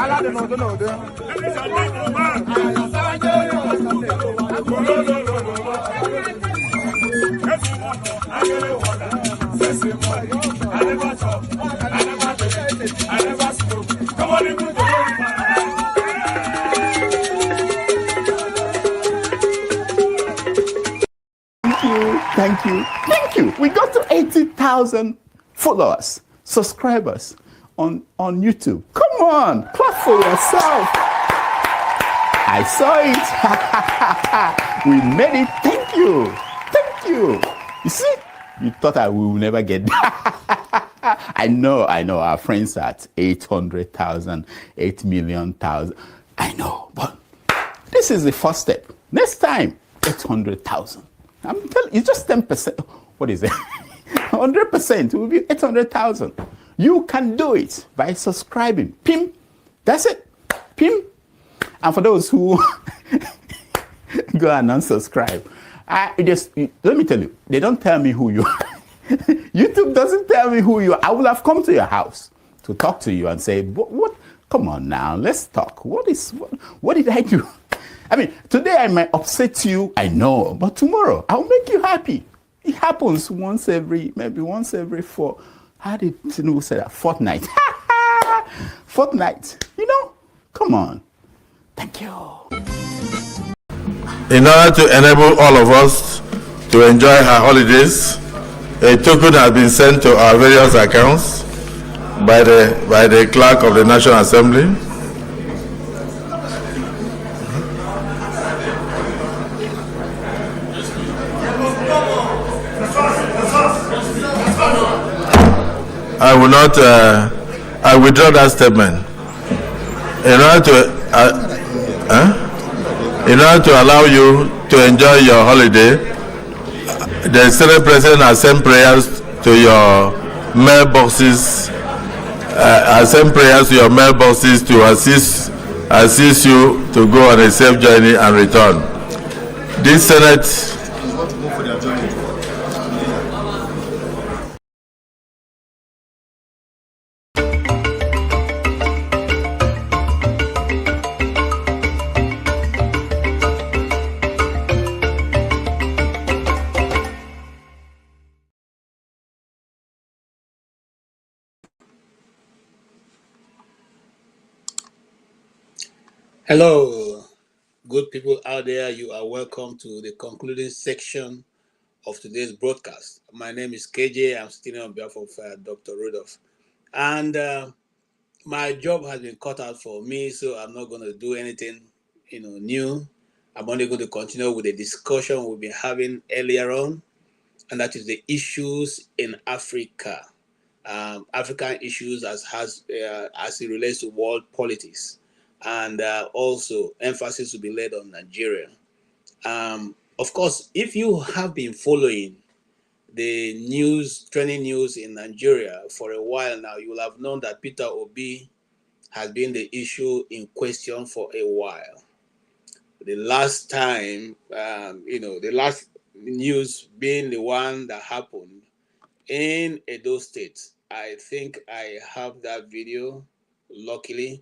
Thank you. We got to 80,000 followers, subscribers on YouTube. Come on, clap for yourself. I saw it. We made it. Thank you. You see, you thought I will never get that. I know. Our friends are at 800,000, 8 million thousand. I know, but this is the first step. Next time, 800,000. I'm telling you, it's just 10%. What is it? 100% will be 800,000. You can do it by subscribing. Pim. That's it. Pim. And for those who go and unsubscribe, let me tell you, they don't tell me who you are. YouTube doesn't tell me who you are. I will have come to your house to talk to you and say, what? Come on now, let's talk. What did I do? I mean, today I might upset you, I know, but tomorrow I'll make you happy. It happens maybe once every how did Tinubu say that? Fortnight. Fortnight, come on. Thank you. In order to enable all of us to enjoy our holidays, a token has been sent to our various accounts by the clerk of the National Assembly. I withdraw that statement. In order to allow you to enjoy your holiday, the Senate President has sent prayers to your mailboxes. To assist you to go on a safe journey and return. This Senate. Hello, good people out there. You are welcome to the concluding section of today's broadcast. My name is KJ. I'm sitting on behalf of Dr. Rudolph. And my job has been cut out for me, so I'm not going to do anything new. I'm only going to continue with the discussion we've been having earlier on, and that is the issues in Africa. African issues as it relates to world politics. And also emphasis will be laid on Nigeria. Of course, if you have been following the trending news in Nigeria for a while now, you will have known that Peter Obi has been the issue in question for a while. The last time, the last news being the one that happened in Edo State. I think I have that video, luckily,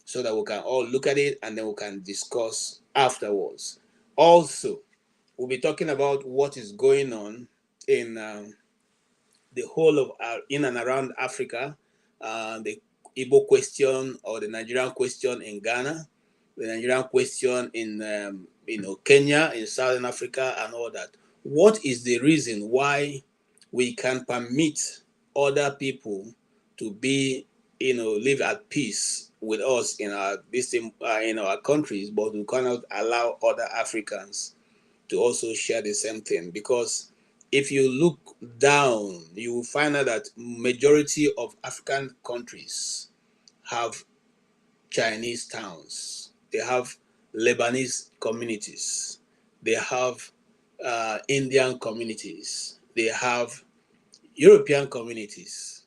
so that we can all look at it and then we can discuss afterwards. Also, we'll be talking about what is going on in the whole of in and around Africa, the Igbo question or the Nigerian question in Ghana, the Nigerian question in Kenya, in Southern Africa, and all that. What is the reason why we can permit other people to be, live at peace with us in our countries, but we cannot allow other Africans to also share the same thing? Because if you look down, you will find out that majority of African countries have Chinese towns, they have Lebanese communities, they have Indian communities, they have European communities.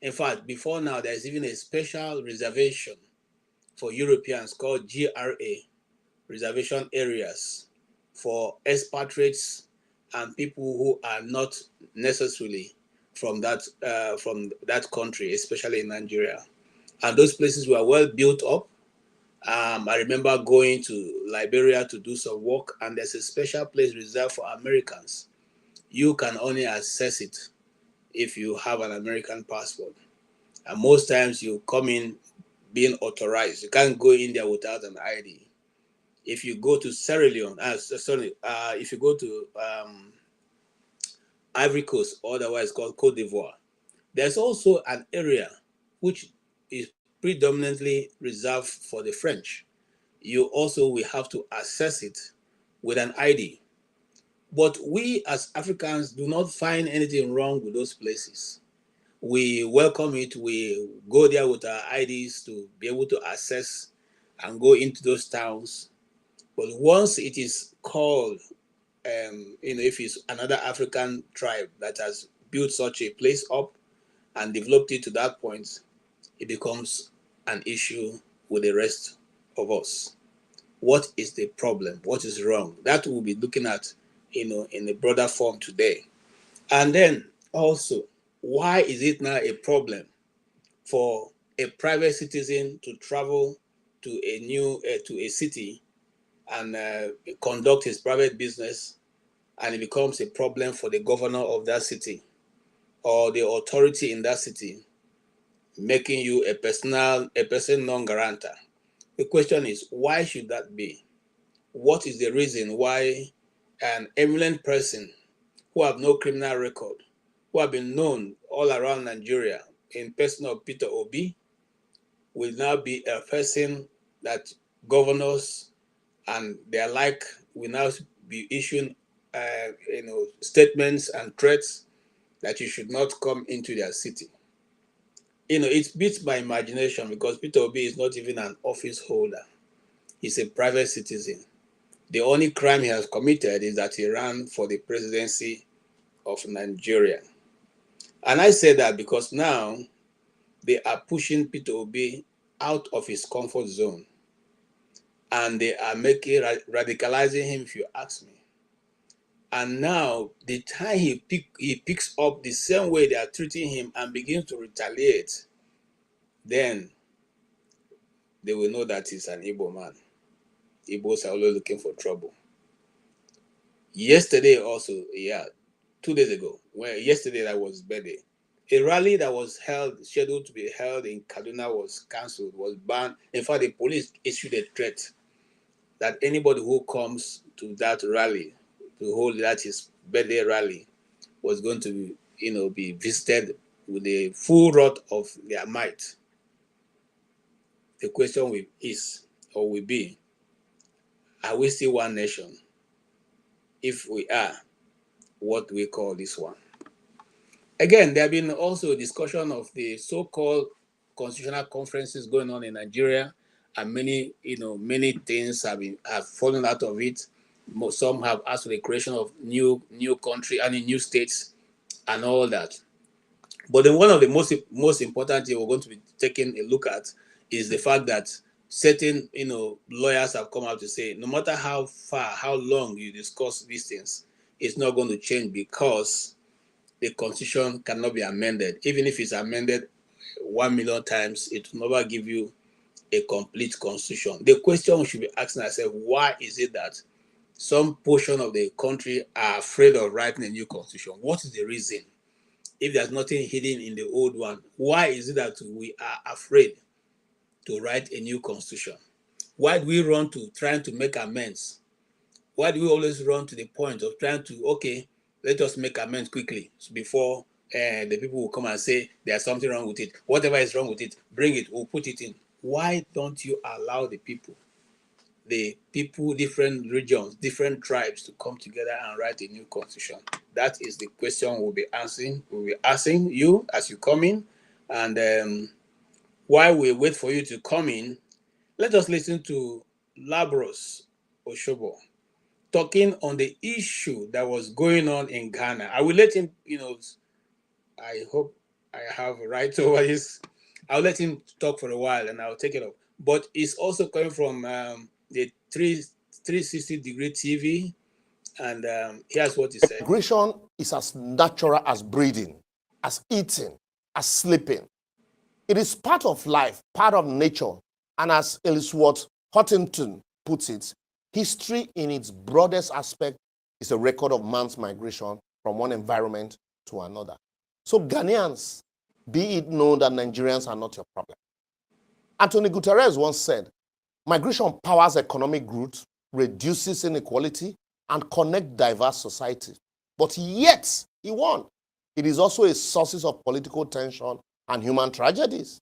In fact, before now, there's even a special reservation for Europeans called GRA, reservation areas for expatriates and people who are not necessarily from that country, especially in Nigeria. And those places were well built up. I remember going to Liberia to do some work, and there's a special place reserved for Americans. You can only access it if you have an American passport. And most times you come in being authorized. You can't go in there without an ID. If you go to Sierra Leone, if you go to Ivory Coast, otherwise called Cote d'Ivoire, there's also an area which is predominantly reserved for the French. You also will have to access it with an ID. But we as Africans do not find anything wrong with those places. We welcome it. We go there with our IDs to be able to access and go into those towns. But once it is called, if it's another African tribe that has built such a place up and developed it to that point, it becomes an issue with the rest of us. What is the problem? What is wrong? That we'll be looking at, in a broader form today. And then also, why is it now a problem for a private citizen to travel to a city and conduct his private business, and it becomes a problem for the governor of that city or the authority in that city, making you a person non grata? The question is, why should that be? What is the reason why an eminent person who have no criminal record, who have been known all around Nigeria in person of Peter Obi, will now be a person that governors and their like will now be issuing statements and threats that you should not come into their city? It beats my imagination, because Peter Obi is not even an office holder. He's a private citizen. The only crime he has committed is that he ran for the presidency of Nigeria. And I say that because now they are pushing Peter Obi out of his comfort zone, and they are radicalizing him, if you ask me. And now the time he picks up the same way they are treating him and begins to retaliate, then they will know that he's an Igbo man. Igbos are always looking for trouble. Yesterday also, 2 days ago, yesterday that was birthday, a rally that was scheduled to be held in Kaduna was cancelled, was banned. In fact, the police issued a threat that anybody who comes to that rally, to hold that his birthday rally, was going to be visited with the full wrath of their might. The question will be, are we still one nation? If we are, what do we call this one? Again, there have been also a discussion of the so-called constitutional conferences going on in Nigeria, and many things have fallen out of it. Some have asked for the creation of new country and new states and all that. But then one of the most important things we're going to be taking a look at is the fact that certain lawyers have come out to say, no matter how long you discuss these things, it's not going to change, because the constitution cannot be amended. Even if it's amended 1 million times, it will never give you a complete constitution. The question we should be asking ourselves, why is it that some portion of the country are afraid of writing a new constitution? What is the reason? If there's nothing hidden in the old one, why is it that we are afraid to write a new constitution? Why do we run to trying to make amends? Why do we always run to the point of trying to, let us make amends quickly before the people will come and say there's something wrong with it? Whatever is wrong with it, bring it, we'll put it in. Why don't you allow the people, different regions, different tribes, to come together and write a new constitution? That is the question we'll be asking you as you come in. And while we wait for you to come in, let us listen to Labros Oshobo talking on the issue that was going on in Ghana. I will let him, I hope I have rights over this. I'll let him talk for a while and I'll take it up. But it's also coming from the 360-degree TV, and here's what he said. Migration is as natural as breathing, as eating, as sleeping. It is part of life, part of nature. And as Elizabeth Huntington puts it, history in its broadest aspect is a record of man's migration from one environment to another. So Ghanaians, be it known that Nigerians are not your problem. Antonio Guterres once said, migration powers economic growth, reduces inequality, and connects diverse societies. But yet, he won. It is also a source of political tension and human tragedies.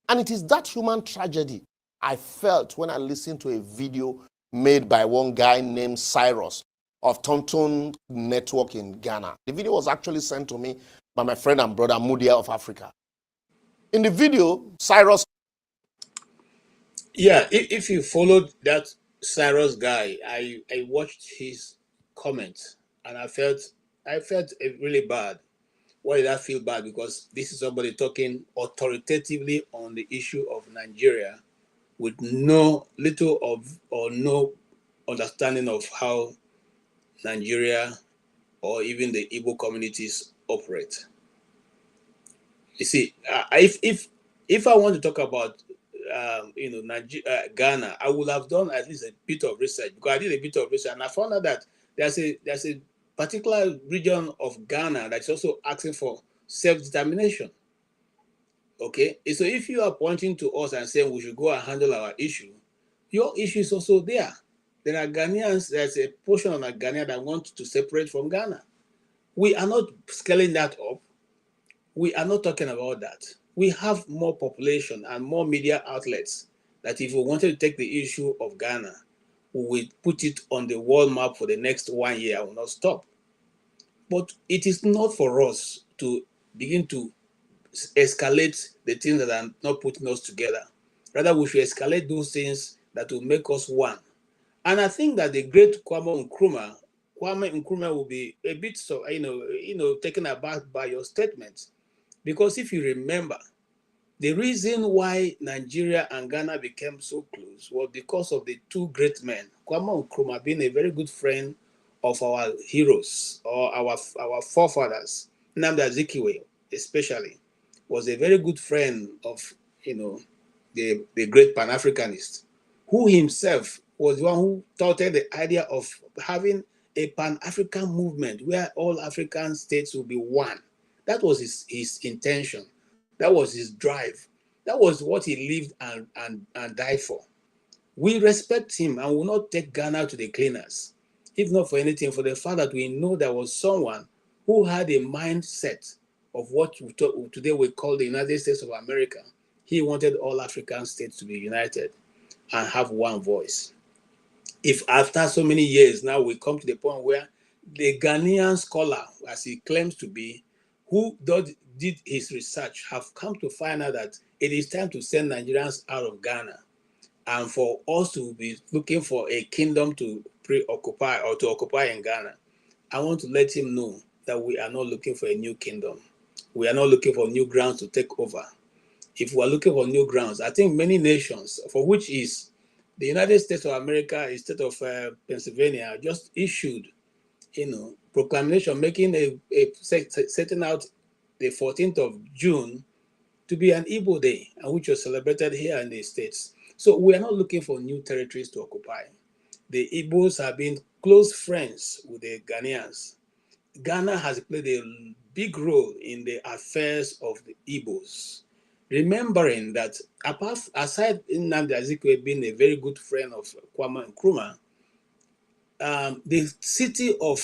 And it is that human tragedy I felt when I listened to a video made by one guy named Cyrus of Tonton Network in Ghana. The video was actually sent to me by my friend and brother Mudia of Africa. In the video, Cyrus... Yeah, if you followed that Cyrus guy, I watched his comments and I felt really bad. Why did I feel bad? Because this is somebody talking authoritatively on the issue of Nigeria with no understanding of how Nigeria or even the Igbo communities operate. You see, if I want to talk about Ghana, I would have done at least a bit of research, because I did a bit of research and I found out that there's a particular region of Ghana that's also asking for self-determination. Okay, so if you are pointing to us and saying we should go and handle our issue, your issue is also there. There are Ghanaians, there's a portion of Ghana that want to separate from Ghana. We are not scaling that up. We are not talking about that. We have more population and more media outlets that if we wanted to take the issue of Ghana, we will put it on the world map for the next 1 year. I will not stop. But it is not for us to begin to escalate the things that are not putting us together. Rather, we should escalate those things that will make us one. And I think that the great Kwame Nkrumah will be a bit taken aback by your statement. Because if you remember, the reason why Nigeria and Ghana became so close was because of the two great men. Kwame Nkrumah being a very good friend of our heroes or our forefathers. Nnamdi Azikiwe especially was a very good friend of the great Pan-Africanist, who himself was the one who touted the idea of having a Pan-African movement where all African states will be one. That was his intention. That was his drive. That was what he lived and died for. We respect him and will not take Ghana to the cleaners, if not for anything, for the fact that we know there was someone who had a mindset of what today we call the United States of America. He wanted all African states to be united and have one voice. If after so many years now we come to the point where the Ghanaian scholar, as he claims to be, who did his research, have come to find out that it is time to send Nigerians out of Ghana and for us to be looking for a kingdom to preoccupy or to occupy in Ghana, I want to let him know that we are not looking for a new kingdom. We are not looking for new grounds to take over. If we are looking for new grounds, I think many nations, for which is the United States of America, the state of Pennsylvania, just issued, proclamation making setting out the 14th of June to be an Igbo Day, and which was celebrated here in the States. So we are not looking for new territories to occupy. The Igbos have been close friends with the Ghanaians. Ghana has played a big role in the affairs of the Igbos. Remembering that aside Nnamdi Azikiwe being a very good friend of Kwame Nkrumah, the city of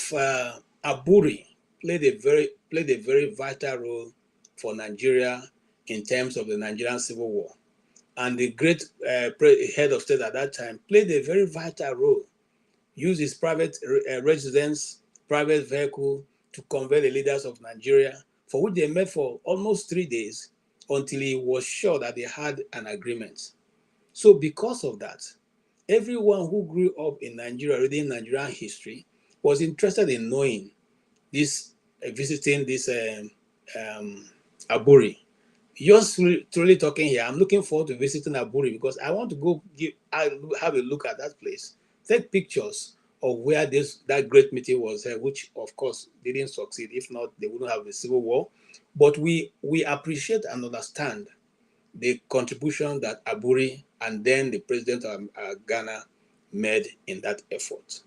Aburi played a very vital role for Nigeria in terms of the Nigerian Civil War. And the great head of state at that time played a very vital role, used his private residence, private vehicle to convey the leaders of Nigeria, for which they met for almost 3 days until he was sure that they had an agreement. So because of that, everyone who grew up in Nigeria, reading Nigerian history, was interested in knowing this, visiting this Aburi. Just truly talking here, I'm looking forward to visiting Aburi because I want to go have a look at that place, take pictures of where that great meeting was held, which of course didn't succeed. If not, they wouldn't have the civil war. But we appreciate and understand the contribution that Aburi and then the president of Ghana made in that effort.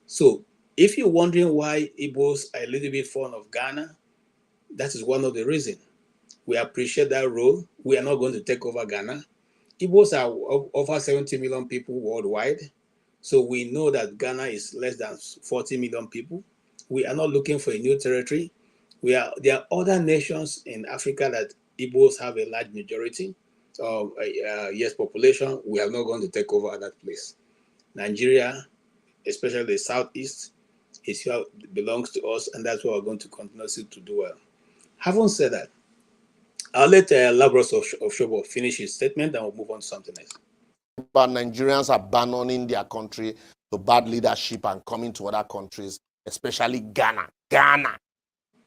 So if you're wondering why Igbos are a little bit fond of Ghana, that is one of the reasons. We appreciate that role. We are not going to take over Ghana. Igbos are over 70 million people worldwide. So we know that Ghana is less than 40 million people. We are not looking for a new territory. There are other nations in Africa that Igbos have a large majority of yes population. We are not going to take over that place. Nigeria, especially the southeast, belongs to us, and that's what we're going to continue to do well. Having said that, I'll let Labros of Shobo finish his statement, and we'll move on to something else. But Nigerians abandoning their country to bad leadership and coming to other countries, especially Ghana,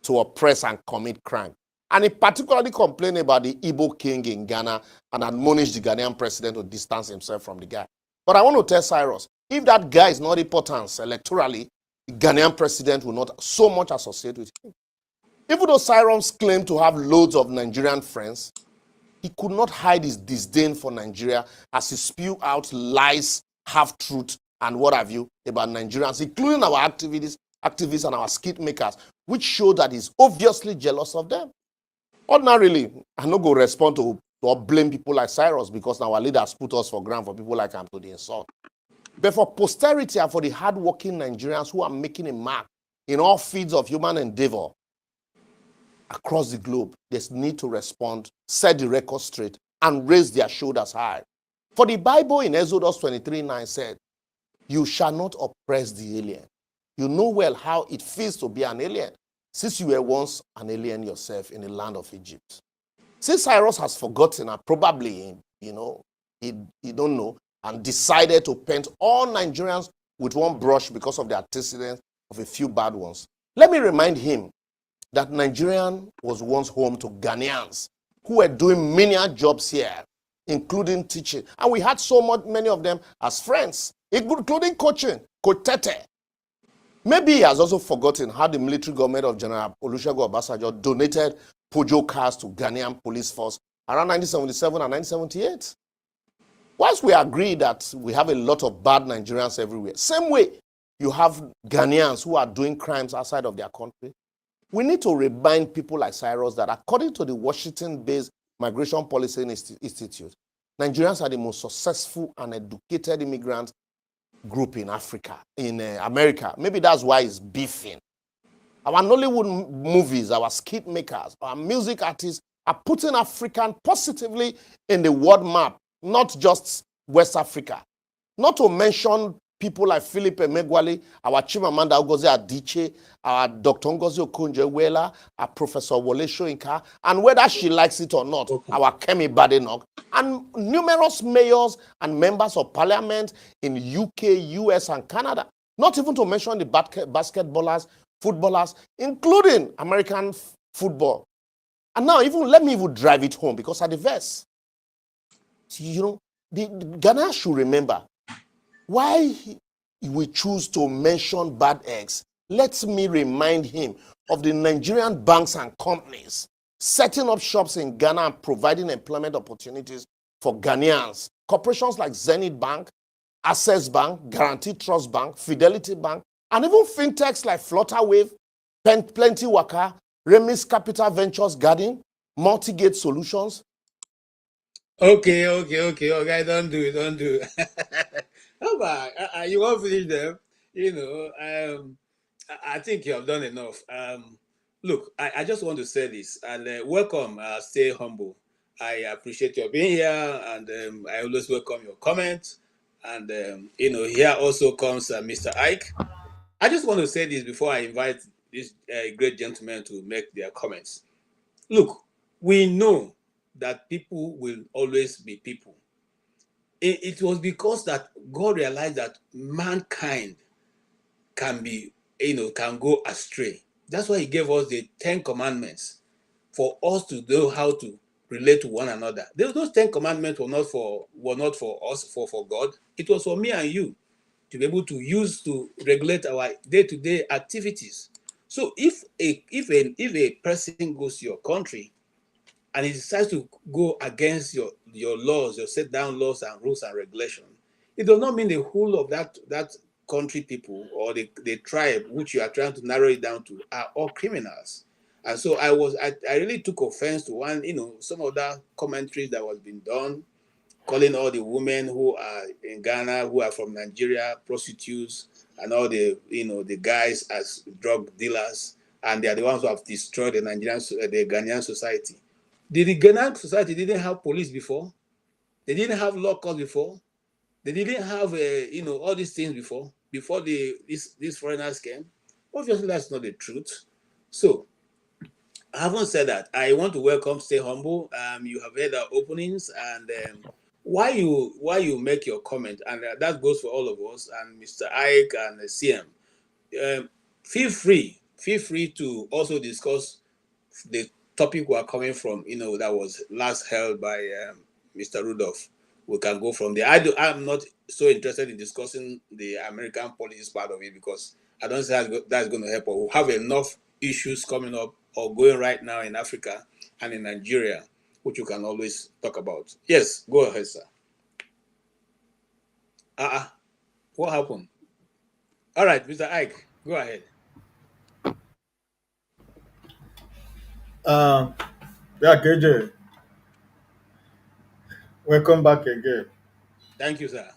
to oppress and commit crime. And he particularly complained about the Igbo king in Ghana and admonished the Ghanaian president to distance himself from the guy. But I want to tell Cyrus, if that guy is not important electorally, the Ghanaian president will not so much associate with him. Even though Cyrus claimed to have loads of Nigerian friends, he could not hide his disdain for Nigeria as he spewed out lies, half-truth, and what have you about Nigerians, including our activists and our skit makers, which show that he's obviously jealous of them. Ordinarily, I no go respond to or blame people like Cyrus because our leaders put us for ground for people like him to the insult. But for posterity and for the hardworking Nigerians who are making a mark in all fields of human endeavor across the globe, there's need to respond, set the record straight, and raise their shoulders high. For the Bible in Exodus 23:9 said, "You shall not oppress the alien." You know well how it feels to be an alien, since you were once an alien yourself in the land of Egypt. Since Cyrus has forgotten, and probably, he don't know, and decided to paint all Nigerians with one brush because of the antecedents of a few bad ones, let me remind him that Nigeria was once home to Ghanaians who were doing menial jobs here, including teaching. And we had many of them as friends, including coaching, Coach Tete. Maybe he has also forgotten how the military government of General Olusegun Obasanjo donated Peugeot cars to Ghanaian police force around 1977 and 1978. Whilst we agree that we have a lot of bad Nigerians everywhere, same way you have Ghanaians who are doing crimes outside of their country, we need to remind people like Cyrus that according to the Washington-based Migration Policy Institute, Nigerians are the most successful and educated immigrant group in Africa, in America. Maybe that's why it's beefing. Our Nollywood movies, our skit makers, our music artists are putting African positively in the world map, not just West Africa. Not to mention people like Philip Emegwali, our Chimamanda Ngozi Adichie, our Dr. Ngozi Okonjo-Iweala, our Professor Wole Soyinka, and whether she likes it or not, our Kemi Badenoch, and numerous mayors and members of parliament in UK, US, and Canada. Not even to mention the basketballers, footballers, including American football. And now let me even drive it home because at the verse, the Ghana should remember why we choose to mention bad eggs. Let me remind him of the Nigerian banks and companies setting up shops in Ghana and providing employment opportunities for Ghanaians. Corporations like Zenith Bank, Access Bank, Guarantee Trust Bank, Fidelity Bank, and even fintechs like Flutterwave, Plenty Waka, Remis Capital Ventures Garden, Multigate Solutions. Okay. Don't do it. How about you won't finish them? I think you have done enough. Look, I just want to say this and welcome. Stay humble. I appreciate your being here, and I always welcome your comments. And here also comes Mr. Ike. I just want to say this before I invite this great gentleman to make their comments. Look, we know that people will always be people. It was because that God realized that mankind can go astray. That's why he gave us the 10 commandments for us to know how to relate to one another. Those 10 commandments were not for us, for God. It was for me and you to be able to use to regulate our day-to-day activities. So if a person goes to your country and it decides to go against your laws, your set down laws and rules and regulations, it does not mean the whole of that country people or the tribe which you are trying to narrow it down to are all criminals. And so I really took offense to some of that commentary that was being done, calling all the women who are in Ghana who are from Nigeria prostitutes, and all the guys as drug dealers, and they are the ones who have destroyed the Ghanaian society. The Ghanaian society didn't have police before. They didn't have law courts before. They didn't have all these things before these foreigners came. Obviously, that's not the truth. So, having said that, I want to welcome Stay Humble. You have heard our openings, and why you make your comment, and that goes for all of us, and Mr. Ike and CM. Um, feel free to also discuss the topic we are coming from, that was last held by Mr. Rudolph. We can go from there. I'm not so interested in discussing the American politics part of it, because I don't think that's going to help. We have enough issues coming up or going right now in Africa and in Nigeria, which you can always talk about. Yes, go ahead, sir. What happened? All right, Mr. Ike, go ahead. Yeah, KJ, welcome back again. Thank you, sir.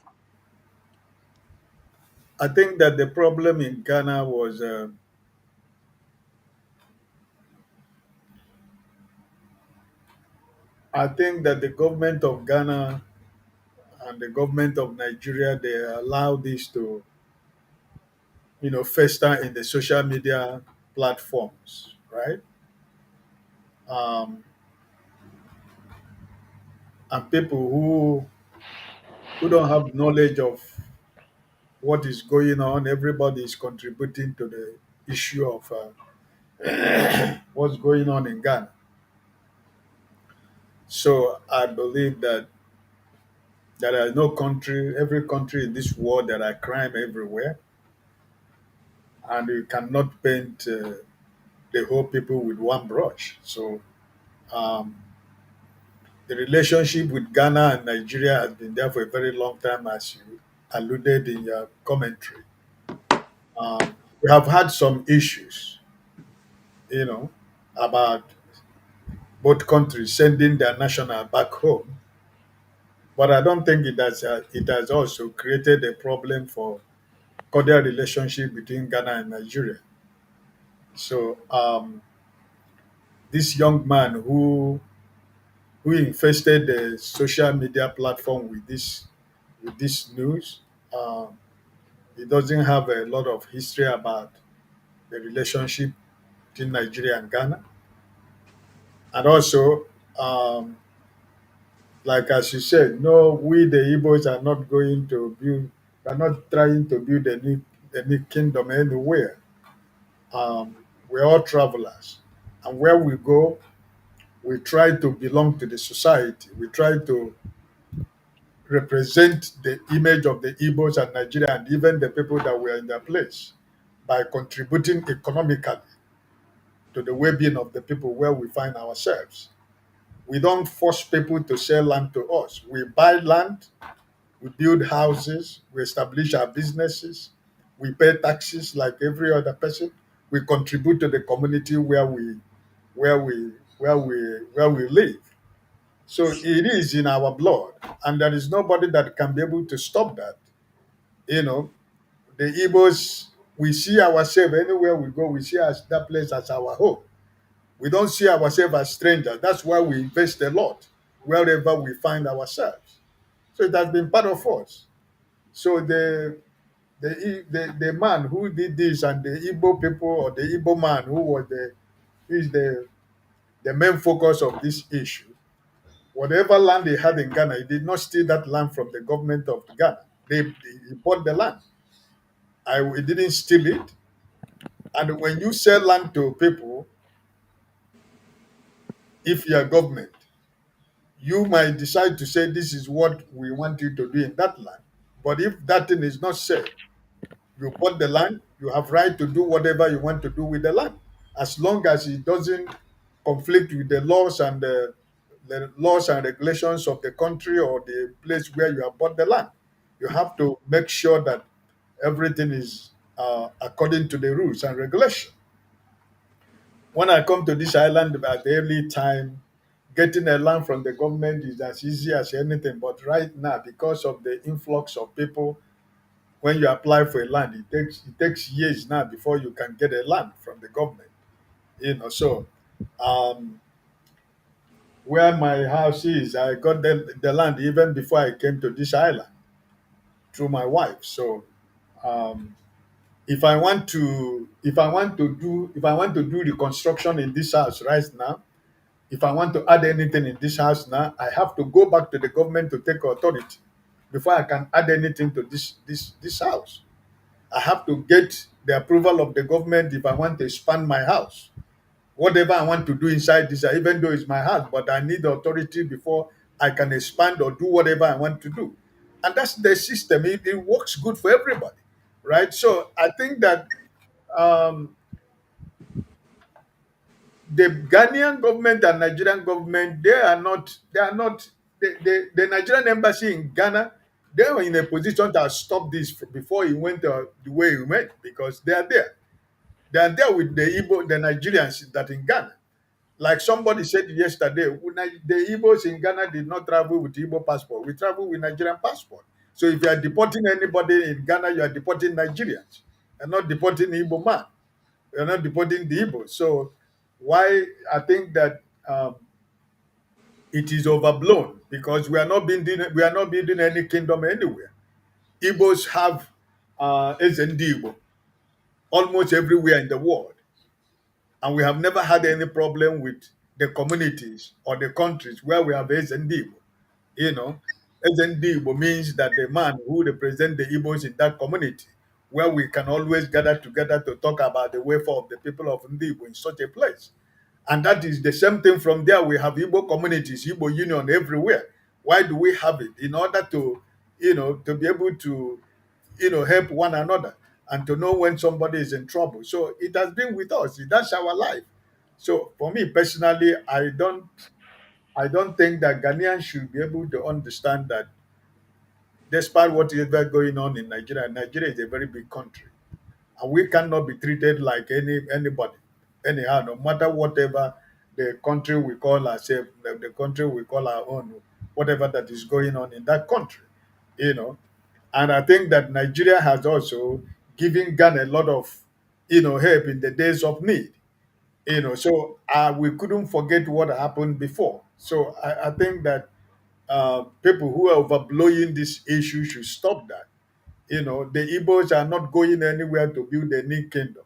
I think that the problem in Ghana was I think that the government of Ghana and the government of Nigeria, they allow this to fester in the social media platforms, right? Um, and people who don't have knowledge of what is going on, everybody is contributing to the issue of what's going on in Ghana. So I believe that there are no country, every country in this world, there are crime everywhere, and you cannot paint the whole people with one brush. So um, the relationship with Ghana and Nigeria has been there for a very long time, as you alluded in your commentary. We have had some issues, you know, about both countries sending their national back home, but I don't think it has also created a problem for cordial relationship between Ghana and Nigeria. So this young man who infested the social media platform with this news, um, he doesn't have a lot of history about the relationship between Nigeria and Ghana, and also like as you said, no, we the Igbos are not going to build, are not trying to build a new kingdom anywhere. We're all travelers, and where we go, we try to belong to the society. We try to represent the image of the Igbos and Nigeria and even the people that were in their place by contributing economically to the well-being of the people where we find ourselves. We don't force people to sell land to us. We buy land, we build houses, we establish our businesses, we pay taxes like every other person. We contribute to the community where we live. So it is in our blood, and there is nobody that can be able to stop that. You know, the Igbos, we see ourselves anywhere we go, we see that place as our home. We don't see ourselves as strangers. That's why we invest a lot wherever we find ourselves. So it has been part of us. So the man who did this, and the Igbo people, or the Igbo man who is the main focus of this issue, whatever land they had in Ghana, he did not steal that land from the government of Ghana. He bought the land. He didn't steal it. And when you sell land to people, if you are government, you might decide to say this is what we want you to do in that land. But if that thing is not said, you bought the land, you have right to do whatever you want to do with the land, as long as it doesn't conflict with the laws and the laws and regulations of the country or the place where you have bought the land. You have to make sure that everything is according to the rules and regulation. When I come to this island at the early time, getting a land from the government is as easy as anything. But right now, because of the influx of people, when you apply for a land, it takes years now before you can get a land from the government. So um, where my house is, I got the land even before I came to this island through my wife. So um, if I want to do the construction in this house right now, if I want to add anything in this house now, I have to go back to the government to take authority before I can add anything to this house. I have to get the approval of the government if I want to expand my house. Whatever I want to do inside this, even though it's my house, but I need authority before I can expand or do whatever I want to do. And that's the system. It works good for everybody, right? So I think that um, the Ghanaian government and Nigerian government, they are not, the Nigerian embassy in Ghana, they are in a position to stop this before it went the way it went because they are there. They are there with the Igbo, the Nigerians that in Ghana. Like somebody said yesterday, the Igbos in Ghana did not travel with Igbo passport. We travel with Nigerian passport. So if you are deporting anybody in Ghana, you are deporting Nigerians and not deporting Igbo man. You're not deporting the Igbo. So why I think that it is overblown because we are not building any kingdom anywhere. Igbos have SND Igbo almost everywhere in the world. And we have never had any problem with the communities or the countries where we have SND Igbo. You know, SND Igbo means that the man who represents the Igbos in that community, where we can always gather together to talk about the welfare of the people of Igbo in such a place. And that is the same thing from there. We have Igbo communities, Igbo union everywhere. Why do we have it? In order to, to be able to, help one another and to know when somebody is in trouble. So it has been with us. That's our life. So for me personally, I don't think that Ghanaians should be able to understand that despite what is going on in Nigeria, Nigeria is a very big country. And we cannot be treated like anybody. Anyhow, no matter whatever the country we call ourselves, the country we call our own, whatever that is going on in that country, you know. And I think that Nigeria has also given Ghana a lot of, help in the days of need. So we couldn't forget what happened before. So I think that people who are overblowing this issue should stop that. The Igbos are not going anywhere to build a new kingdom.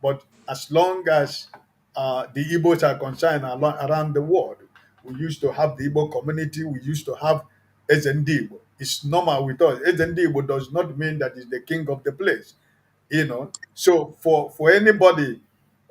But as long as the Igbos are concerned around the world, we used to have the Igbo community, we used to have SND Igbo. It's normal with us. SND Igbo does not mean that it's the king of the place. So for anybody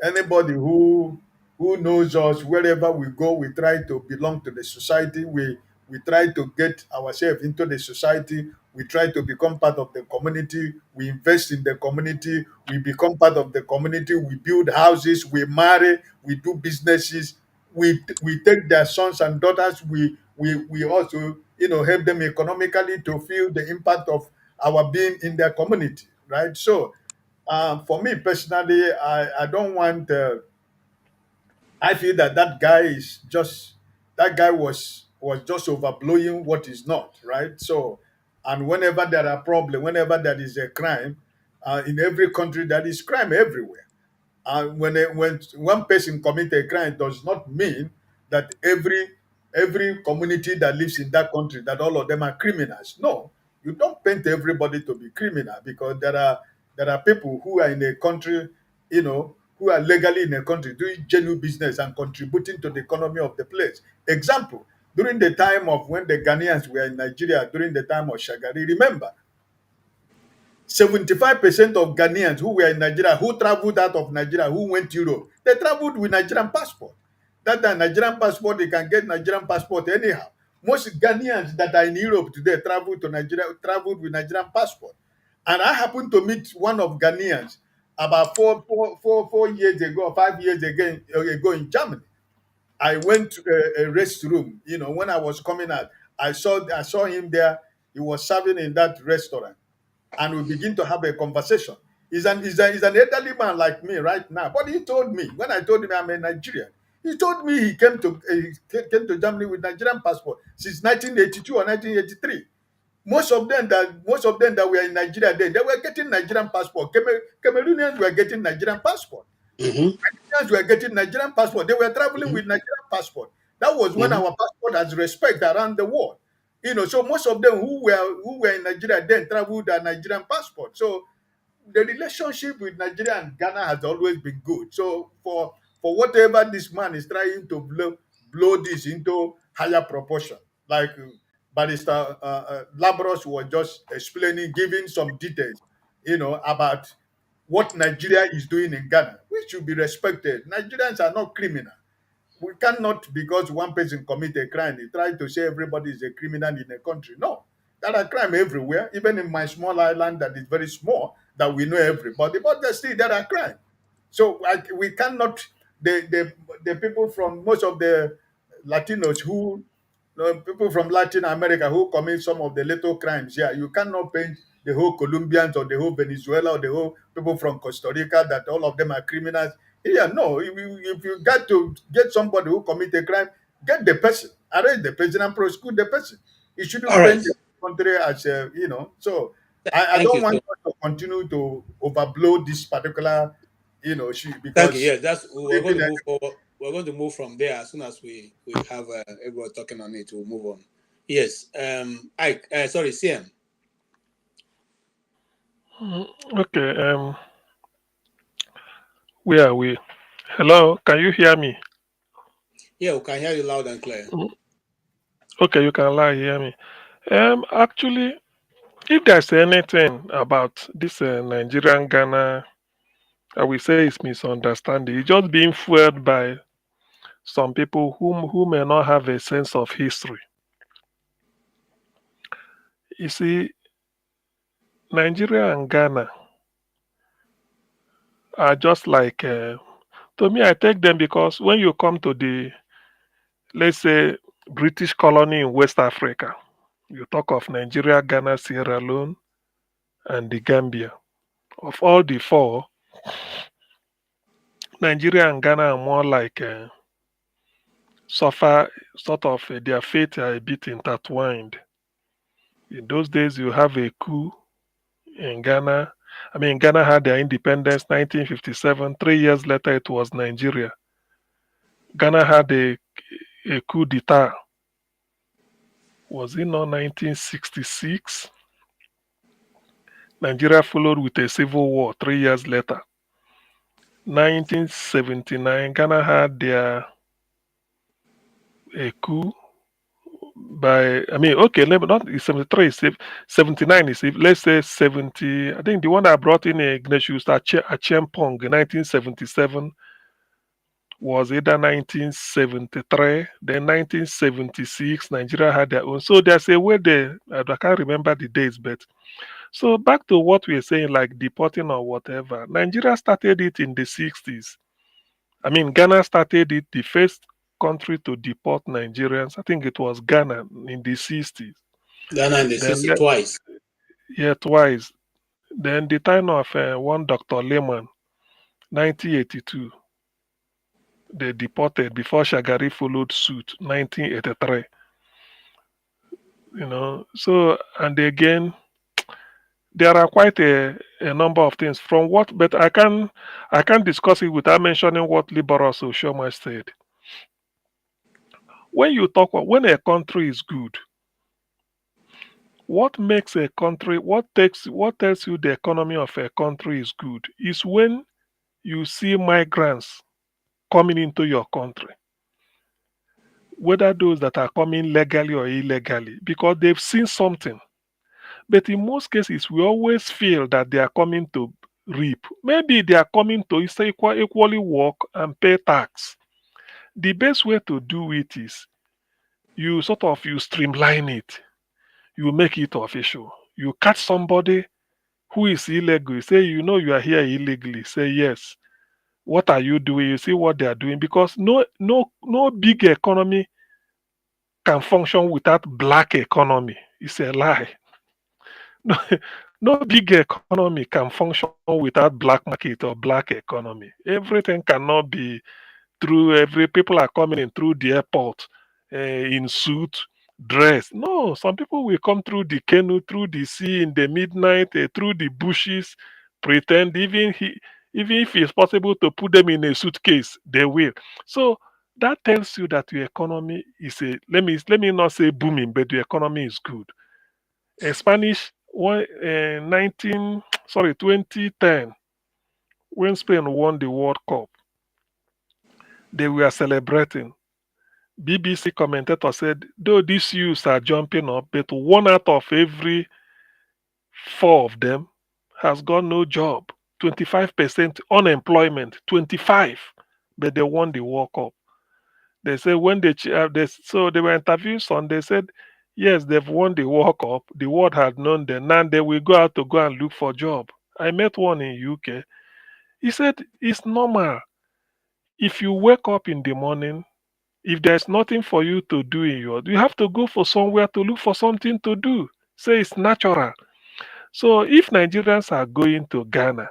who knows us, wherever we go, we try to belong to the society. We try to get ourselves into the society. We try to become part of the community. We invest in the community. We become part of the community. We build houses. We marry. We do businesses. We take their sons and daughters. We also help them economically to feel the impact of our being in their community, right? So for me personally, I don't want. I feel that that guy was just overblowing what is not right. So, and whenever there are problems, whenever there is a crime, in every country there is crime everywhere. When one person commits a crime, does not mean that every community that lives in that country that all of them are criminals. No, you don't paint everybody to be criminal because there are people who are in a country, who are legally in a country doing genuine business and contributing to the economy of the place. Example: during the time of when the Ghanaians were in Nigeria, during the time of Shagari, remember 75% of Ghanaians who were in Nigeria, who traveled out of Nigeria, who went to Europe, they traveled with Nigerian passport. That time, Nigerian passport, they can get Nigerian passport anyhow. Most Ghanaians that are in Europe today traveled to Nigeria, traveled with Nigerian passport. And I happened to meet one of Ghanaians about 4 years ago, 5 years ago in Germany. I went to a restroom. When I was coming out, I saw him there. He was serving in that restaurant, and we begin to have a conversation. He's an elderly man like me right now. But he told me, when I told him I'm a Nigerian, he told me he came to Germany with Nigerian passport since 1982 or 1983. Most of them that were in Nigeria then, they were getting Nigerian passport. Cameroonians were getting Nigerian passport. Mm-hmm. Nigerians were getting Nigerian passport. They were traveling with Nigerian passport. That was when our passport has respect around the world. So most of them who were in Nigeria then traveled a Nigerian passport. So the relationship with Nigeria and Ghana has always been good. So for whatever this man is trying to blow this into higher proportion, like Barrister Labros was just explaining, giving some details, about what Nigeria is doing in Ghana, which should be respected. Nigerians are not criminal. We cannot, because one person commit a crime, they try to say everybody is a criminal in a country. No, there are crime everywhere, even in my small island that is very small, that we know everybody, but there are crime. So we cannot, the people from most of the Latinos who, people from Latin America who commit some of the little crimes, you cannot paint the whole Colombians or the whole Venezuela or the whole people from Costa Rica that all of them are criminals. No, if you got to get somebody who commit a crime, get the person, arrest the person and prosecute the person. You shouldn't All right. paint the country as, so I Thank don't you. want us to continue to overblow this particular, issue, Thank because you. Yes, we're going to move forward. We're going to move from there as soon as we have everyone talking on it. We'll move on. Yes. Ike. Sorry, CM. Okay. Where are we? Hello, can you hear me? Yeah, we can hear you loud and clear. Okay, you can hear me. Actually, if there's anything about this Nigerian Ghana, I will say it's misunderstanding. It's just being fueled by some people who may not have a sense of history. You see, Nigeria and Ghana are just like, to me, I take them because when you come to the, let's say, British colony in West Africa, you talk of Nigeria, Ghana, Sierra Leone, and the Gambia. Of all the four, Nigeria and Ghana are more like suffer sort of their fate are a bit intertwined. In those days, you have a coup in Ghana. I mean, Ghana had their independence 1957. 3 years later, it was Nigeria. Ghana had a coup d'etat. Was it not 1966? Nigeria followed with a civil war 3 years later. 1979, Ghana had their a coup by, I mean, okay, not 73, 79 is, let's say 70. I think the one that brought in Ignatius Achiampong in 1977 was either 1973, then 1976, Nigeria had their own. So there's a way there, I can't remember the dates, but so back to what we are saying, like deporting or whatever. Nigeria started it in the 60s. I mean, Ghana started it, the first country to deport Nigerians. I think it was Ghana in the 60s. Ghana in the Then, 60s twice. yeah, twice. Then the time of one Dr. Lehman, 1982, they deported before Shagari followed suit, 1983. So, and again, there are quite a number of things from what, but I can't discuss it without mentioning what Liberals Oshoma said. When you talk, when a country is good, what makes a country, what tells you the economy of a country is good is when you see migrants coming into your country, whether those that are coming legally or illegally, because they've seen something. But in most cases, we always feel that they are coming to reap. Maybe they are coming to equally work and pay tax. The best way to do it is you streamline it. You make it official. You catch somebody who is illegal. You say, you are here illegally. Say yes. what are you doing? You see what they are doing, because no big economy can function without black economy. It's a lie. No, no big economy can function without black market or black economy. Everything cannot be through every people are coming in through the airport in suit, dress. No, some people will come through the canoe, through the sea in the midnight, through the bushes, pretend even if it's possible to put them in a suitcase, they will. So that tells you that your economy is a let me not say booming, but the economy is good. Spanish 2010, when Spain won the World Cup, they were celebrating. BBC commentator said, though these youths are jumping up, but one out of every four of them has got no job. 25% unemployment, 25, but they won the World Cup. They said when so they were interviewed and they said, yes, they've won the World Cup. The world had known them. Now they will go out to go and look for job. I met one in UK. He said it's normal. If you wake up in the morning, if there's nothing for you to do you have to go for somewhere to look for something to do. Say it's natural. So if Nigerians are going to Ghana,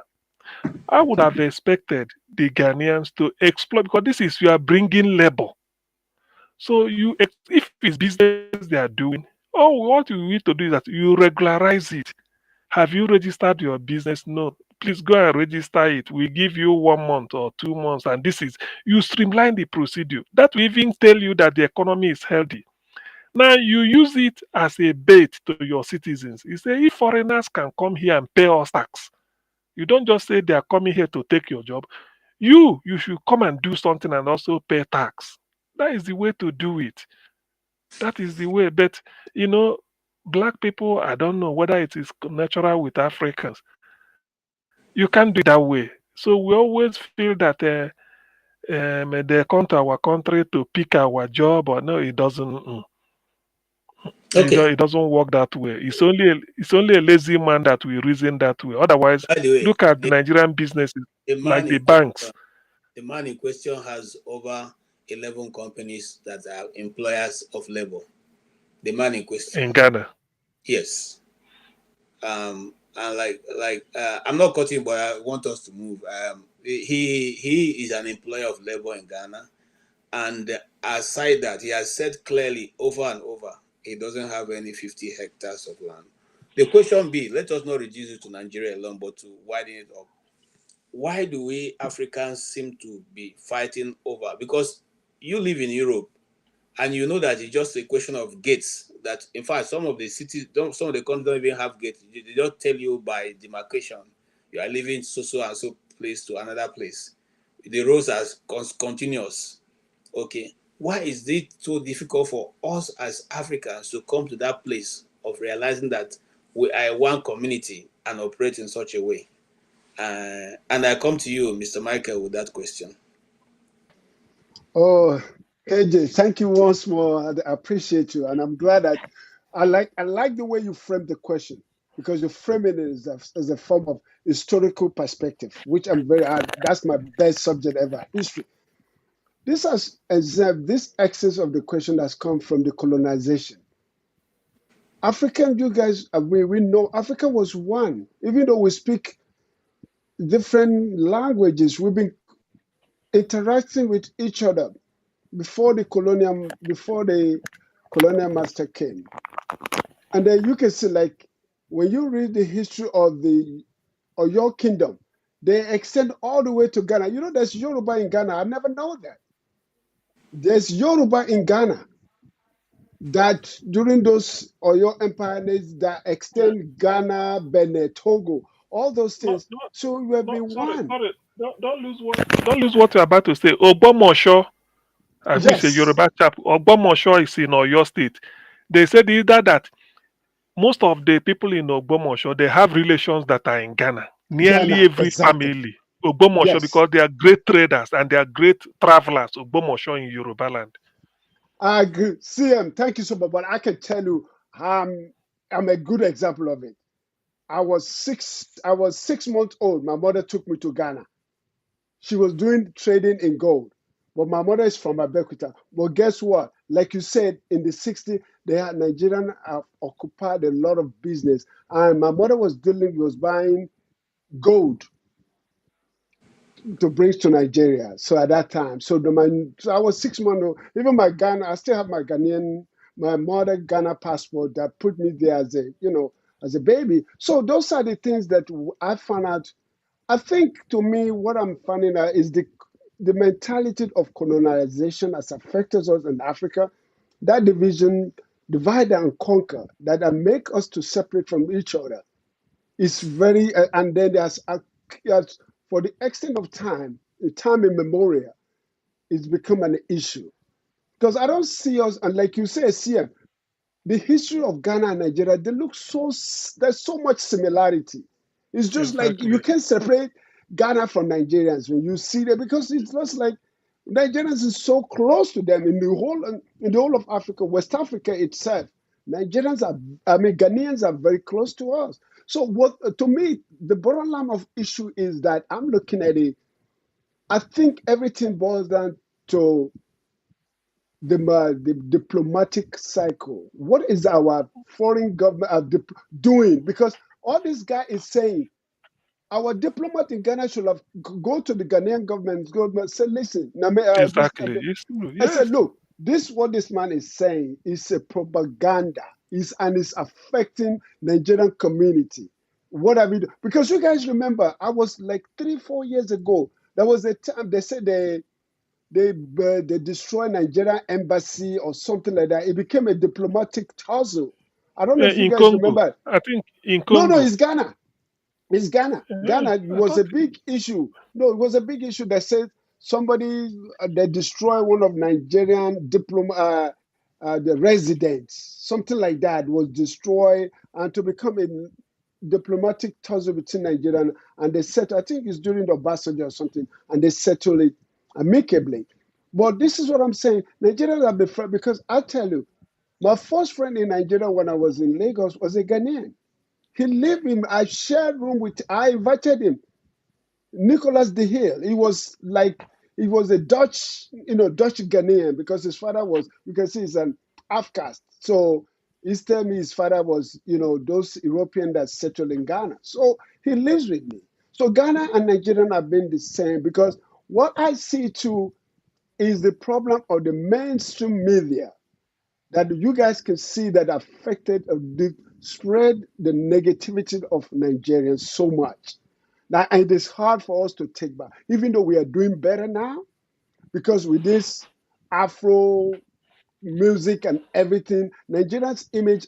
I would have expected the Ghanaians to explore, because this is you are bringing labor. So if it's business they are doing, what you need to do is that you regularize it. Have you registered your business? No. Please go and register it. We give you 1 month or 2 months, and this is you streamline the procedure. That will even tell you that the economy is healthy. Now you use it as a bait to your citizens. You say if foreigners can come here and pay us tax, you don't just say they are coming here to take your job. You should come and do something and also pay tax. That is the way to do it. That is the way. But black people, I don't know whether it is natural with Africans. You can't do it that way. So we always feel that they come to our country to pick our job, or no, it doesn't. Okay. It doesn't work that way. It's only a lazy man that will reason that way. Otherwise, By the way, look at the Nigerian businesses the like man the in banks. the man in question has over 11 companies that are employers of labor. The man in question. In Ghana. Yes. And I'm not cutting, but I want us to move. He is an employer of labor in Ghana, and aside that, he has said clearly over and over he doesn't have any 50 hectares of land. The question be, let us not reduce it to Nigeria alone, but to widen it up. Why do we Africans seem to be fighting over? Because you live in Europe, and you know that it's just a question of gates. That in fact, some of the cities, some of the countries don't even have gates. They just tell you by demarcation, you are leaving so and so place to another place. The roads are continuous. Okay, why is it so difficult for us as Africans to come to that place of realizing that we are one community and operate in such a way? And I come to you, Mr. Michael, with that question. Oh, AJ, thank you once more. I appreciate you, and I'm glad that I like the way you framed the question, because you frame it as a form of historical perspective, which I'm very that's my best subject ever, history. This excess of the question has come from the colonization. You guys, we know Africa was one, even though we speak different languages. We've been interacting with each other before the colonial master came. And then you can see, like, when you read the history of your kingdom, they extend all the way to Ghana. You know, there's Yoruba in Ghana. I never know that. There's Yoruba in Ghana that during those Oyo Empire days that extend Ghana, Benin, Togo, all those things. So we have been one. Sorry. Don't lose what you're about to say. Ogbomosho, I think a Yoruba chap. Ogbomosho is in Oyo State. They said either that most of the people in Ogbomosho, they have relations that are in Ghana. Nearly every family. Ogbomosho, because they are great traders and they are great travelers. Ogbomosho in Yoruba land. I agree. CM, thank you so much. But I can tell you, I'm a good example of it. I was 6 months old. My mother took me to Ghana. She was doing trading in gold. But my mother is from Abeokuta. But guess what? Like you said, in the 60s, Nigerian have occupied a lot of business. And my mother was buying gold to bring to Nigeria. So at that time, so I was 6 months old. Even my Ghana, I still have my mother Ghana passport that put me there as a baby. So those are the things that I found out. I think to me, what I'm finding out is the mentality of colonization has affected us in Africa. That division, divide and conquer, that make us to separate from each other. It's very, and then there's for the extent of time, the time immemorial, it's become an issue. Because I don't see us, and like you say, CM, the history of Ghana and Nigeria, there's so much similarity. It's just like you can separate Ghana from Nigerians when you see them, because it's just like Nigerians is so close to them in the whole of Africa, West Africa itself. Ghanaians are very close to us. So to me, the bottom line of issue is that I'm looking at it. I think everything boils down to the diplomatic cycle. What is our foreign government doing? Because all this guy is saying, our diplomat in Ghana should have go to the Ghanaian government, say, listen, Exactly. It's true. I Yes. said, look, what this man is saying is a propaganda. And it's affecting Nigerian community. What have we done? Because you guys remember, I was like 3-4 years ago, there was a time they said they destroyed Nigerian embassy or something like that. It became a diplomatic tussle. I don't know if you guys Congo. remember. I think in Congo. No, it's Ghana. It's Ghana. Ghana was a big issue. No, it was a big issue that said somebody they destroyed one of Nigerian the residents, something like that was destroyed, and to become a diplomatic tussle between Nigeria and they settled. I think it's during the Obasanjo or something, and they settled it amicably. But this is what I'm saying. Nigerians have been friends, because I tell you, my first friend in Nigeria when I was in Lagos was a Ghanaian. He lived in, I shared room with, I invited him, Nicholas de Hill. He was a Dutch Ghanaian, because his father was, you can see he's an half caste. So he's telling me his father was, those European that settled in Ghana. So he lives with me. So Ghana and Nigeria have been the same, because what I see too is the problem of the mainstream media that you guys can see that affected spread the negativity of Nigerians so much. Now, it is hard for us to take back, even though we are doing better now, because with this Afro music and everything, Nigerians' image,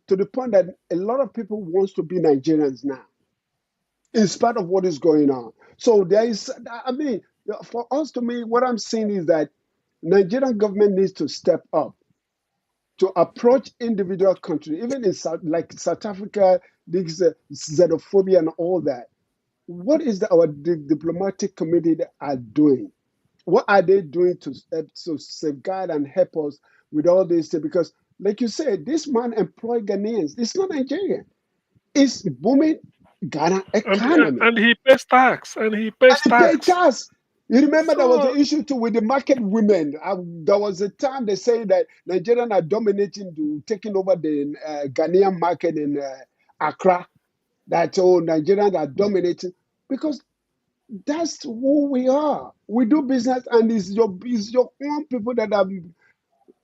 to the point that a lot of people wants to be Nigerians now, in spite of what is going on. So there is, for us, to me, what I'm saying is that Nigerian government needs to step up to approach individual countries, even in South Africa, this xenophobia and all that. What is our diplomatic committee are doing? What are they doing to safeguard and help us with all this? Because, like you said, this man employed Ghanaians. It's not Nigerian. It's booming Ghana economy. And he pays tax. And he pays tax. You remember there was the issue too with the market women. There was a time they say that Nigerians are taking over the Ghanaian market in Accra. That Nigerians are dominating, because that's who we are. We do business, and it's your own people that are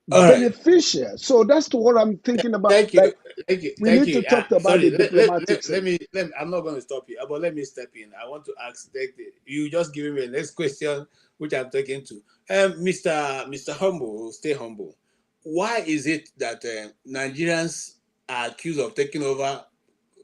beneficial. So that's what I'm thinking about. Thank you. We need to talk about the diplomatic. Let me. I'm not going to stop you, but let me step in. I want to ask. You just giving me a next question, which I'm taking to. Mr. Humble, stay humble. Why is it that Nigerians are accused of taking over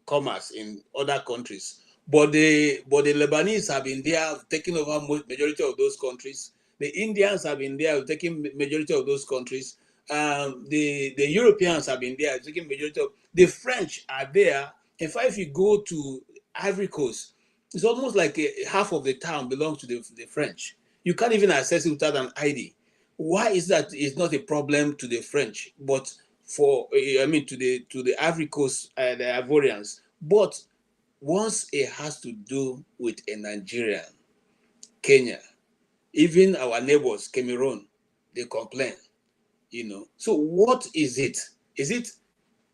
commerce in other countries, but the Lebanese have been there taking over majority of those countries? The Indians have been there taking majority of those countries. The Europeans have been there taking majority of. The French are there. In fact, if you go to Ivory Coast, it's almost like half of the town belongs to the French. You can't even access it without an ID. Why is that? It's not a problem to the French, but to the Ivory Coast, the Ivorians. But once it has to do with a Nigerian, Kenya, even our neighbors, Cameroon, they complain, So what is it?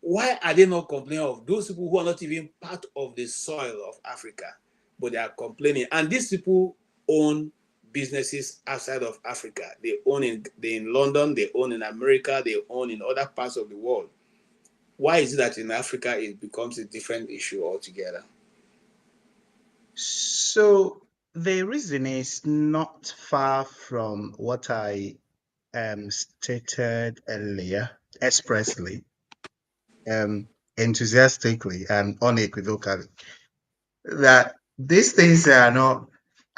Why are they not complaining of those people who are not even part of the soil of Africa, but they are complaining? And these people own businesses outside of Africa. They own in London, they own in America, they own in other parts of the world. Why is it that in Africa it becomes a different issue altogether? So the reason is not far from what I stated earlier, expressly, enthusiastically, and unequivocally, that these things are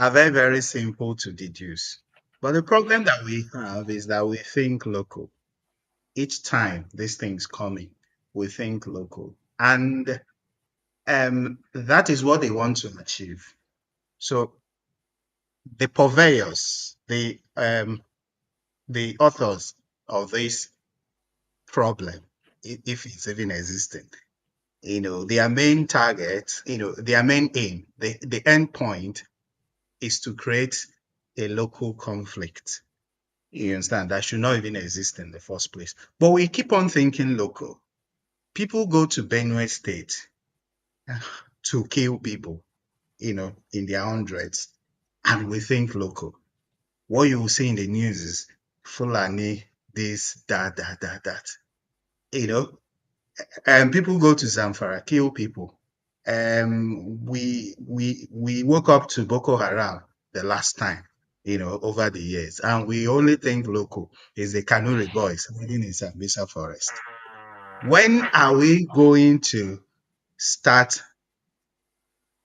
very, very simple to deduce. But the problem that we have is that we think local. Each time these things come in, we think local. And that is what they want to achieve. So the purveyors, the authors of this problem, if it's even existing, their main target, their main aim, the end point is to create a local conflict. You understand? That should not even exist in the first place. But we keep on thinking local. People go to Benue State to kill people, in their hundreds, and we think local. What you will see in the news is Fulani, this, that. And people go to Zamfara, kill people. We woke up to Boko Haram the last time, over the years, and we only think local is the Kanuri boys hiding in Sambisa forest. When are we going to start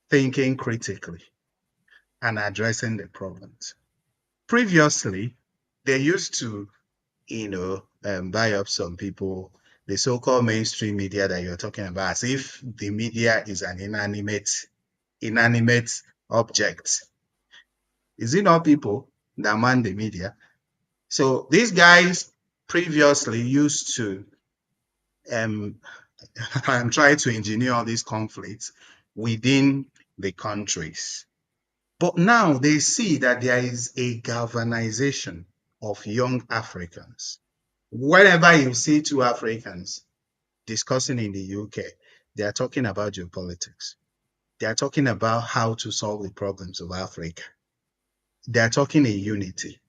thinking critically and addressing the problems? Previously, they used to, buy up some people, the so-called mainstream media that you're talking about, as if the media is an inanimate object. Is it not people that man the media? So these guys previously used to try to engineer all these conflicts within the countries. But now they see that there is a galvanization of young Africans. Whenever you see two Africans discussing in the UK, they are talking about geopolitics. They are talking about how to solve the problems of Africa. They are talking in unity.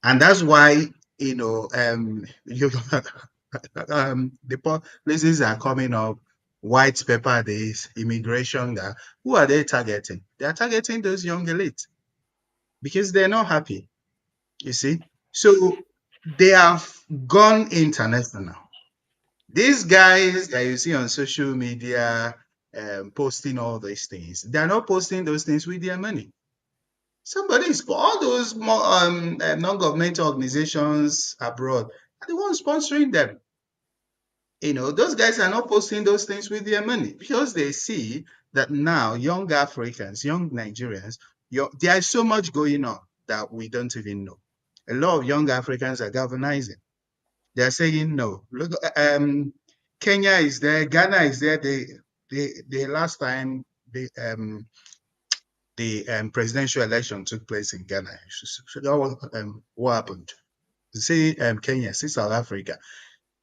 And that's why, the places are coming up, white paper days, immigration. Who are they targeting? They are targeting those young elites because they're not happy, you see. So they have gone international. These guys that you see on social media posting all these things, they're not posting those things with their money. Somebody's all those non-governmental organizations abroad are the ones sponsoring them. Those guys are not posting those things with their money because they see that now young Africans, young Nigerians, there is so much going on that we don't even know. A lot of young Africans are galvanizing. They're saying no. Look, Kenya is there, Ghana is there. The last time the presidential election took place in Ghana, what happened? See, Kenya, see South Africa.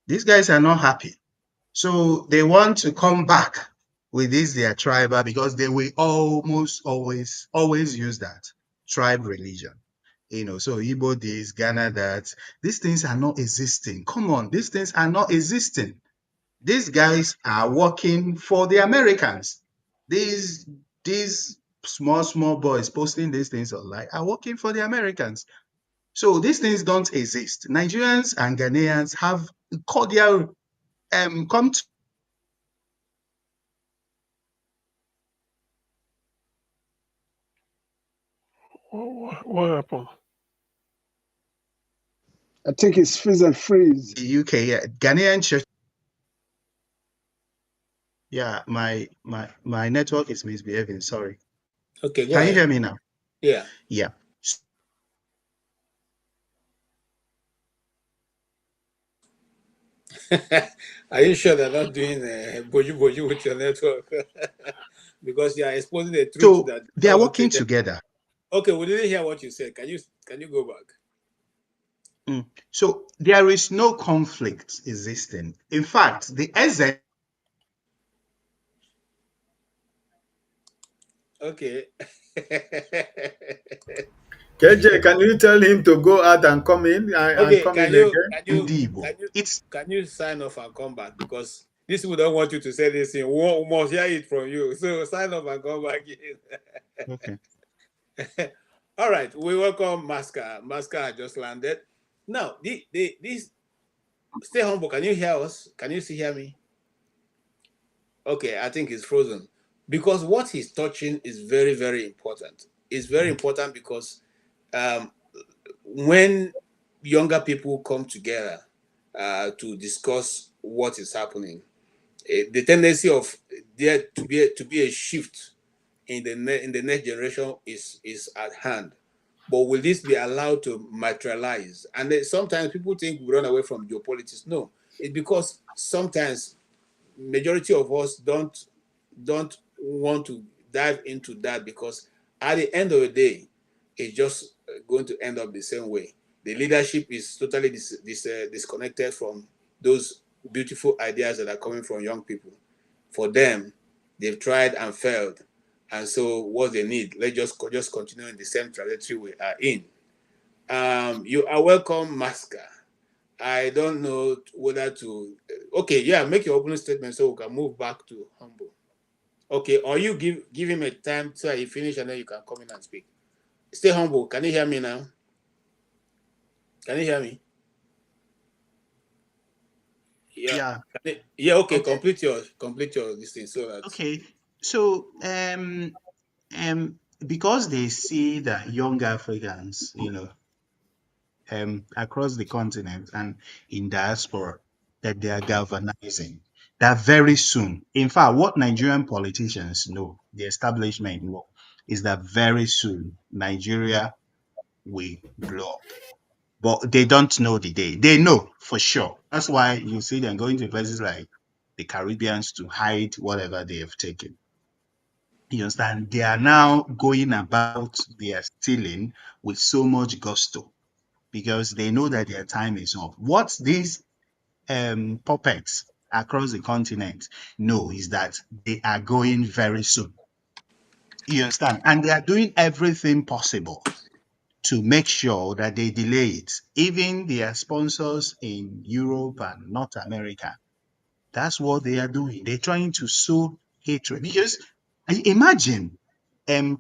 These guys are not happy. So they want to come back with their tribal, because they will almost always use that tribe religion. So Igbo this, Ghana that. These things are not existing. Come on, these things are not existing. These guys are working for the Americans. These small boys posting these things online are working for the Americans. So these things don't exist. Nigerians and Ghanaians have cordial come to. What happened? I think it's fizz and freeze. The UK, Ghanaian church. Yeah, my network is misbehaving. Sorry. Okay, go Can ahead. you hear me now? Yeah. Yeah. Are you sure they're not doing boju with your network? Because you are exposing the truth So that they are working together. Okay, we didn't hear what you said. Can you go back? So there is no conflict existing. In fact, the SZ. Okay. KJ, can you tell him to go out and come in and Okay, come in again? It's can you sign off and come back, because these people don't want you to say this thing. We must hear it from you. So sign off and come back in. okay. All right, we welcome Masca. Masca has just landed. Now, this stay humble. Can you hear us? Can you still hear me? Okay, I think it's frozen. Because what he's touching is very, very important. It's very important because um, when younger people come together to discuss what is happening, the tendency of there to be a shift in the next generation is at hand. But will this be allowed to materialize? And sometimes people think we run away from geopolitics. No, it's because sometimes majority of us don't want to dive into that, because at the end of the day, it's just going to end up the same way. The leadership is totally disconnected from those beautiful ideas that are coming from young people. For them, they've tried and failed, and so what they need, let's just continue in the same trajectory we are in. You are welcome, Masca. I don't know whether to. Okay, yeah, make your opening statement so we can move back to humble. Okay, or you give him a time so he finish and then you can come in and speak. Stay humble. Can you hear me now? Can you hear me? Yeah. Yeah. Yeah. Okay. Okay. Complete your this thing so that. Okay. So because they see that young Africans, across the continent and in diaspora, that they are galvanizing, that very soon, in fact, what Nigerian politicians know, the establishment know, is that very soon Nigeria will blow up. But they don't know the day. They know for sure. That's why you see them going to places like the Caribbeans to hide whatever they have taken. You understand? They are now going about their stealing with so much gusto because they know that their time is up. What these puppets across the continent know is that they are going very soon. You understand? And they are doing everything possible to make sure that they delay it. Even their sponsors in Europe and North America, that's what they are doing. They're trying to sow hatred because imagine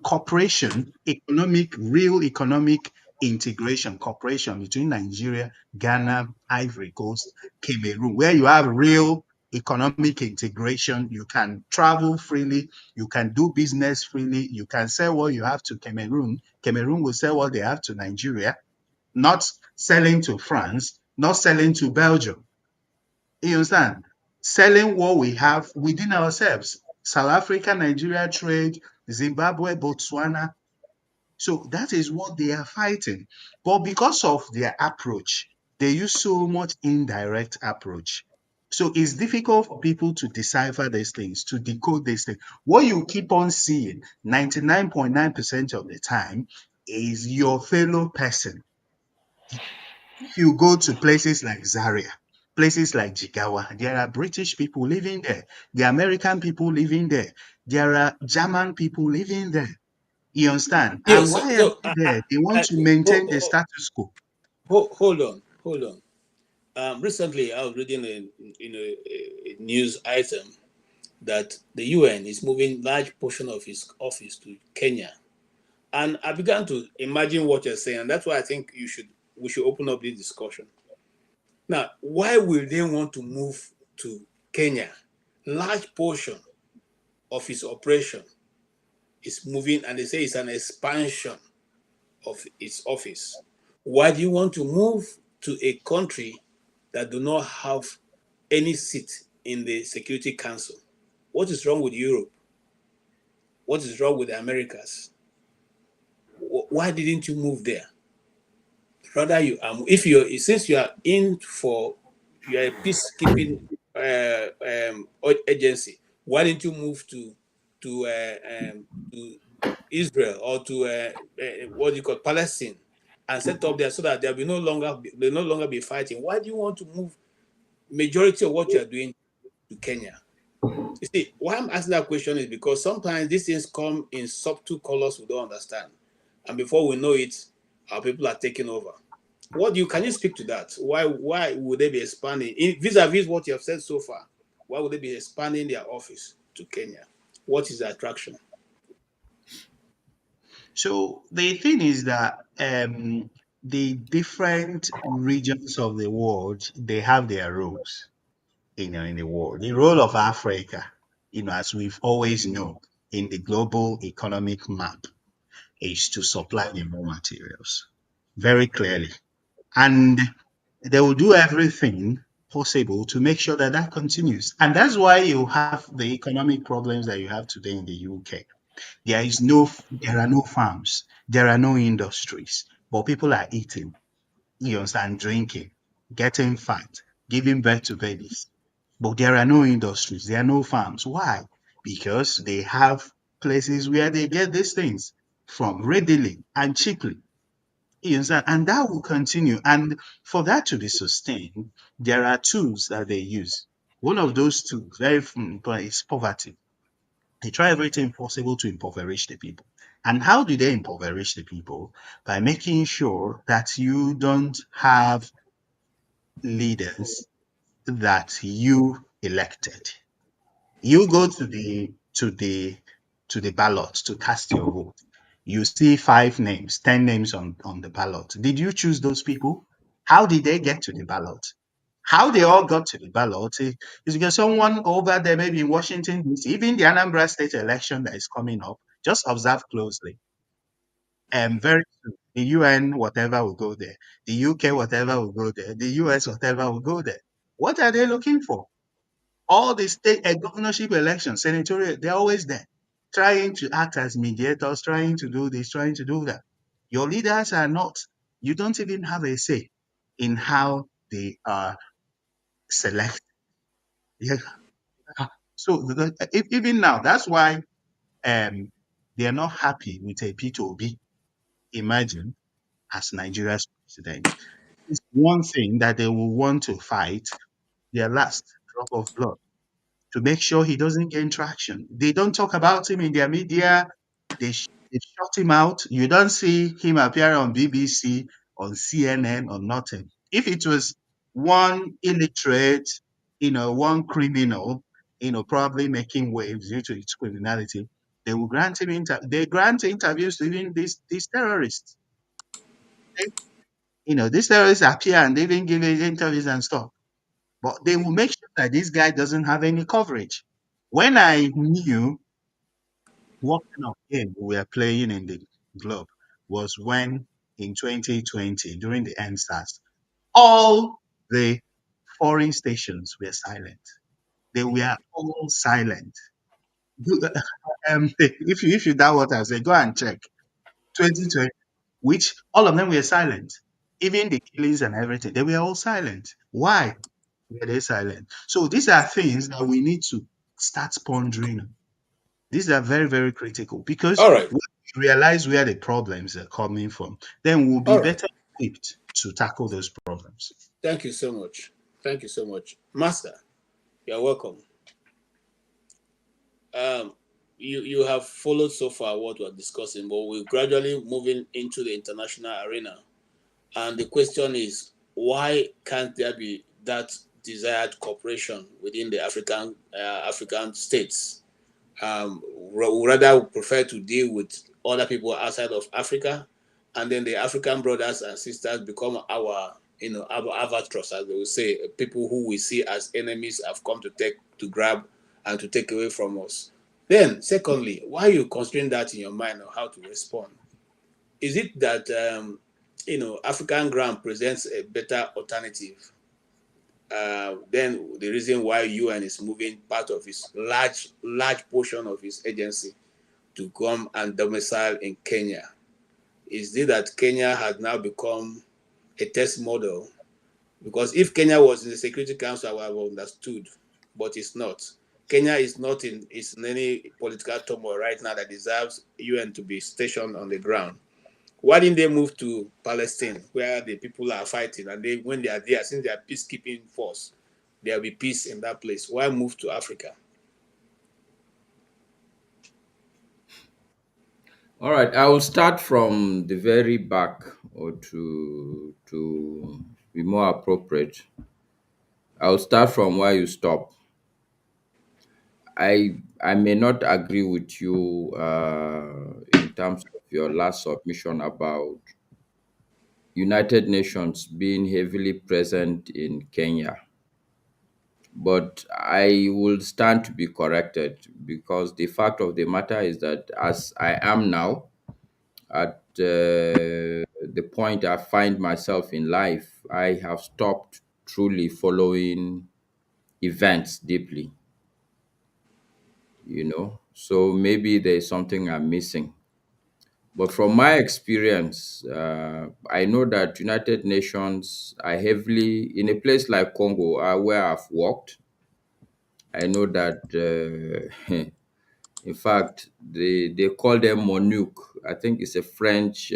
cooperation, real economic integration, cooperation between Nigeria, Ghana, Ivory Coast, Cameroon, where you have real economic integration. You can travel freely, you can do business freely, you can sell what you have to Cameroon. Cameroon will sell what they have to Nigeria, not selling to France, not selling to Belgium. You understand? Selling what we have within ourselves. South Africa, Nigeria trade, Zimbabwe, Botswana. So that is what they are fighting. But because of their approach, they use so much indirect approach. So it's difficult for people to decipher these things, to decode these things. What you keep on seeing 99.9% of the time is your fellow person. If you go to places like Zaria, places like Jigawa, there are British people living there. The American people living there. There are German people living there. You understand? Yeah. And So why are so they there? They want to maintain the status quo. hold on. Recently, I was reading a news item that the UN is moving large portion of its office to Kenya, and I began to imagine what you're saying, and that's why I think we should open up this discussion. Now, why will they want to move to Kenya? Large portion of its operation is moving, and they say it's an expansion of its office. Why do you want to move to a country that do not have any seat in the Security Council? What is wrong with Europe? What is wrong with the Americas? Why didn't you move there? Rather, if you're since you are in for you are a peacekeeping agency, why didn't you move to Israel or to what do you call Palestine and set up there so that they no longer be fighting? Why do you want to move majority of what you are doing to Kenya? You see, why I'm asking that question is because sometimes these things come in subtle colors we don't understand, and before we know it, our people are taking over. Can you speak to that? Why would they be expanding vis-a-vis what you have said so far? Why would they be expanding their office to Kenya? What is the attraction? So the thing is that the different regions of the world, they have their roles, in the world. The role of Africa, as we've always known in the global economic map, is to supply the raw materials very clearly. And they will do everything possible to make sure that that continues. And that's why you have the economic problems that you have today in the UK. There are no farms, there are no industries, but people are eating, and drinking, getting fat, giving birth to babies. But there are no industries, there are no farms. Why? Because they have places where they get these things from readily and cheaply. You understand? And that will continue. And for that to be sustained, there are tools that they use. One of those tools, very important, is poverty. They try everything possible to impoverish the people. And how do they impoverish the people? By making sure that you don't have leaders that you elected. You go to the ballot to cast your vote. You see 5 names, 10 names on the ballot. Did you choose those people? How did they get to the ballot? How they all got to the ballot is because someone over there, maybe in Washington, D.C., even the Anambra State election that is coming up, just observe closely. And very soon, the UN, whatever, will go there. The UK, whatever, will go there. The US, whatever, will go there. What are they looking for? All the state and governorship elections, senatorial, they're always there, trying to act as mediators, trying to do this, trying to do that. Your leaders are not, you don't even have a say in how they are selected. Yeah. So even now, that's why um, they are not happy with a Peter Obi. Imagine as Nigeria's president. It's one thing that they will want to fight their last drop of blood to make sure he doesn't gain traction. They don't talk about him in their media. They shut him out. You don't see him appear on BBC, on CNN, or nothing. If it was one illiterate, one criminal, probably making waves due to its criminality, they will grant him they grant interviews to even these terrorists. These terrorists appear and they even give interviews and stuff. But they will make sure that this guy doesn't have any coverage. When I knew what kind of game we were playing in the globe was when in 2020, during the NSAS, all the foreign stations were silent. They were all silent. If you doubt what I say, go and check. 2020, which all of them were silent. Even the killings and everything, they were all silent. Why were they silent? So these are things that we need to start pondering on. These are very, very critical because All right. when we realize where the problems are coming from, then we'll be All right. better equipped to tackle those problems. Thank you so much. Thank you so much. Master, you're welcome. You have followed so far what we're discussing, but we're gradually moving into the international arena. And the question is, why can't there be that desired cooperation within the African states? Rather, we prefer to deal with other people outside of Africa, and then the African brothers and sisters become our avatars, as they will say, people who we see as enemies have come to grab and to take away from us. Then, secondly, why are you considering that in your mind on how to respond? Is it that African ground presents a better alternative? Then the reason why UN is moving part of its large portion of its agency to come and domicile in Kenya. Is it that Kenya has now become a test model? Because if Kenya was in the Security Council, I would have understood, but it's not. Kenya is not in any political turmoil right now that deserves UN to be stationed on the ground. Why didn't they move to Palestine, where the people are fighting, and when they are there, since they are peacekeeping force, there will be peace in that place? Why move to Africa? All right, I will start from the very back, or to be more appropriate. I will start from where you stop. I may not agree with you in terms of your last submission about United Nations being heavily present in Kenya, but I will stand to be corrected, because the fact of the matter is that as I am now, at the point I find myself in life, I have stopped truly following events deeply, So maybe there's something I'm missing. But from my experience, I know that United Nations are heavily in a place like Congo, where I've worked. I know that, in fact, they call them MONUC. I think it's a French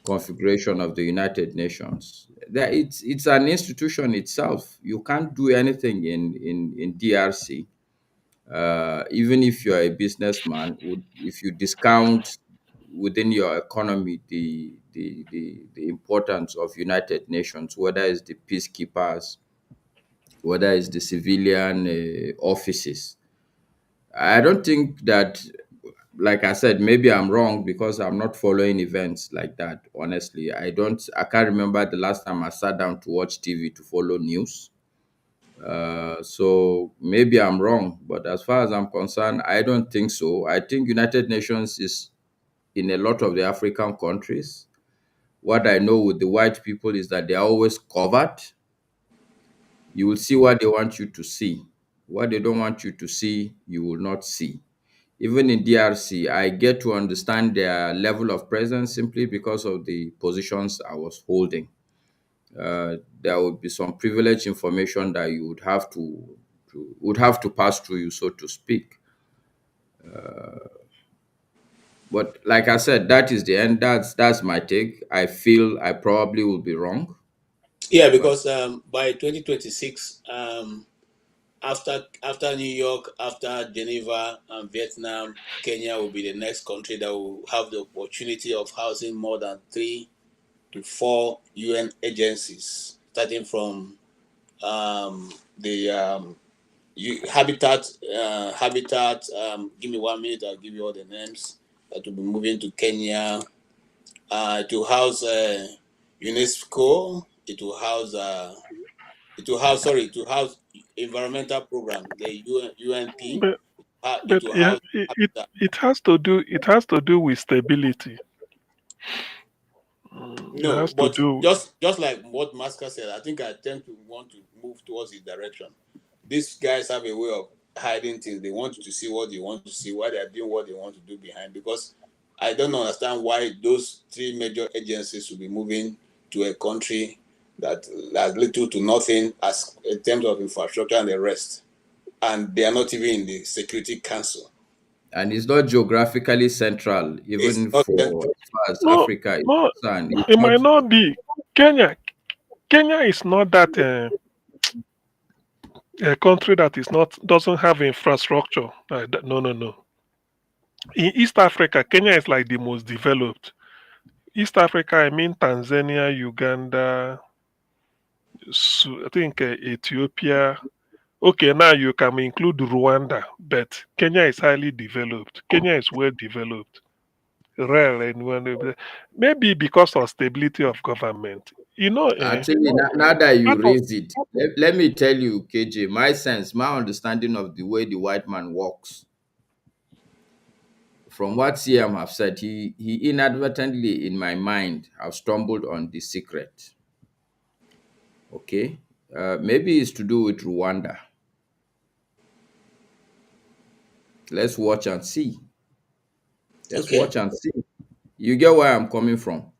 configuration of the United Nations. That it's an institution itself. You can't do anything in DRC. Even if you're a businessman, if you discount within your economy the importance of United Nations, whether it's the peacekeepers, whether it's the civilian offices. I don't think that, like I said, maybe I'm wrong because I'm not following events like that. Honestly, I can't remember the last time I sat down to watch TV to follow news. So maybe I'm wrong, but as far as I'm concerned, I don't think so. I think United Nations is in a lot of the African countries. What I know with the white people is that they are always covered. You will see what they want you to see. What they don't want you to see, you will not see. Even in DRC, I get to understand their level of presence simply because of the positions I was holding. There would be some privileged information that you would have to pass through you, so to speak. But like I said, that is the end. That's my take. I feel I probably will be wrong, Yeah, but because by 2026, after New York, after Geneva and Vietnam, Kenya will be the next country that will have the opportunity of housing more than 3 to 4 UN agencies, starting from the Habitat. Give me 1 minute, I'll give you all the names that will be moving to Kenya. To house UNESCO. To house environmental program, the UNP. But It but will yeah, house Habitat. it has to do with stability. It No, has to but do. just like what Masca said, I think I tend to want to move towards his direction. These guys have a way of hiding things. They want you to see what they want to see, why they are doing what they want to do behind. Because I don't understand why those 3 major agencies should be moving to a country that has little to nothing as in terms of infrastructure and the rest, and they are not even in the Security Council. and it's not geographically central, It's even not for central. as far as No, Africa is no, concerned. It's it not. might not be. Kenya. Kenya is not that a country that is not doesn't have infrastructure. No, no, no. In East Africa, Kenya is like the most developed. East Africa, I mean Tanzania, Uganda, I think Ethiopia. Okay, now you can include Rwanda, but Kenya is highly developed. Kenya is well developed. Rare and maybe because of stability of government. Actually, now that you Part of raise it, let me tell you, KJ, my understanding of the way the white man works, from what CM have said, he inadvertently, in my mind, have stumbled on the secret. Okay, maybe it's to do with Rwanda. Let's watch and see. Let's Okay. watch and see. You get where I'm coming from.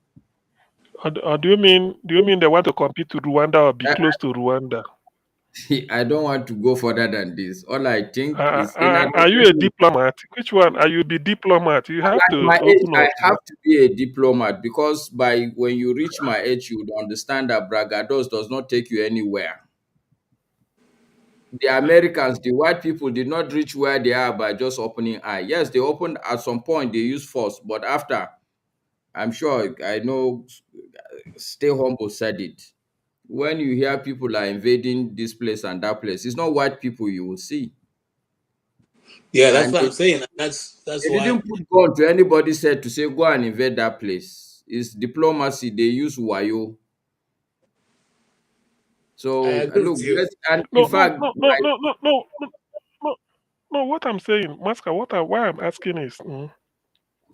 or do you mean they want to compete to Rwanda or be Uh, close to Rwanda? I don't want to go further than this. All I think is in Are you a diplomat? Which one? Are you the diplomat? You have at to my age, open I up. have to be a diplomat because by when you reach my age, you would understand that bragados does not take you anywhere. The Americans, the white people, did not reach where they are by just opening eye. Yes, they opened at some point, they used force, but after, I'm sure I know Stay Humble said it. When you hear people are invading this place and that place, it's not white people you will see. Yeah, that's And what I'm saying. That's they why. didn't put gun to anybody said to say go and invade that place. It's diplomacy. They use wayo. I So agree look, with you. and in No, no, fact, no, no, no, no, no, no, no. No, what I'm saying, Maska, why I'm asking is,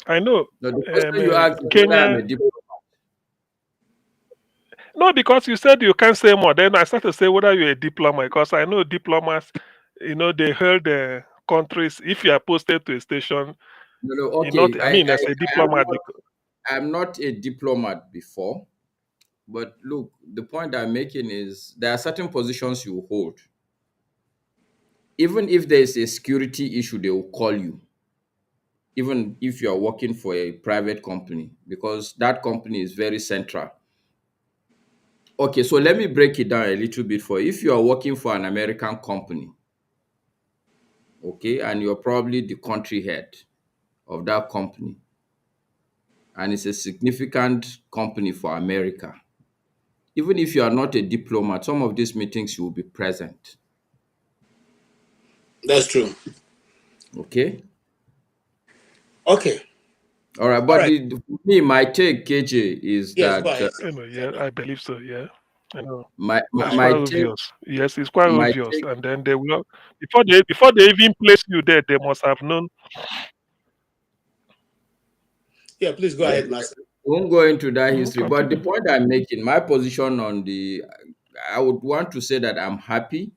I know the question you asked is whether I'm Kenya. a diplomat. No, because you said you can't say more. Then I start to say whether you're a diplomat, because I know diplomats, they held the countries. If you are posted to a station, No, not. okay. I mean, as a diplomat, I'm not a diplomat before, but look, the point I'm making is there are certain positions you hold. Even if there is a security issue, they will call you. Even if you are working for a private company, because that company is very central. Okay, so let me break it down a little bit for you. If you are working for an American company, okay, and you're probably the country head of that company, and it's a significant company for America, even if you are not a diplomat, some of these meetings you will be present. That's true. Okay. Okay. All right. All But right. for me, my take, KJ, is Yes, go that ahead. yeah, I believe so. Yeah, I know. my, my It's quite my take obvious. Yes, it's quite my obvious. take. And then they will not, before they even place you there, they must have known. Yeah, please go Yeah, ahead, Master. won't go into that history. But the Continue. point I'm making, my position on I would want to say that I'm happy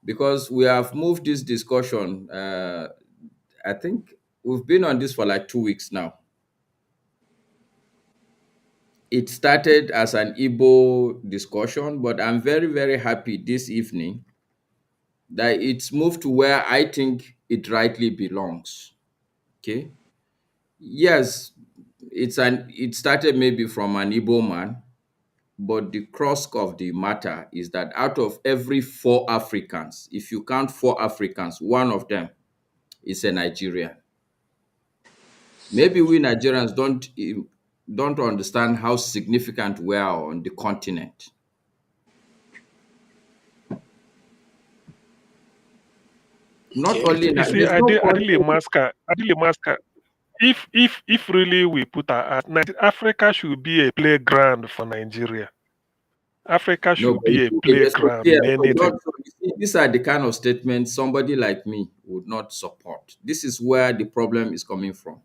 because we have moved this discussion. I think we've been on this for like 2 weeks now. It started as an Igbo discussion, but I'm very, very happy this evening that it's moved to where I think it rightly belongs. Okay. Yes, it started maybe from an Igbo man, but the crux of the matter is that out of every 4 Africans, if you count 4 Africans, one of them is a Nigerian. Maybe we Nigerians don't understand how significant we are on the continent. Not Okay. only You that, see, there's no Adili country. Maska, if really we put Africa should be a playground for Nigeria. Africa No, should but be a so playground here, in anything. you see, these are the kind of statements somebody like me would not support. This is where the problem is coming from.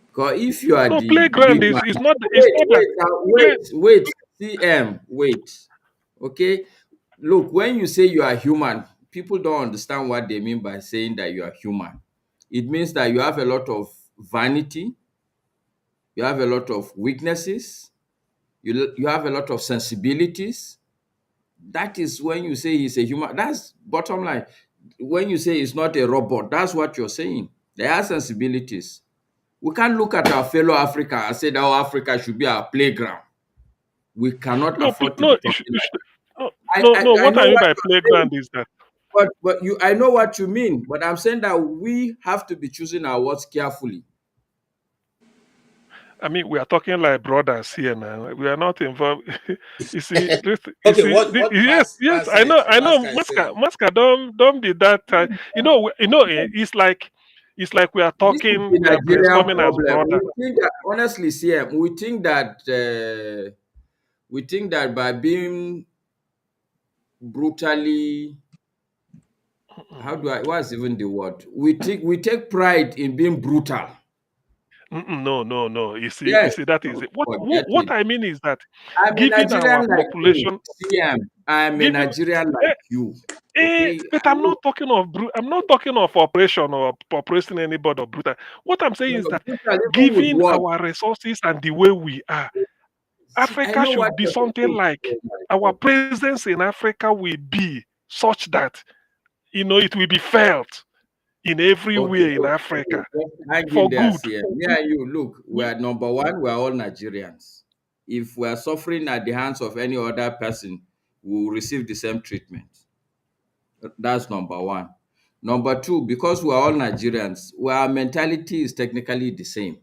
Because if you are No, the playground big man, is not. It's wait, not that. wait, now, Play, CM, wait. Okay, look, when you say you are human, people don't understand what they mean by saying that you are human. It means that you have a lot of vanity, you have a lot of weaknesses, you have a lot of sensibilities. That is when you say he's a human. That's bottom line. When you say he's not a robot, that's what you're saying. There are sensibilities. We can't look at our fellow Africa and say that our Africa should be our playground. We cannot afford to be no, talking like no, that. no, no. I What know I mean what by you're saying, playground is that but I know what you mean. But I'm saying that we have to be choosing our words carefully. we are talking like brothers here now. We are not involved. You see, Okay, what yes, yes. Master I know. Master is saying. Maska, don't be that. It's like we are This is talking. the We are Nigerian brainstorming as problem. brothers. We think that honestly, CM, we think that by being brutally, what's even the word, we take pride in being brutal. No, no, no. You Yes, see, that is it. forget What it. I mean is that I'm a given our Nigerian like you, population, CM. I'm a given Nigerian eh, like you. Okay, but I'm not talking of I'm not talking of operation or oppressing anybody or brutal. What I'm saying no, is no, that brutal even with given what? our resources and the way we are, See, I Africa know what should be you're something saying. like. our presence in Africa will be such that it will be felt in everywhere in Africa Just hang in for there, good. CM. Me and you, look, we are number one, we are all Nigerians. If we are suffering at the hands of any other person, we will receive the same treatment. That's number one. Number two, because we are all Nigerians, our mentality is technically the same.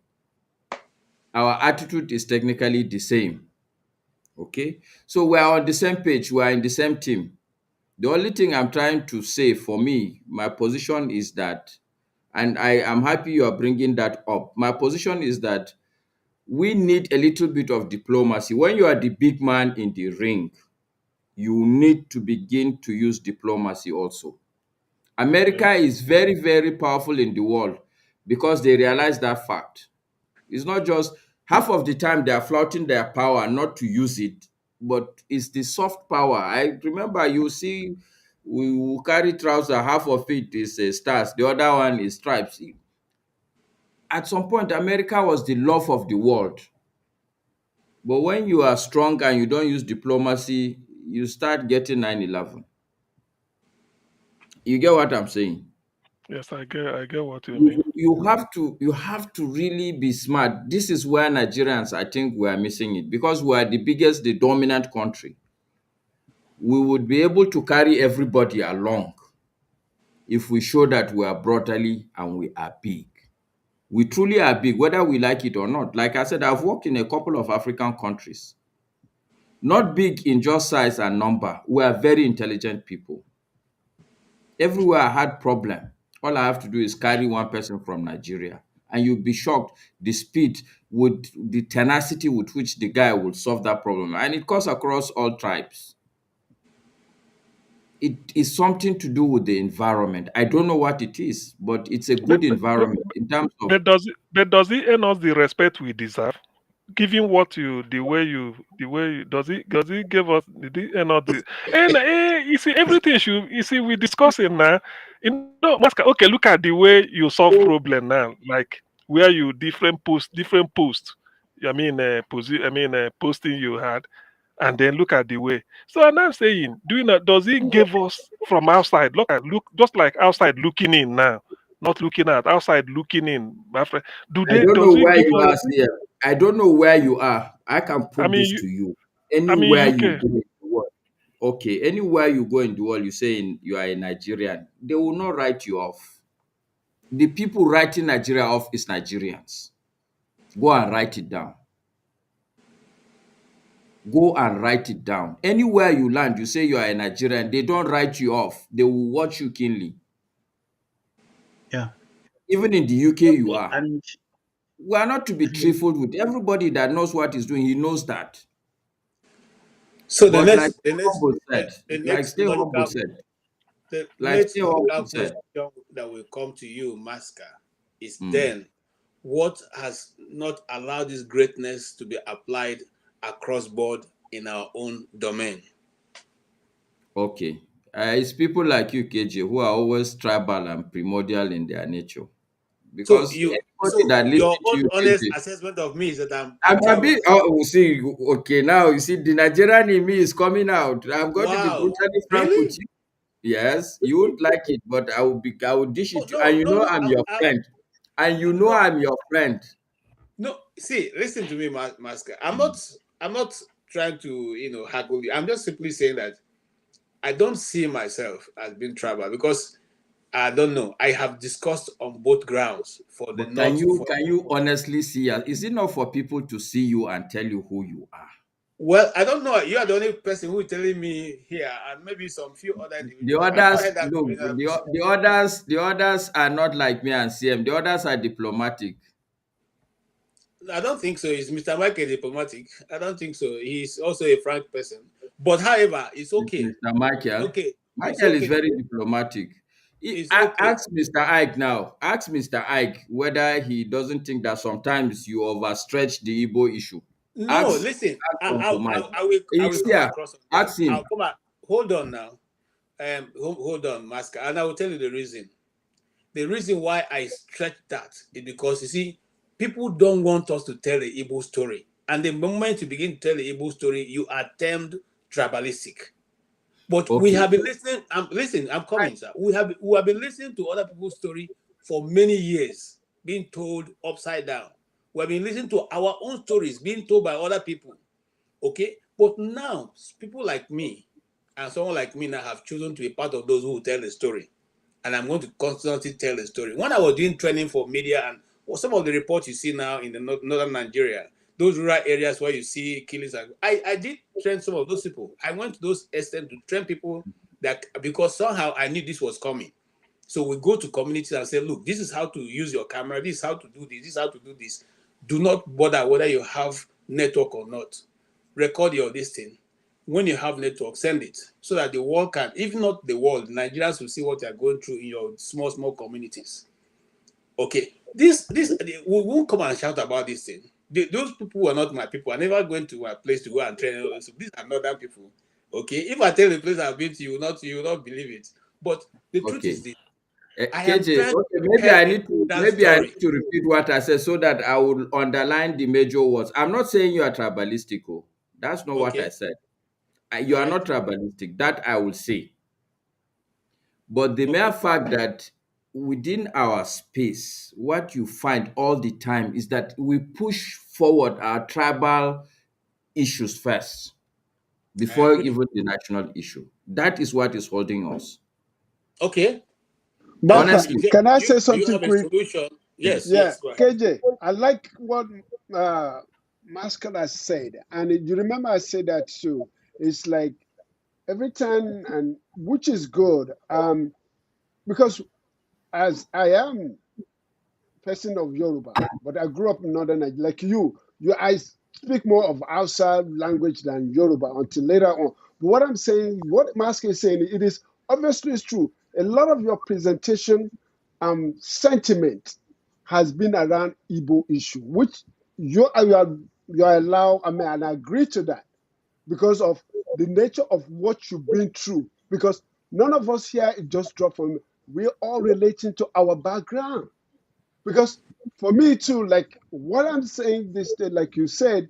Our attitude is technically the same. Okay? So we are on the same page, we are in the same team. The only thing I'm trying to say for me, my position is that, and I am happy you are bringing that up. My position is that we need a little bit of diplomacy. When you are the big man in the ring, you need to begin to use diplomacy also. America is very, very powerful in the world because they realize that fact. It's not just half of the time they are flouting their power not to use it, but it's the soft power. I remember you see, we will carry trousers, half of it is stars, the other one is stripes. At some point, America was the love of the world. But when you are strong and you don't use diplomacy, you start getting 9/11. You get what I'm saying? Yes, I get what you You, mean. you have to really be smart. This is where Nigerians, I think, we are missing it because we are the biggest, the dominant country. We would be able to carry everybody along if we show that we are brutally and we are big. We truly are big, whether we like it or not. Like I said, I've worked in a couple of African countries. Not big in just size and number. We are very intelligent people. Everywhere I had problem, all I have to do is carry one person from Nigeria, and you'll be shocked the speed, with the tenacity with which the guy will solve that problem. And it cuts across all tribes. It is something to do with the environment. I don't know what it is, but it's a But, good environment in terms of. but does it earn us the respect we deserve? Given the way you does he give us did he earn us the and you see everything we discussing now. Masca, okay, look at the way you solve problem now, like where you different post. Posting you had, and then look at the way. So I'm now saying, does he give us from outside? Look just like outside looking in now, not looking at outside looking in, my friend. I don't know Does he where give you us? are, CM. I don't know where you are. I can I put mean, this you, to you. I mean Anywhere you UK. go in the world, okay, anywhere you go in the world, you say you are a Nigerian, they will not write you off. The people writing Nigeria off is Nigerians. Go and write it down. Go and write it down. Anywhere you land, you say you are a Nigerian, they don't write you off. They will watch you keenly. Yeah. Even in the UK, you are. And We are not to be trifled with. Everybody that knows what he's doing, he knows that. So the But like next, the next, Humble said, the like next Stay Humble logical, said, the like next Stay Humble logical said, question that will come to you, Masca, is mm, then what has not allowed this greatness to be applied across board in our own domain? okay. It's people like you, KJ, who are always tribal and primordial in their nature. So Because you, anybody so that your listens to own you, honest KJ, assessment of me is that I'm I'm a tribal. bit. Oh, you see, okay, now you see the Nigerian in me is coming out. I'm going to be Wow, brutally frank with really? you. Yes, you won't like it, but I will dish Oh, it to you. And no, you no, know no. I'm your friend. And you know No, I'm your friend. no. See, listen to me, Masca. Mm. I'm not trying to, haggle you. I'm just simply saying that I don't see myself as being tribal because I don't know. I have discussed on both grounds for the But can north. you can you honestly see us? Is it not for people to see you and tell you who you are? Well, I don't know. You are the only person who is telling me here, and maybe some few other The individuals. I've not others, heard that from look, any other person. the others are not like me and CM. The others are diplomatic. I don't think so. Is Mr. Michael diplomatic? I don't think so. He's also a frank person. But however, it's okay. Mr. It's Michael. okay. It's Michael is okay. very diplomatic. It's okay. Ask Mr. Ike now. Ask Mr. Ike whether he doesn't think that sometimes you overstretch the Igbo issue. No, Ask, listen. ask Uncle Mike. I will He's come here. across on this. Ask him. I'll come. Hold on now. Hold on, Masker, and I will tell you the reason. The reason why I stretch that is because you see, people don't want us to tell the Igbo story, and the moment you begin to tell the Igbo story, you attempt tribalistic. But we Okay. have been listening. I'm coming, sir. We have been listening to other people's story for many years, being told upside down. We have been listening to our own stories being told by other people. Okay, but now people like me and someone like me now have chosen to be part of those who will tell the story, and I'm going to constantly tell the story. When I was doing training for media and some of the reports you see now in the northern Nigeria, those rural areas where you see killings, I did train some of those people. I went to those extent to train people that because somehow I knew this was coming. So we go to communities and say, look, this is how to use your camera, this is how to do this, this is how to do this. Do not bother whether you have network or not. Record your this thing. When you have network, send it so that the world can, if not the world, Nigerians will see what you are going through in your small communities. Okay, this we won't come and shout about this thing. Those people are not my people. I never went to a place to go and train. So these are not that people. Okay, if I tell the place I've been to, you will not believe it. But the truth Okay. is this: I am KJ, trying okay, to tell that maybe I story. need to repeat what I said so that I will underline the major words. I'm not saying you are tribalistic. Oh. That's not what I Okay, said. You all are right. not tribalistic. That I will say. But the mere Okay, fact that within our space, what you find all the time is that we push forward our tribal issues first I before agree. even the national issue. That is what is holding us. Okay, Marka, you Honestly. get, can I say do you something have a quick? solution? Yes, Yes. Yeah, yes. Go ahead. KJ, I like what Mascala said, and you remember I said that too. It's like every time, and which is good, because as I am person of Yoruba, but I grew up in northern Nigeria, like I speak more of outside language than Yoruba until later on. But what I'm saying, what Mascala is saying, it is obviously is true. A lot of your presentation sentiment has been around Igbo issue, which you are allowed, I mean, and I agree to that because of the nature of what you've been through. Because none of us here it just dropped from, we're all relating to our background. Because for me too, like what I'm saying this day, like you said,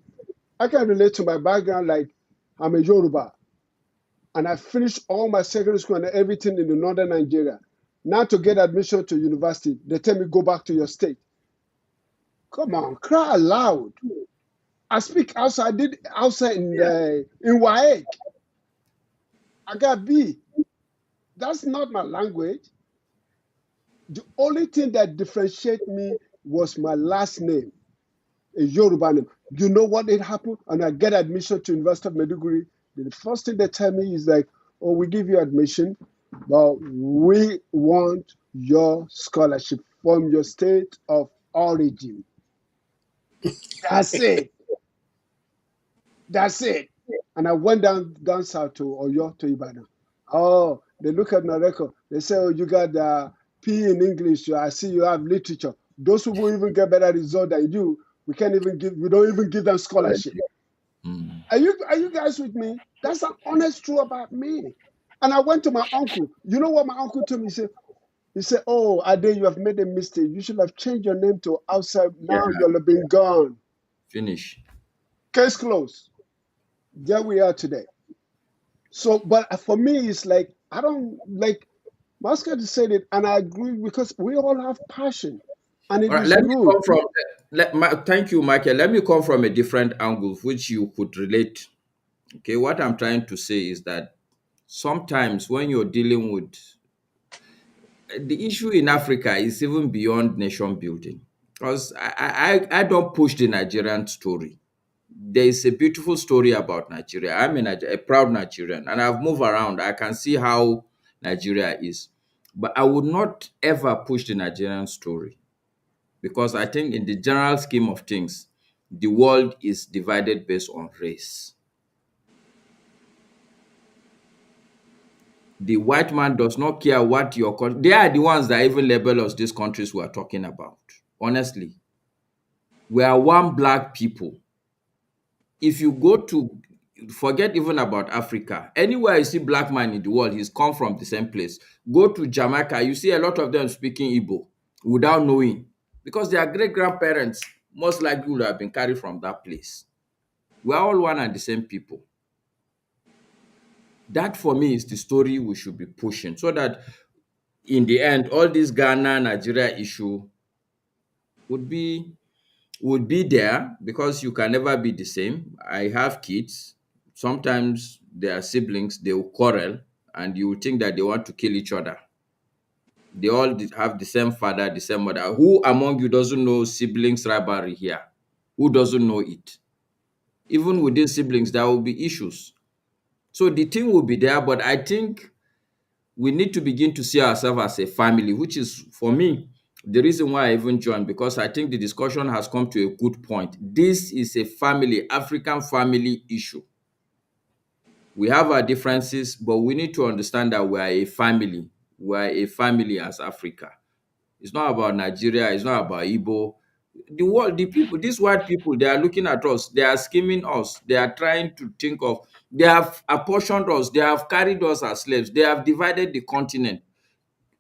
I can relate to my background, like I'm a Yoruba and I finished all my secondary school and everything in the northern Nigeria. Now to get admission to university, they tell me go back to your state. Come on, cry aloud. I speak outside. I did outside in WAEC. I got B. That's not my language. The only thing that differentiates me was my last name, a Yoruba name. You know what it happened? And I get admission to University of Maiduguri. The first thing they tell me is like, "Oh, we give you admission, but we want your scholarship from your state of origin." That's it. That's it. And I went down south to Oyo to Ibadan. Oh, they look at my record. They say, "Oh, you got P in English. I see you have literature." Those who will even get better result than you, we can't even give. We don't even give them scholarship. Mm. Are you guys with me? That's an honest truth about me. And I went to my uncle. You know what my uncle told me? He said, "Oh, Ade, you have made a mistake. You should have changed your name to outside. Yeah, Now you'll have been gone. finish. Case closed." There we are today. So, but for me, it's like I don't like Mascot said it, and I agree because we all have passion, and it All right, is let me good. come from. Thank you, Michael. Let me come from a different angle, which you could relate. Okay, what I'm trying to say is that sometimes when you're dealing with the issue in Africa is even beyond nation building, because I don't push the Nigerian story. There is a beautiful story about Nigeria. I'm a proud Nigerian, and I've moved around. I can see how Nigeria is, but I would not ever push the Nigerian story because I think, in the general scheme of things, the world is divided based on race. The white man does not care what your country. They are the ones that even label us these countries we are talking about. Honestly, we are one black people. If you go to, forget even about Africa, anywhere you see black man in the world, he's come from the same place. Go to Jamaica, you see a lot of them speaking Igbo without knowing, because their great grandparents most likely would have been carried from that place. We are all one and the same people. That for me is the story we should be pushing, so that in the end, all this Ghana Nigeria issue would be there, because you can never be the same. I have kids. Sometimes their siblings, they will quarrel, and you will think that they want to kill each other. They all have the same father, the same mother. Who among you doesn't know siblings rivalry here? Who doesn't know it? Even within siblings, there will be issues. So the thing will be there, but I think we need to begin to see ourselves as a family, which is, for me, the reason why I even joined, because I think the discussion has come to a good point. This is a family, African family issue. We have our differences, but we need to understand that we are a family. We are a family as Africa. It's not about Nigeria. It's not about Igbo. The world, the people, these white people, they are looking at us. They are scheming us. They are trying to think of, they have apportioned us. They have carried us as slaves. They have divided the continent.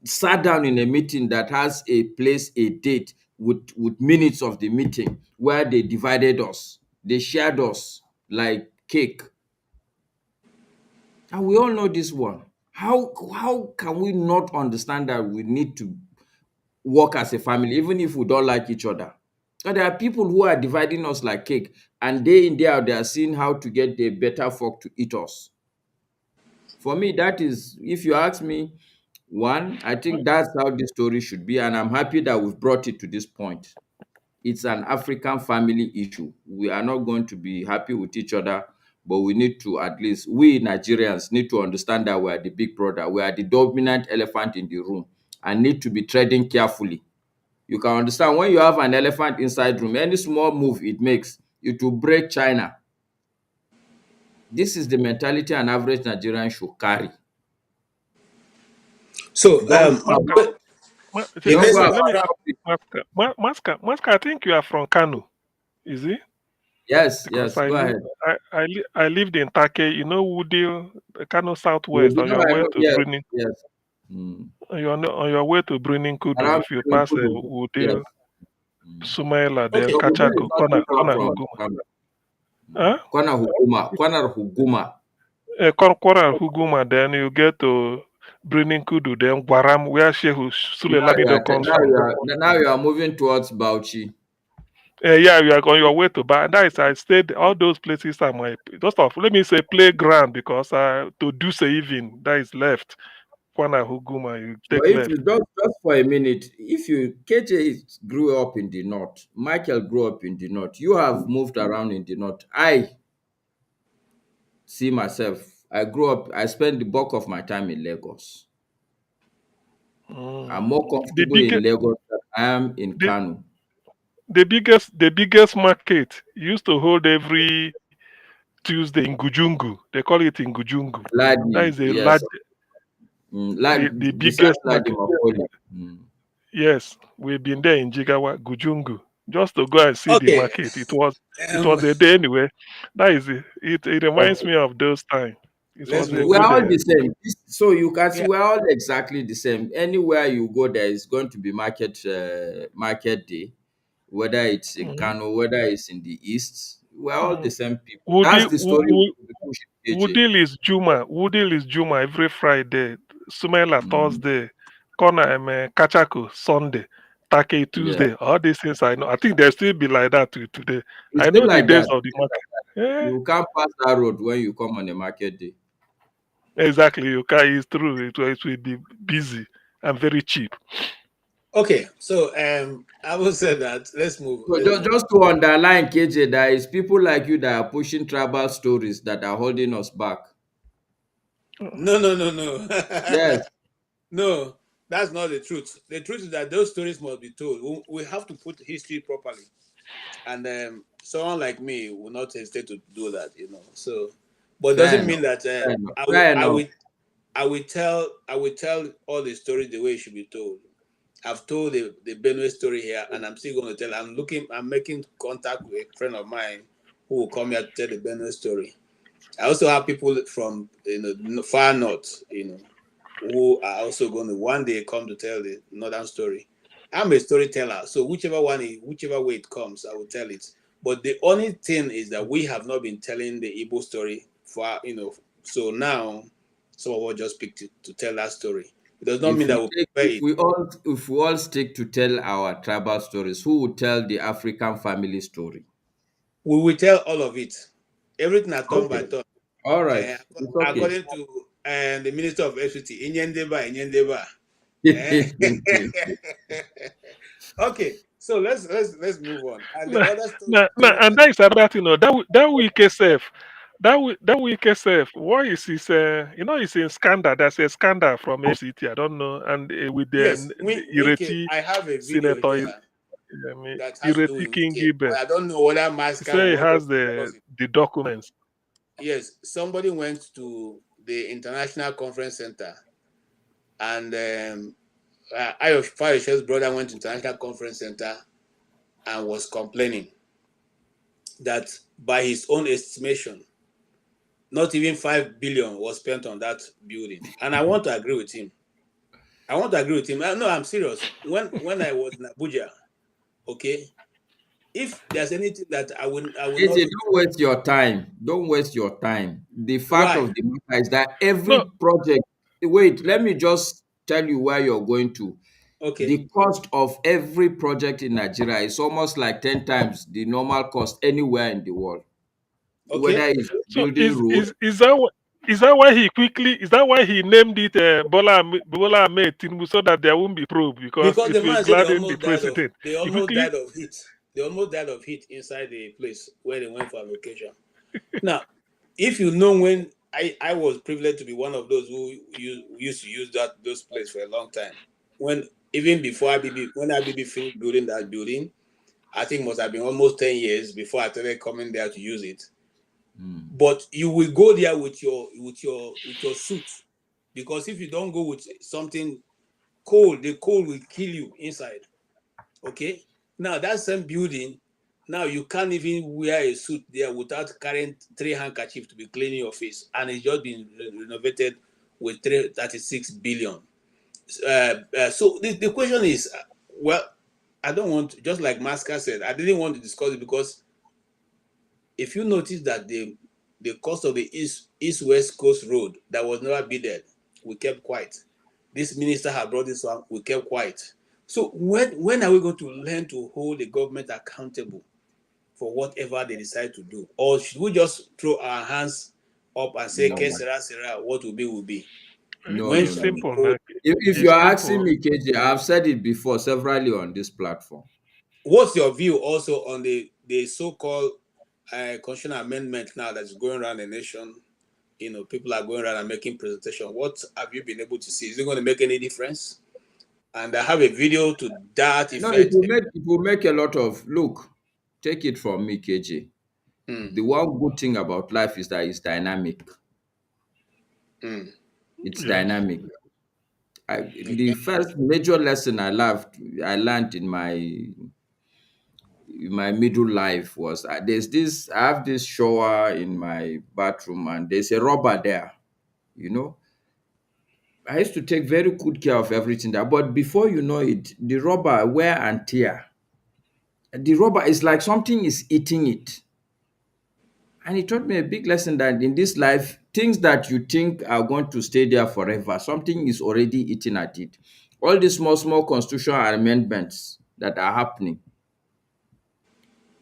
Sat down in a meeting that has a place, a date, with minutes of the meeting, where they divided us. They shared us like cake. And we all know this one. How can we not understand that we need to work as a family, even if we don't like each other? And there are people who are dividing us like cake, and day in, day out, they are seeing how to get the better folk to eat us. For me, that is, if you ask me, one, I think that's how this story should be, and I'm happy that we've brought it to this point. It's an African family issue. We are not going to be happy with each other, but we need to, at least, we Nigerians need to understand that we are the big brother. We are the dominant elephant in the room and need to be treading carefully. You can understand, when you have an elephant inside room, any small move it makes, it will break China. This is the mentality an average Nigerian should carry. So, Don't go about, the don't next go one, about Maska, I think you are from Kano, is it? Yes, Because yes, go ahead. I lived in Take, Woodil, Kano You Southwest, on know, your I way know, to yes, Bruning. yes. Mm. On your way to Bruning Kudu, Around if you pass Kudu, yes. Woodil, Sumaila, then okay. So Wudil is Kachako, not too far Kona from Huguma. Kano. Huh? Kwana Huguma. Kona Huguma, then you get to Bruning Kudu, then Guaram, where Shehu Sule Lamido comes from. Now you are moving towards Bauchi. Yeah, you are on your way to buy. That is, I stayed all those places are my just of, let me say, playground, because to do say even that is left. Kwana Huguma, you But take if you left. just for a minute, if you KJ grew up in the north, Michael grew up in the north, you have moved around in the north. I see myself. I grew up. I spent the bulk of my time in Lagos. I'm more The comfortable in biggest, Lagos than I am in the, Kano. the biggest market used to hold every Tuesday in Gujungu. They call it in Gujungu. That Ladi, is a yes. large, the Beside biggest Ladi market. Mapoli. Mm. Yes, we've been there in Jigawa, Gujungu, just to go and see the Okay. market. It was a day anyway. That is it. It reminds me of those times. It Let's was a move We are good. all the same. So you can see Yeah. we're all exactly the same. Anywhere you go, there is going to be market day, whether it's in Mhm. Kano, whether it's in the east. We're all the Mm. same people. Woody, That's the story we should be pushing, KJ. Woodil is Juma. Woodil is Juma every Friday. Sumela Mm. Thursday. Kona Kachaku Sunday. Take Yeah, Tuesday. All these things I know. I think there still be like that today. it's I still know the like days that. of the market. Yeah, You can't pass that road when you come on a market day. exactly. You can. It's true. It will be busy and very cheap. Okay. So, I will say that. Let's move. So Let's move. just to underline, KJ, there is people like you that are pushing tribal stories that are holding us back. No, no, no, no. Yes, No, that's not the truth. The truth is that those stories must be told. We have to put history properly, and someone like me will not hesitate to do that. So, but it fair doesn't enough. mean that Fair enough. I will. Fair I enough. will. I will tell all the stories the way it should be told. I've told the Benue story here, and I'm still going to tell. I'm making contact with a friend of mine who will come here to tell the Benue story. I also have people from far north, who are also going to one day come to tell the northern story. I'm a storyteller, so whichever way it comes, I will tell it. But the only thing is that we have not been telling the Igbo story for. So now some of us just picked to tell that story. It does not If mean that we we'll take, prepare it. if we all stick to tell our tribal stories, who would tell the African family story? We will tell all of it. Everything are turn by Okay. turn. All right. Uh, It's okay. according to the Minister of FCT, Inyendeba. Eh? Okay, so let's move on. And the Nah, other story and that is another thing. That week self, that week self. What is his? It's in scandal. That's a scandal from FCT. I don't know. And with yes, the Wike, Ireti I have a video Senator, here that has to do with Ireti King Wike, Giben. but I don't know whether He Masca said he want us has to discuss it. the documents. Yes, somebody went to the International Conference Center, and Ayo Farishe's brother went to International Conference Center and was complaining that by his own estimation, not even 5 billion was spent on that building. And I want to agree with him. No, I'm serious. When I was in Abuja, okay, if there's anything that I will not AJ, do, don't waste your time. Don't waste your time. The fact why? of the matter is that every No, project, wait, let me just tell you where you're going to. Okay, The cost of every project in Nigeria is almost like 10 times the normal cost anywhere in the world. Whether okay. it's so building road, is that why he quickly is that why he named it Bola Ahmed Tinubu so that there won't be probe because Because the it will man said gladden the president. they He almost quickly died of heat. They almost died of heat inside the place where they went for vacation. Now, if you know when I was privileged to be one of those who used to use those places for a long time. When even before when IBB finished building that building, I think must have been almost 10 years before I started coming there to use it. But you will go there with your suit, because if you don't go with something cold, the cold will kill you inside. Okay. Now that same building, now you can't even wear a suit there without carrying 3 handkerchiefs to be cleaning your face, and it's just been renovated with 36 billion. So the question is, well, I don't want, just like Masca said, I didn't want to discuss it because if you notice that the cost of the east west coast road that was never bidded, we kept quiet. This minister had brought this one, we kept quiet. So when are we going to learn to hold the government accountable for whatever they decide to do? Or should we just throw our hands up and say, no, "Que sera, sera, what will be, will be"? no, When no, It's shall no. we simple hold? now. If you It's are asking simple. me, KJ, I've said it before severally on this platform. What's your view also on the so-called constitutional amendment now that's going around the nation? People are going around and making presentation. What have you been able to see? Is it going to make any difference? And I have a video to that No, it effect. will make a lot of look. Take it from me, KJ. Mm, The one good thing about life is that it's dynamic. mm, It's Yes. dynamic. The okay. first major lesson I learned in my middle life was I have this shower in my bathroom and there's a rubber there. You know, I used to take very good care of everything there, but before you know it, the rubber wear and tear. The rubber is like something is eating it. And it taught me a big lesson that in this life, things that you think are going to stay there forever, something is already eating at it. All these small, small constitutional amendments that are happening,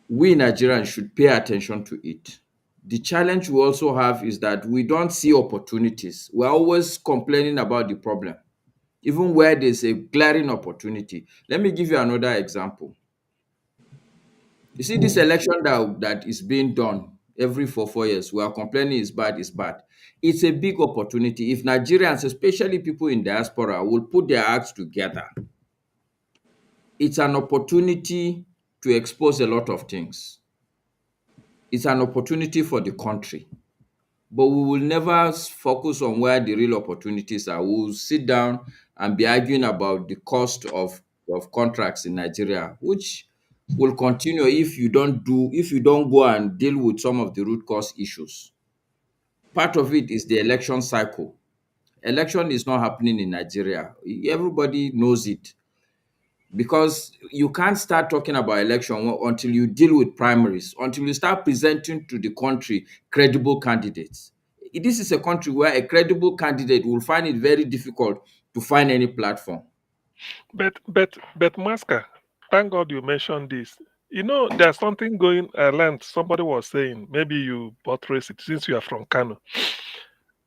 we Nigerians should pay attention to it. The challenge we also have is that we don't see opportunities. We're always complaining about the problem, even where there's a glaring opportunity. Let me give you another example. You see, this election that is being done every 4 years, we are complaining is bad, is bad. It's a big opportunity. If Nigerians, especially people in diaspora, will put their acts together, it's an opportunity to expose a lot of things. It's an opportunity for the country. But we will never focus on where the real opportunities are. We will sit down and be arguing about the cost of contracts in Nigeria, which will continue if you don't go and deal with some of the root cause issues. Part of it is the election cycle. Election is not happening in Nigeria. Everybody knows it because you can't start talking about election until you deal with primaries, until you start presenting to the country credible candidates. This is a country where a credible candidate will find it very difficult to find any platform. But Masker, thank God you mentioned this. You know, there's something going. I learned somebody was saying, maybe you buttress it since you are from Kano.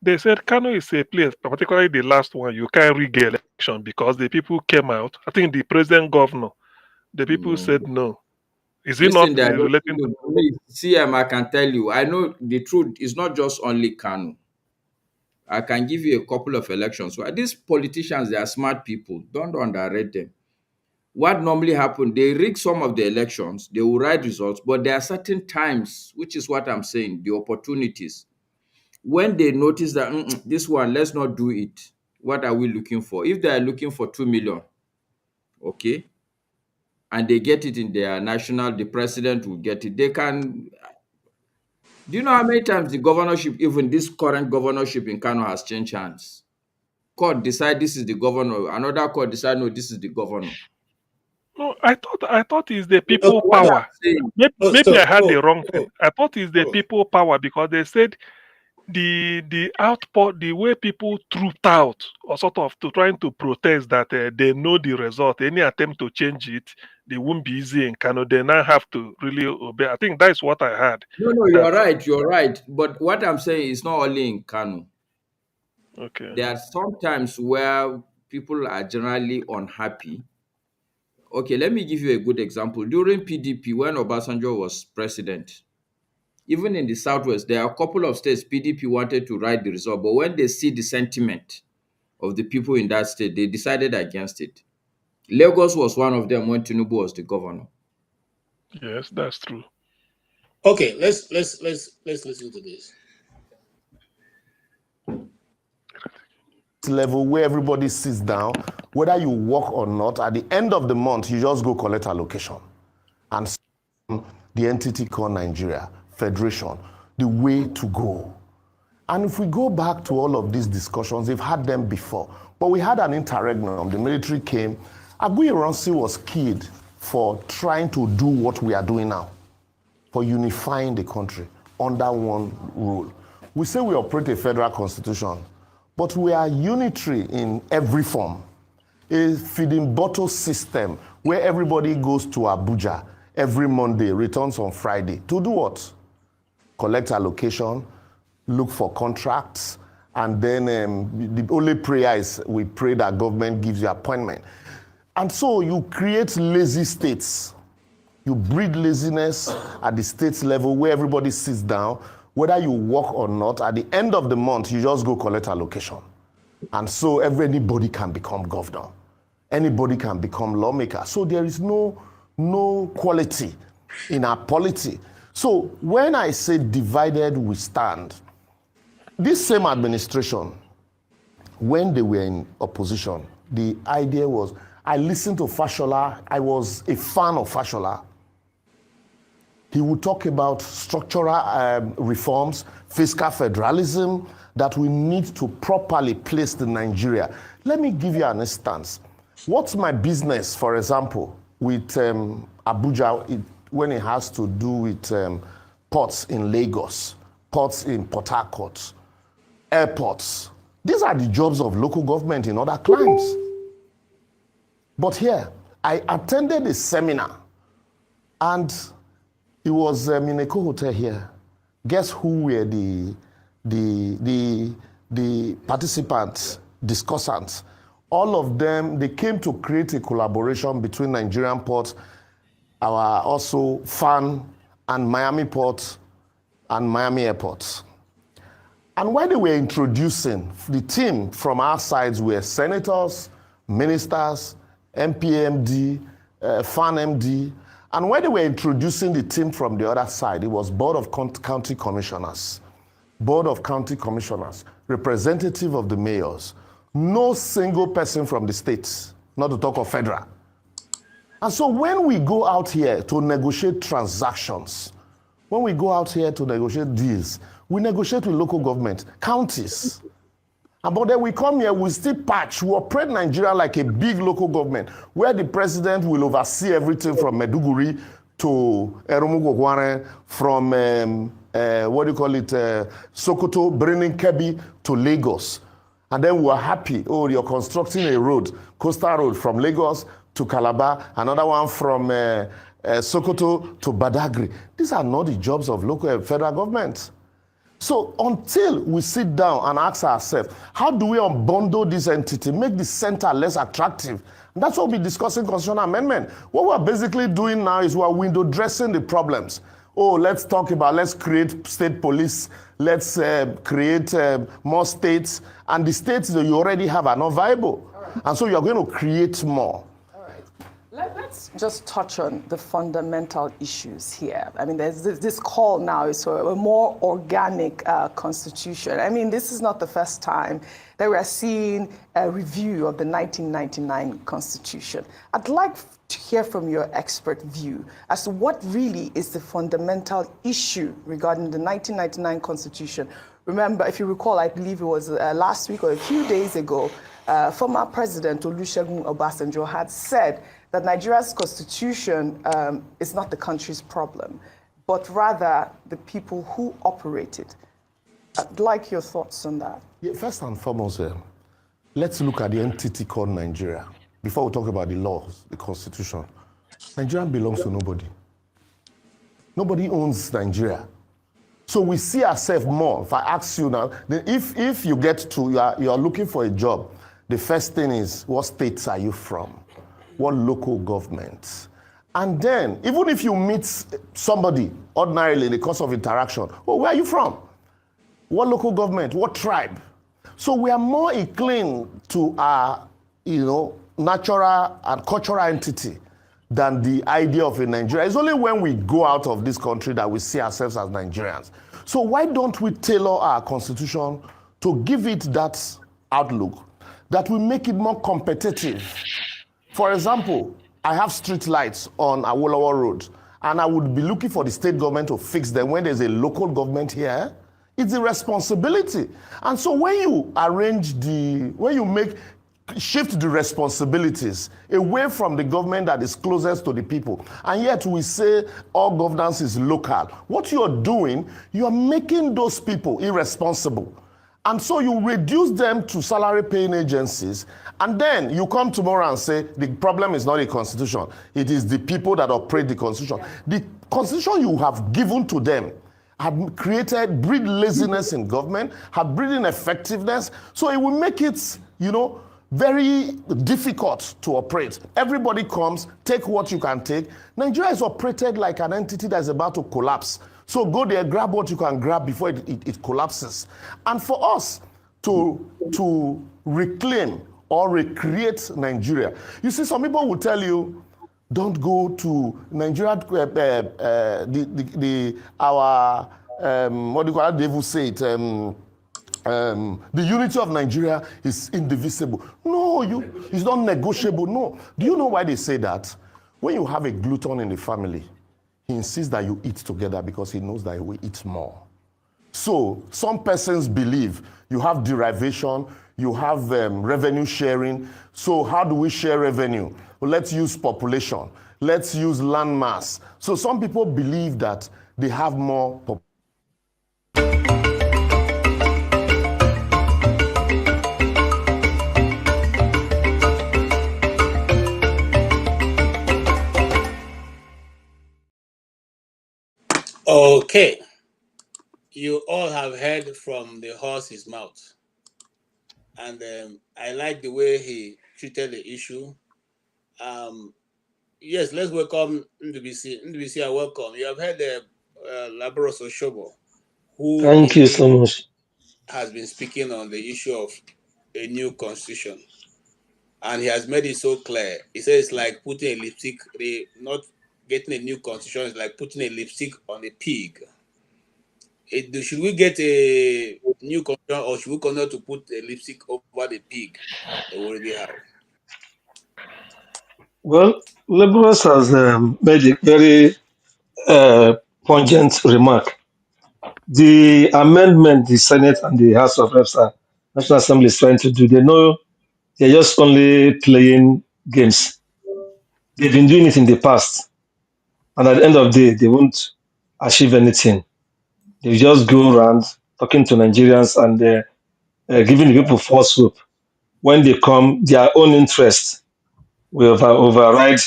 They said Kano is a place, particularly the last one, you can't rig election because the people came out. I think the president governor, the people No. said no. Is it Listen, not there, relating to? CM, I can tell you, I know the truth is not just only Kano. I can give you a couple of elections. So these politicians, they are smart people. Don't underrate them. What normally happens, they rig some of the elections, they will write results, but there are certain times, which is what I'm saying, the opportunities. When they notice that this one, let's not do it. What are we looking for? If they are looking for 2 million, okay, and they get it in their national, the president will get it. They can. Do you know how many times the governorship, even this current governorship in Kano, has changed hands? Court decide this is the governor, another court decide no, this is the governor. No, I thought it's the So people what I'm power. saying, Maybe I had the wrong thing. I thought it's the people power because they said the output, the way people trooped out or sort of to trying to protest that they know the result. Any attempt to change it, they won't be easy in Kano. They now have to really obey. I think that's what I heard. no, That you're right. But what I'm saying is not only in Kano. okay. There are some times where people are generally unhappy. Okay, let me give you a good example. During PDP, when Obasanjo was president, even in the Southwest, there are a couple of states PDP wanted to write the result, but when they see the sentiment of the people in that state, they decided against it. Lagos was one of them when Tinubu was the governor. Yes, that's true. Okay, let's listen to this. Level where everybody sits down, whether you work or not, at the end of the month, you just go collect allocation. And the entity called Nigeria, Federation, the way to go. And if we go back to all of these discussions, they've had them before. But we had an interregnum. The military came. Aguiyi Ironsi was keyed for trying to do what we are doing now, for unifying the country under one rule. We say we operate a federal constitution, but we are unitary in every form. A feeding bottle system where everybody goes to Abuja every Monday, returns on Friday. To do what? Collect allocation, look for contracts, and then the only prayer is we pray that government gives you appointment. And so you create lazy states. You breed laziness at the state level where everybody sits down, whether you work or not. At the end of the month, you just go collect allocation. And so anybody can become governor. Anybody can become lawmaker. So there is no quality in our polity. So when I say divided we stand, this same administration, when they were in opposition, the idea was, I listened to Fashola. I was a fan of Fashola. He would talk about structural reforms, fiscal federalism, that we need to properly place the Nigeria. Let me give you an instance. What's my business, for example, with Abuja when it has to do with ports in Lagos, ports in Port Harcourt, airports? These are the jobs of local government in other climes. But here, I attended a seminar, and it was in a hotel here. Guess who were the participants, discussants? All of them, they came to create a collaboration between Nigerian ports, our also FAN, and Miami Port and Miami Airport. And when they were introducing, the team from our sides were senators, ministers, MPMD, FAN MD. And when they were introducing the team from the other side, it was Board of County Commissioners, Board of County Commissioners, representative of the mayors, no single person from the states, not to talk of federal. And so when we go out here to negotiate transactions, when we go out here to negotiate deals, we negotiate with local government, counties. But then we come here, we still patch, we operate Nigeria like a big local government, where the president will oversee everything from Meduguri to Erumuguguare, from Sokoto, bringing Kebbi to Lagos. And then we were happy. Oh, you're constructing a road, coastal road from Lagos to Calabar, another one from Sokoto to Badagry. These are not the jobs of local federal governments. So until we sit down and ask ourselves, how do we unbundle this entity, make the center less attractive? And that's what we're discussing constitutional amendment. What we're basically doing now is we're window dressing the problems. Oh, let's create state police, let's create more states, and the states that you already have are not viable. Right. And so you're going to create more. Let's just touch on the fundamental issues here. I mean, there's this call now is for a more organic constitution. I mean, this is not the first time that we are seeing a review of the 1999 constitution. I'd like to hear from your expert view as to what really is the fundamental issue regarding the 1999 constitution. Remember, if you recall, I believe it was last week or a few days ago, former President Olusegun Obasanjo had said that Nigeria's constitution is not the country's problem, but rather the people who operate it. I'd like your thoughts on that. Yeah, first and foremost, let's look at the entity called Nigeria. Before we talk about the laws, the constitution, Nigeria belongs to nobody. Nobody owns Nigeria. So we see ourselves more. If I ask you now, then if you get to, you are looking for a job, the first thing is, what states are you from? What local governments? And then, even if you meet somebody ordinarily in the course of interaction, well, where are you from? What local government? What tribe? So we are more inclined to our, natural and cultural entity than the idea of a Nigeria. It's only when we go out of this country that we see ourselves as Nigerians. So why don't we tailor our constitution to give it that outlook, that we make it more competitive? For example, I have street lights on Awolowo Road, and I would be looking for the state government to fix them when there's a local government here. It's a responsibility. And so when you shift the responsibilities away from the government that is closest to the people, and yet we say all governance is local, what you're doing, you're making those people irresponsible. And so you reduce them to salary-paying agencies, and then you come tomorrow and say, the problem is not the constitution, it is the people that operate the constitution. The constitution you have given to them have breed laziness in government, have breed ineffectiveness, so it will make it, very difficult to operate. Everybody comes, take what you can take. Nigeria is operated like an entity that's about to collapse. So go there, grab what you can grab before it collapses. And for us to reclaim or recreate Nigeria, you see, some people will tell you, don't go to Nigeria, they will say it, the unity of Nigeria is indivisible. No, it's not negotiable. No. Do you know why they say that? When you have a glutton in the family, he insists that you eat together because he knows that he will eat more. So some persons believe you have derivation, you have revenue sharing. So how do we share revenue? Well, let's use population. Let's use land mass. So some people believe that they have more population. Okay, you all have heard from the horse's mouth, and I like the way he treated the issue. Yes, let's welcome NDBC. NDBC, I welcome. You have heard Labros Oshobo, who Thank you so much. Has been speaking on the issue of a new constitution, and he has made it so clear. He says it's like putting a lipstick, not getting a new constitution is like putting a lipstick on a pig. Should we get a new constitution, or should we continue to put a lipstick over the pig that we already have? Well, Liberals has made a very pungent remark. The amendment the Senate and the House of Reps and National Assembly is trying to do, they know they're just only playing games. They've been doing it in the past. And at the end of the day, they won't achieve anything. They just go around talking to Nigerians and giving the people false hope. When they come, their own interests will override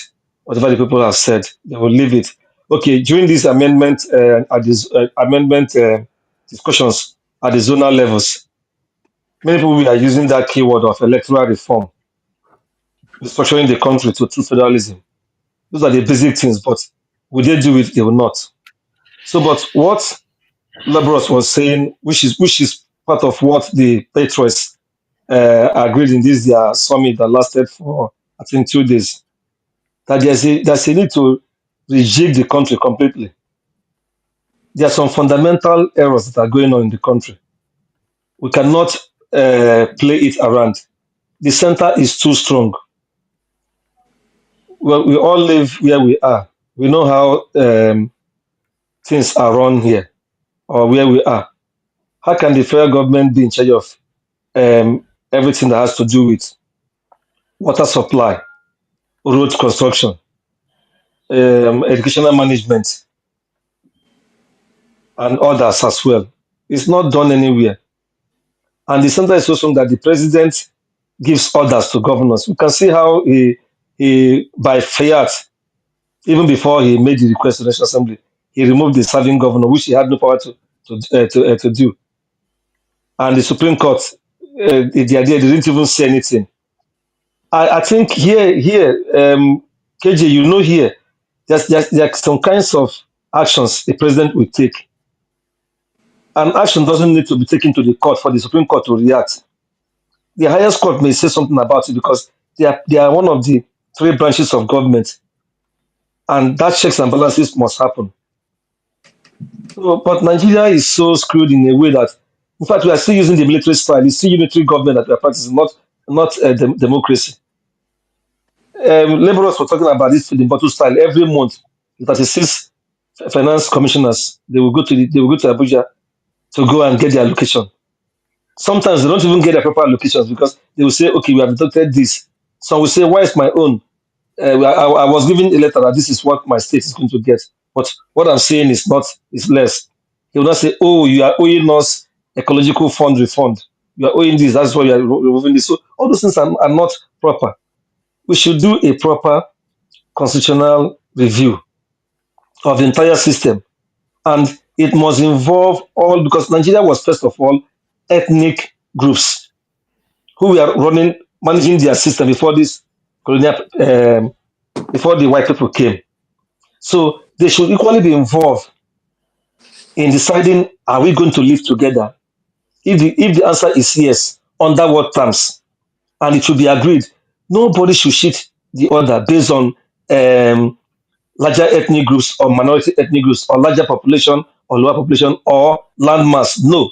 whatever the people have said. They will leave it. Okay, during these amendment discussions at the zonal levels, many people are using that keyword of electoral reform, restructuring the country to true federalism. Those are the basic things, but will they do it? They will not. So, but what Labros was saying, which is part of what the patriots agreed in this their summit that lasted for I think 2 days, that there's a need to rejig the country completely. There are some fundamental errors that are going on in the country. We cannot play it around. The center is too strong. Well, we all live where we are. We know how things are run here or where we are. How can the federal government be in charge of everything that has to do with water supply, road construction, educational management, and others as well? It's not done anywhere. And the center is so strong that the president gives orders to governors. We can see how he by fiat, even before he made the request to the National Assembly, he removed the serving governor, which he had no power to do. And the Supreme Court, the idea they didn't even say anything. I think here, KJ, here, there's some kinds of actions the president will take. And action doesn't need to be taken to the court for the Supreme Court to react. The highest court may say something about it because they are one of the three branches of government, and that checks and balances must happen. So, but Nigeria is so screwed in a way that, in fact, we are still using the military style. It's still unitary government that we are practicing, not democracy. Laborers were talking about this feeding bottle style every month. 36 finance commissioners they will go to Abuja to go and get their allocation. Sometimes they don't even get their proper allocations because they will say, okay, we have deducted this. Some will say, why is my own? I was given a letter that this is what my state is going to get. But what I'm saying is less. He will not say, oh, you are owing us ecological fund refund. You are owing this, that's why you are removing this. So all those things are not proper. We should do a proper constitutional review of the entire system. And it must involve all, because Nigeria was first of all ethnic groups who were managing their system before this colonial, before the white people came. So they should equally be involved in deciding, are we going to live together? If the answer is yes, under what terms? And it should be agreed. Nobody should cheat the other based on larger ethnic groups or minority ethnic groups or larger population or lower population or landmass. No.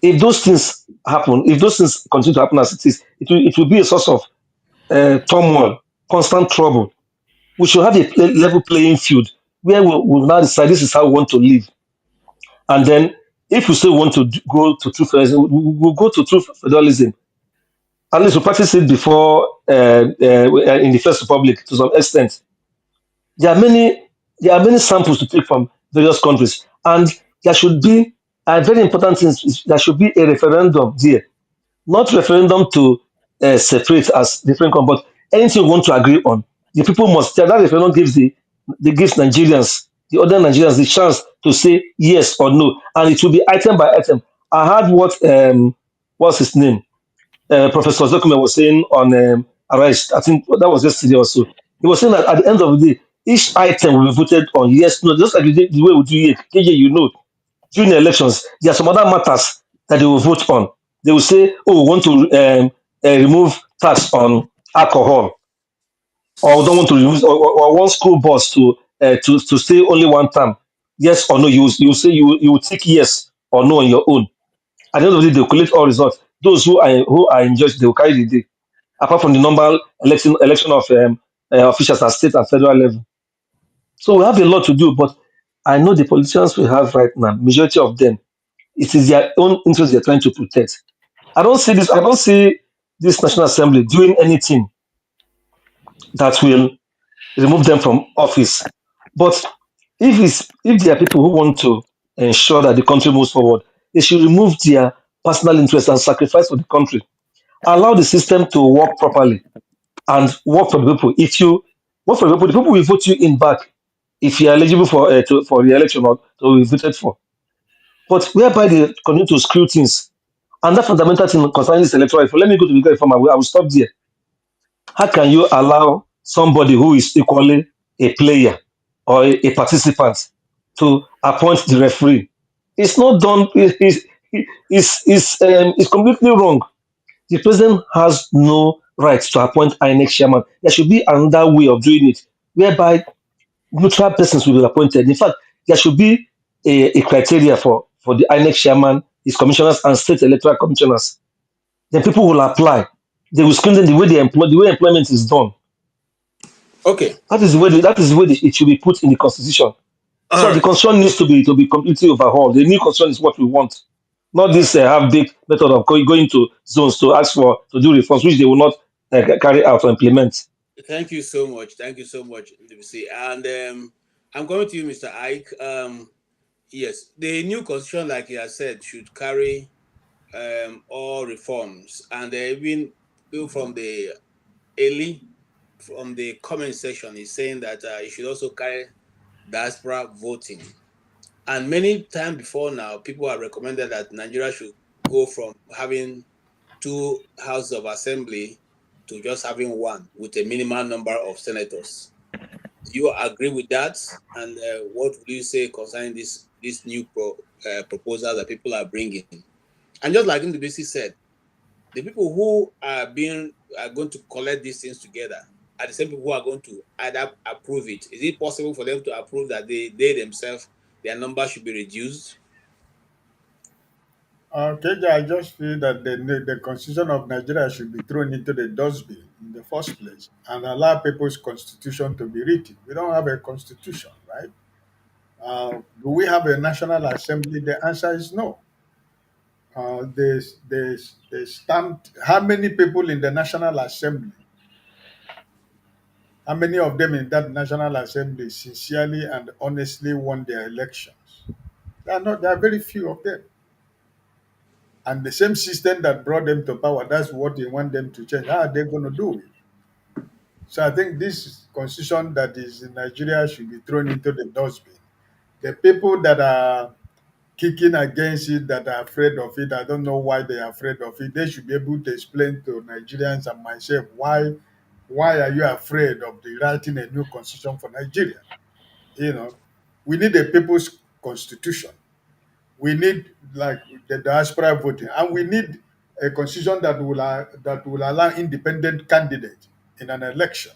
If those things happen, if those things continue to happen as it is, it will be a source of turmoil, constant trouble. We should have a level playing field where we'll now decide this is how we want to live. And then if we still want to go to true federalism, we'll go to true federalism. At least we practiced it before in the First Republic to some extent. There are many samples to take from various countries, and there should be a very important thing is there should be a referendum there, not referendum to separate as different countries, but anything we want to agree on. The people must that referendum gives Nigerians, the other Nigerians, the chance to say yes or no, and it will be item by item. I heard what what's his name, Professor Zokume was saying on Arise. I think that was yesterday also. He was saying that at the end of the day, each item will be voted on yes, no, just like the way we do it. KJ, during the elections, there are some other matters that they will vote on. They will say, oh, we want to remove tax on alcohol, or we don't want to remove, or want school bus to stay only one term. Yes or no, you say you will take yes or no on your own. At the end of the day, they will collect all results. Those who are in judge, they will carry the day. Apart from the normal election of officials at state and federal level. So we have a lot to do, but I know the politicians we have right now, majority of them, it is their own interest they're trying to protect. I don't see this National Assembly doing anything that will remove them from office. But if there are people who want to ensure that the country moves forward. They should remove their personal interests and sacrifice for the country. Allow the system to work properly and work for the people. If you work for the people will vote you in back if you are eligible for re-election or to be voted for. But whereby they continue to screw things, and that fundamental thing concerning this electoral reform, let me go to the legal reform. I will stop there. How can you allow somebody who is equally a player or a participant to appoint the referee? It's not done. It's completely wrong. The president has no right to appoint INEC chairman. There should be another way of doing it, whereby neutral persons will be appointed. In fact, there should be a criteria for the INEC chairman, his commissioners, and state electoral commissioners. Then people will apply. They will screen them the way they employ, the way employment is done. Okay. That is the way it should be put in the constitution. All So the right. constitution needs to be completely overhauled. The new constitution is what we want, not this half-baked method of going to zones to ask for to do reforms, which they will not carry out or implement. Thank you so much. Thank you so much, DBC. And I'm going to you, Mr. Ike. Yes, the new constitution, like you have said, should carry all reforms, and even people from the early, from the comment section, is saying that it should also carry diaspora voting. And many times before now, people have recommended that Nigeria should go from having two houses of assembly to just having one with a minimal number of senators. Do you agree with that? And what would you say concerning this new proposal that people are bringing? And just like NDBC said, the people who are going to collect these things together are the same people who are going to either approve it. Is it possible for them to approve that they themselves, their number should be reduced? KJ, I just feel that the constitution of Nigeria should be thrown into the dustbin in the first place and allow people's constitution to be written. We don't have a constitution, right? Do we have a national assembly? The answer is no. They stamped how many people in the national assembly? How many of them in that national assembly sincerely and honestly won their elections? There are not. There are very few of them. And the same system that brought them to power, that's what they want them to change. How are they going to do it? So I think this constitution that is in Nigeria should be thrown into the dustbin. The people that are kicking against it, that are afraid of it, I don't know why they are afraid of it. They should be able to explain to Nigerians and myself why are you afraid of the writing a new constitution for Nigeria? You know, we need a people's constitution. We need like the diaspora voting, and we need a constitution that will allow independent candidates in an election.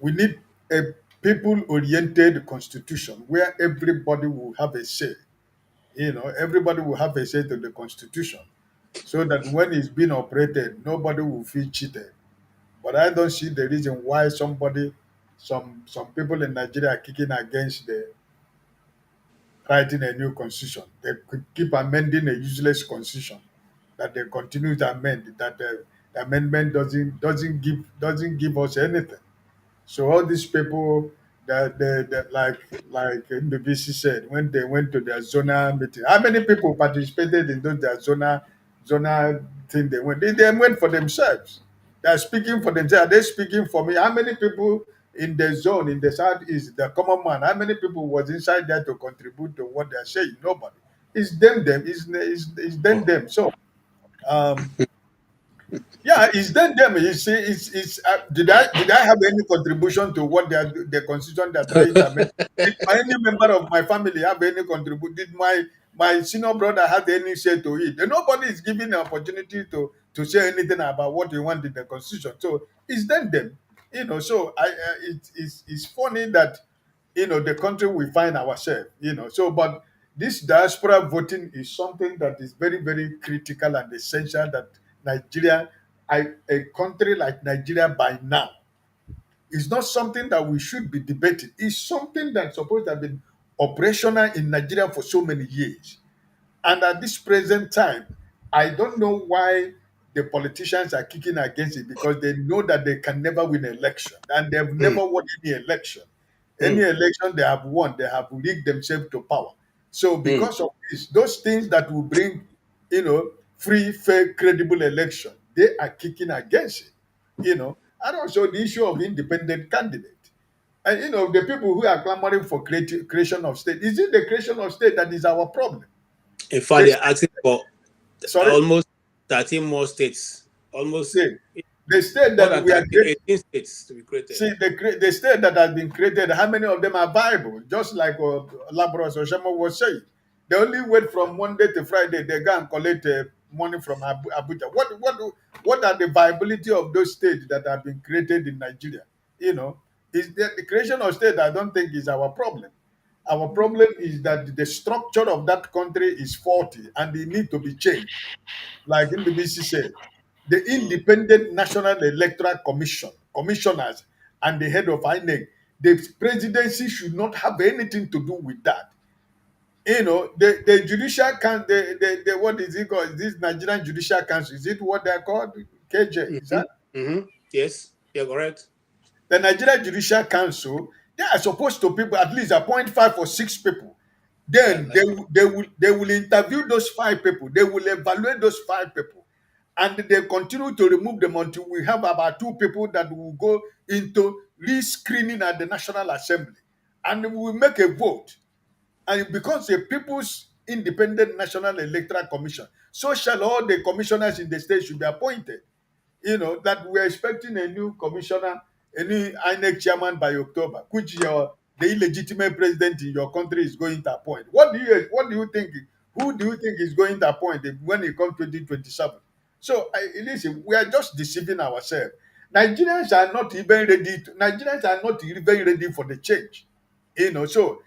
We need a people-oriented constitution where everybody will have a say. Everybody will have a say to the constitution, so that when it's being operated, nobody will feel cheated. But I don't see the reason why some people in Nigeria are kicking against the writing a new constitution. They could keep amending a useless constitution that they continue to amend. That the amendment doesn't give us anything. So all these people that like the VC said when they went to their zona meeting, how many people participated in those their zona thing they went? They went for themselves. They are speaking for themselves. Are they speaking for me? How many people in the zone in the southeast, the common man, how many people was inside there to contribute to what they are saying? Nobody. It's them. It's them. So um yeah, it's them. You see, did I have any contribution to what the constitution they're trying to amend? Did any member of my family have any contribution? Did my senior brother have any say to it? And nobody is given an opportunity to say anything about what they want in the constitution. So it's them. So it's funny that the country we find ourselves. So but this diaspora voting is something that is very, very critical and essential that Nigeria, a country like Nigeria by now, is not something that we should be debating. It's something that's supposed to have been operational in Nigeria for so many years. And at this present time, I don't know why the politicians are kicking against it, because they know that they can never win an election and they've never won any election. Any election they have won, they have rigged themselves to power. So Mm. because of this, those things that will bring, free, fair, credible election, they are kicking against it. And also the issue of independent candidate. And the people who are clamoring for creation of state, is it the creation of state that is our problem? In fact, They, they're asking for sorry, almost 13 more states, almost say the state more that than we are 13, creating. 18 states to be created. See, the state that has been created, how many of them are viable? Just like Labros Oshamo was saying. They only wait from Monday to Friday. They go and collect money from Abuja. What are the viability of those states that have been created in Nigeria? Is the creation of state, I don't think, is our problem. Our problem is that the structure of that country is faulty and it need to be changed. Like in the BC said, the Independent National Electoral Commission, commissioners, and the head of INEC, the presidency should not have anything to do with that. The judicial council, the what is it called? This Nigerian Judicial Council, is it what they're called? KJ, is Mm-hmm. that? Mm-hmm. Yes, you're correct. The Nigerian Judicial Council, they are supposed to people at least appoint 5 or 6 people. Yeah, Then they will interview those 5 people. They will evaluate those 5 people, and they continue to remove them until we have about 2 people that will go into re-screening at the National Assembly, and we will make a vote, and it becomes a People's Independent National Electoral Commission. So shall all the commissioners in the state should be appointed. That we're expecting a new commissioner, a new INEC chairman by October, which the illegitimate president in your country is going to appoint. What do you think? Who do you think is going to appoint when it comes 2027? So listen, we are just deceiving ourselves. Nigerians are not even ready. Nigerians are not even ready for the change. So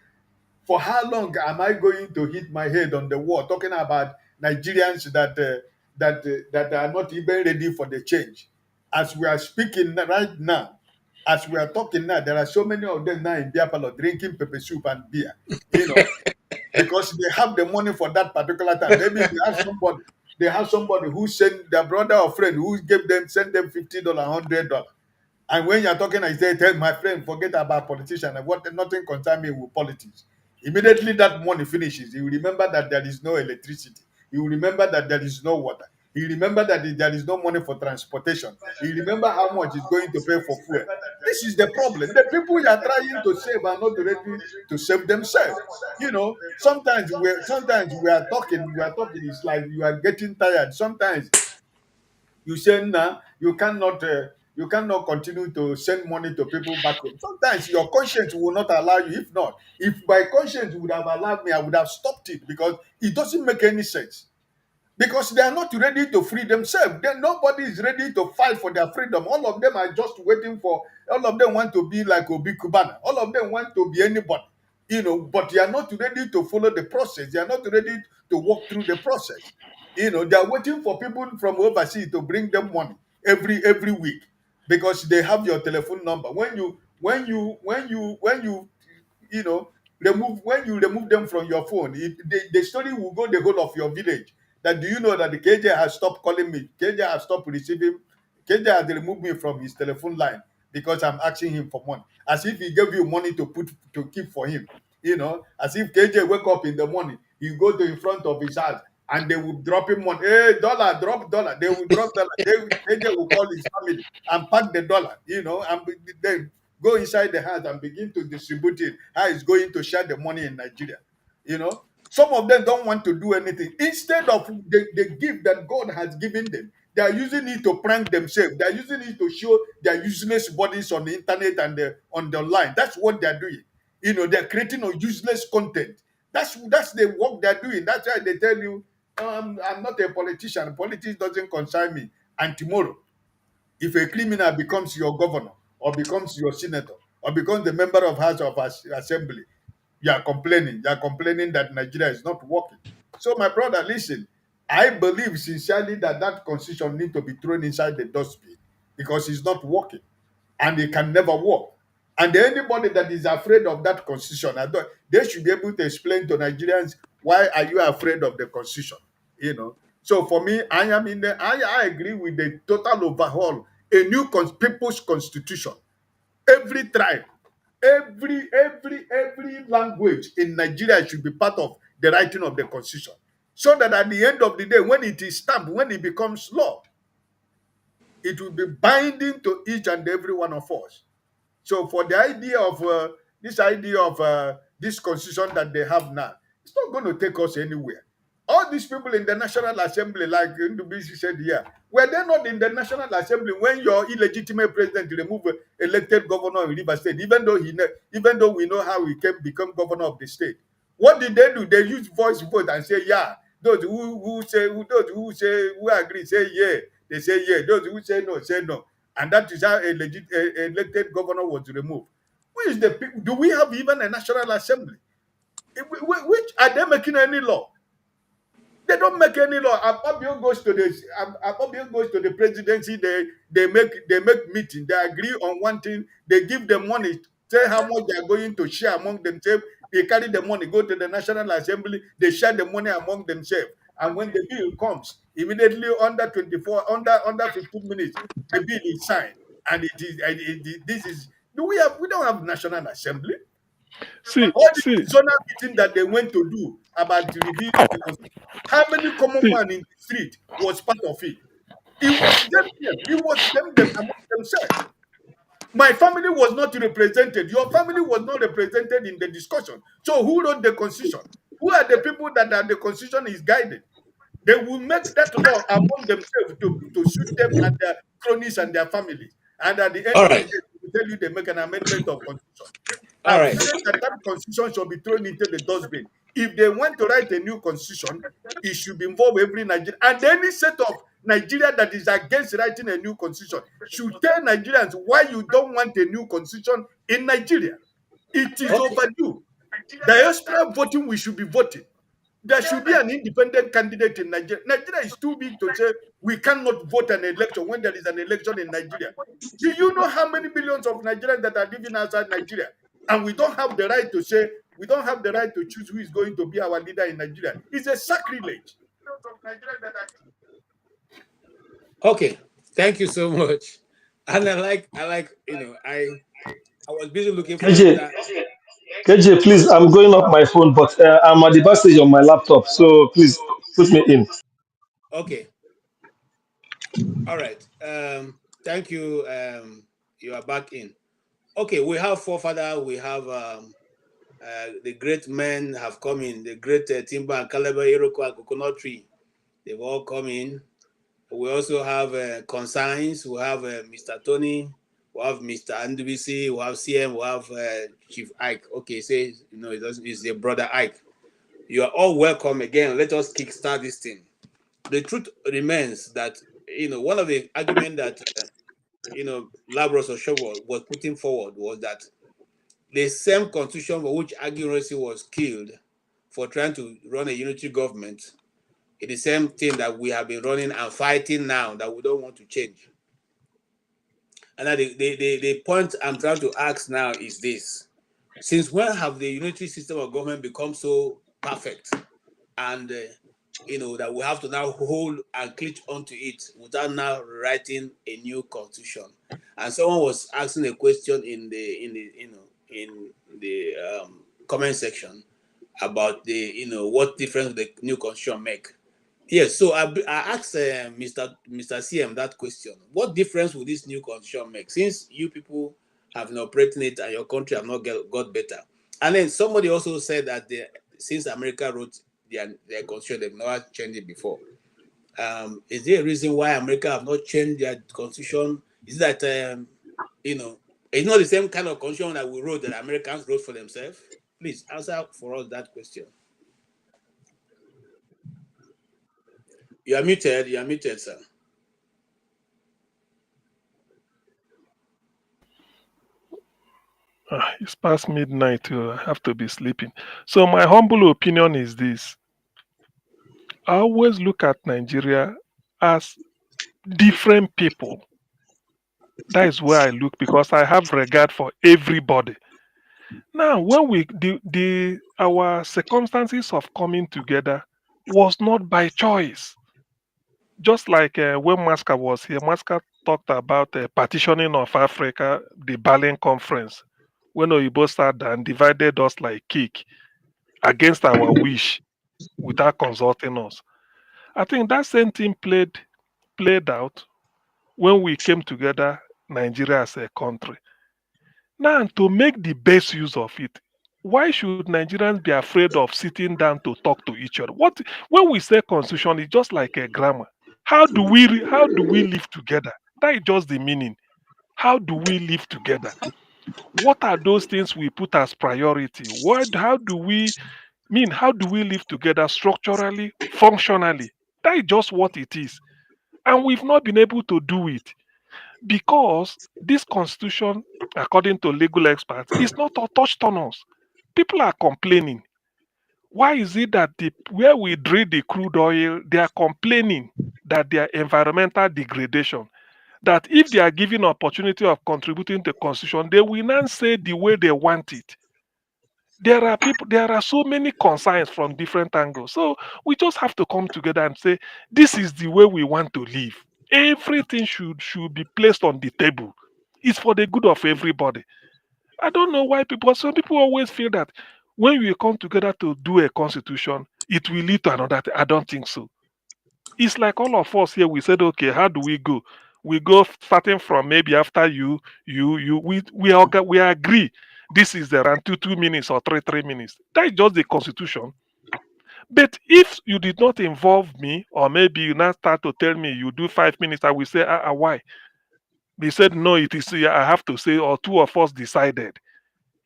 for how long am I going to hit my head on the wall talking about Nigerians that are not even ready for the change? As we are speaking right now, as we are talking now, there are so many of them now in beer parlor drinking pepper soup and beer, because they have the money for that particular time. Maybe they have somebody who sent their brother or friend who send them $50, $100. And when you're talking, I say, tell my friend, forget about politicians. Nothing concern me with politics. Immediately that money finishes, you remember that there is no electricity. You remember that there is no water. You remember that there is no money for transportation. You remember how much is going to pay for fuel. This is the problem. The people you are trying to save are not ready to save themselves. Sometimes we are talking. It's like you are getting tired. Sometimes you say now you cannot continue to send money to people back home. Sometimes your conscience will not allow you. If not, if my conscience would have allowed me, I would have stopped it, because it doesn't make any sense. Because they are not ready to free themselves. Then nobody is ready to fight for their freedom. All of them are just waiting for. All of them want to be like Obi Kubana. All of them want to be anybody, but they are not ready to follow the process. They are not ready to walk through the process. They are waiting for people from overseas to bring them money every week, because they have your telephone number. You know when you remove them from your phone, the story will go the whole of your village. That, do you know that the KJ has stopped calling me? KJ has stopped receiving. KJ has removed me from his telephone line because I'm asking him for money, as if he gave you money to keep for him. As if KJ wake up in the morning, he go to in front of his house and they will drop him money. Hey, dollar, drop dollar. They will drop dollar. KJ will call his family and pack the dollar. And they go inside the house and begin to distribute it. How it's going to share the money in Nigeria. Some of them don't want to do anything. Instead of the gift that God has given them, they are using it to prank themselves. They are using it to show their useless bodies on the internet and on the line. That's what they are doing. They're creating a useless content. That's the work they're doing. That's why they tell you, I'm not a politician. Politics doesn't concern me. And tomorrow, if a criminal becomes your governor or becomes your senator or becomes the member of House of Assembly, you are complaining. You are complaining that Nigeria is not working. So, my brother, listen, I believe sincerely that constitution needs to be thrown inside the dustbin, because it's not working and it can never work. And anybody that is afraid of that constitution, they should be able to explain to Nigerians, why are you afraid of the constitution? So for me, I agree with the total overhaul, a new people's constitution. Every tribe, every language in Nigeria should be part of the writing of the constitution, so that at the end of the day, when it is stamped, when it becomes law, it will be binding to each and every one of us. So for the idea of this constitution that they have now, it's not going to take us anywhere. All these people in the National Assembly, like Ndubisi said here, were they not in the National Assembly when your illegitimate president removed elected governor in River State, even though we know how he become governor of the state? What did they do? They used voice vote and say, yeah. Those who agree say yeah. They say yeah. Those who say no. And that is how a elected governor was removed. Who is the people? Do we have even a National Assembly? Which are they making any law? They don't make any law. Akpabio goes to the presidency. They make meeting. They agree on one thing. They give them money. Say how much they are going to share among themselves. They carry the money, go to the National Assembly. They share the money among themselves. And when the bill comes, immediately under 15 minutes, the bill is signed. And we don't have National Assembly. See, All the zonal meeting that they went to do about the review of the constitution, how many common man in the street was part of it? It was them. It was them among themselves. My family was not represented. Your family was not represented in the discussion. So who wrote the constitution? Who are the people that the constitution is guiding? They will make that law among themselves to suit them and their cronies and their families. And at the end All of the right. day, they will tell you they make an amendment of constitution. All I've right. said that constitution should be thrown into the dustbin. If they want to write a new constitution, it should involve every Nigerian. And any set of Nigeria that is against writing a new constitution should tell Nigerians why you don't want a new constitution in Nigeria. It is Okay. overdue. Diaspora voting, we should be voting. There should be an independent candidate in Nigeria. Nigeria is too big to say we cannot vote an election when there is an election in Nigeria. Do you know how many millions of Nigerians that are living outside Nigeria? And we don't have the right to say, we don't have the right to choose who is going to be our leader in Nigeria. It's a sacrilege. Okay. Thank you so much. And I like, I was busy looking for KJ, that. KJ, please, I'm going off my phone, but I'm at the back stage on my laptop, so please put me in. Okay. All right. Thank you. You are back in. Okay, we have forefather. We have the great men have come in. The great Timber and Calabar, Iroquois, and Coconut Tree. They've all come in. We also have consigns. We have Mr. Tony. We have Mr. NDBC. We have CM. We have Chief Ike. Okay, say it's your brother Ike. You are all welcome again. Let us kickstart this thing. The truth remains that one of the arguments that Labros Oshobo was putting forward was that the same constitution for which Aguirre was killed for trying to run a unity government is the same thing that we have been running and fighting now that we don't want to change. And the point I'm trying to ask now is this: since when have the unitary system of government become so perfect and that we have to now hold and clutch onto it without now writing a new constitution? And someone was asking a question in the comment section about what difference the new constitution make. Yes, so I asked Mr. CM that question. What difference will this new constitution make, since you people have been operating it and your country have not got better? And then somebody also said that since America wrote their constitution, they've never changed it before. Is there a reason why America have not changed their constitution? Is that it's not the same kind of constitution that we wrote, that Americans wrote for themselves? Please answer for us that question. You are muted, sir. It's past midnight, I have to be sleeping. So my humble opinion is this. I always look at Nigeria as different people. That is where I look, because I have regard for everybody. Now, when our circumstances of coming together was not by choice. Just like when Masca was here, Masca talked about partitioning of Africa, the Berlin Conference, when Oyibo sat and divided us like cake against our wish. without consulting us. I think that same thing played out when we came together, Nigeria as a country. Now, to make the best use of it, why should Nigerians be afraid of sitting down to talk to each other? What when we say constitution, it's just like a grammar. How do we live together? That is just the meaning. How do we live together? What are those things we put as priority? How do we live together structurally, functionally? That is just what it is. And we've not been able to do it because this constitution, according to legal experts, is not touched on us. People are complaining. Why is it that where we drill the crude oil, they are complaining that there are environmental degradation? That if they are given opportunity of contributing to constitution, they will not say the way they want it. There are so many concerns from different angles. So we just have to come together and say, this is the way we want to live. Everything should be placed on the table. It's for the good of everybody. I don't know why some people always feel that when we come together to do a constitution, it will lead to another. I don't think so. It's like all of us here, we said, okay, how do we go? We go starting from maybe after we agree. This is the round 2 minutes or 3 minutes. That is just the constitution. But if you did not involve me, or maybe you now start to tell me you do 5 minutes, I will say, why? They said, no, it is, I have to say, or two of us decided.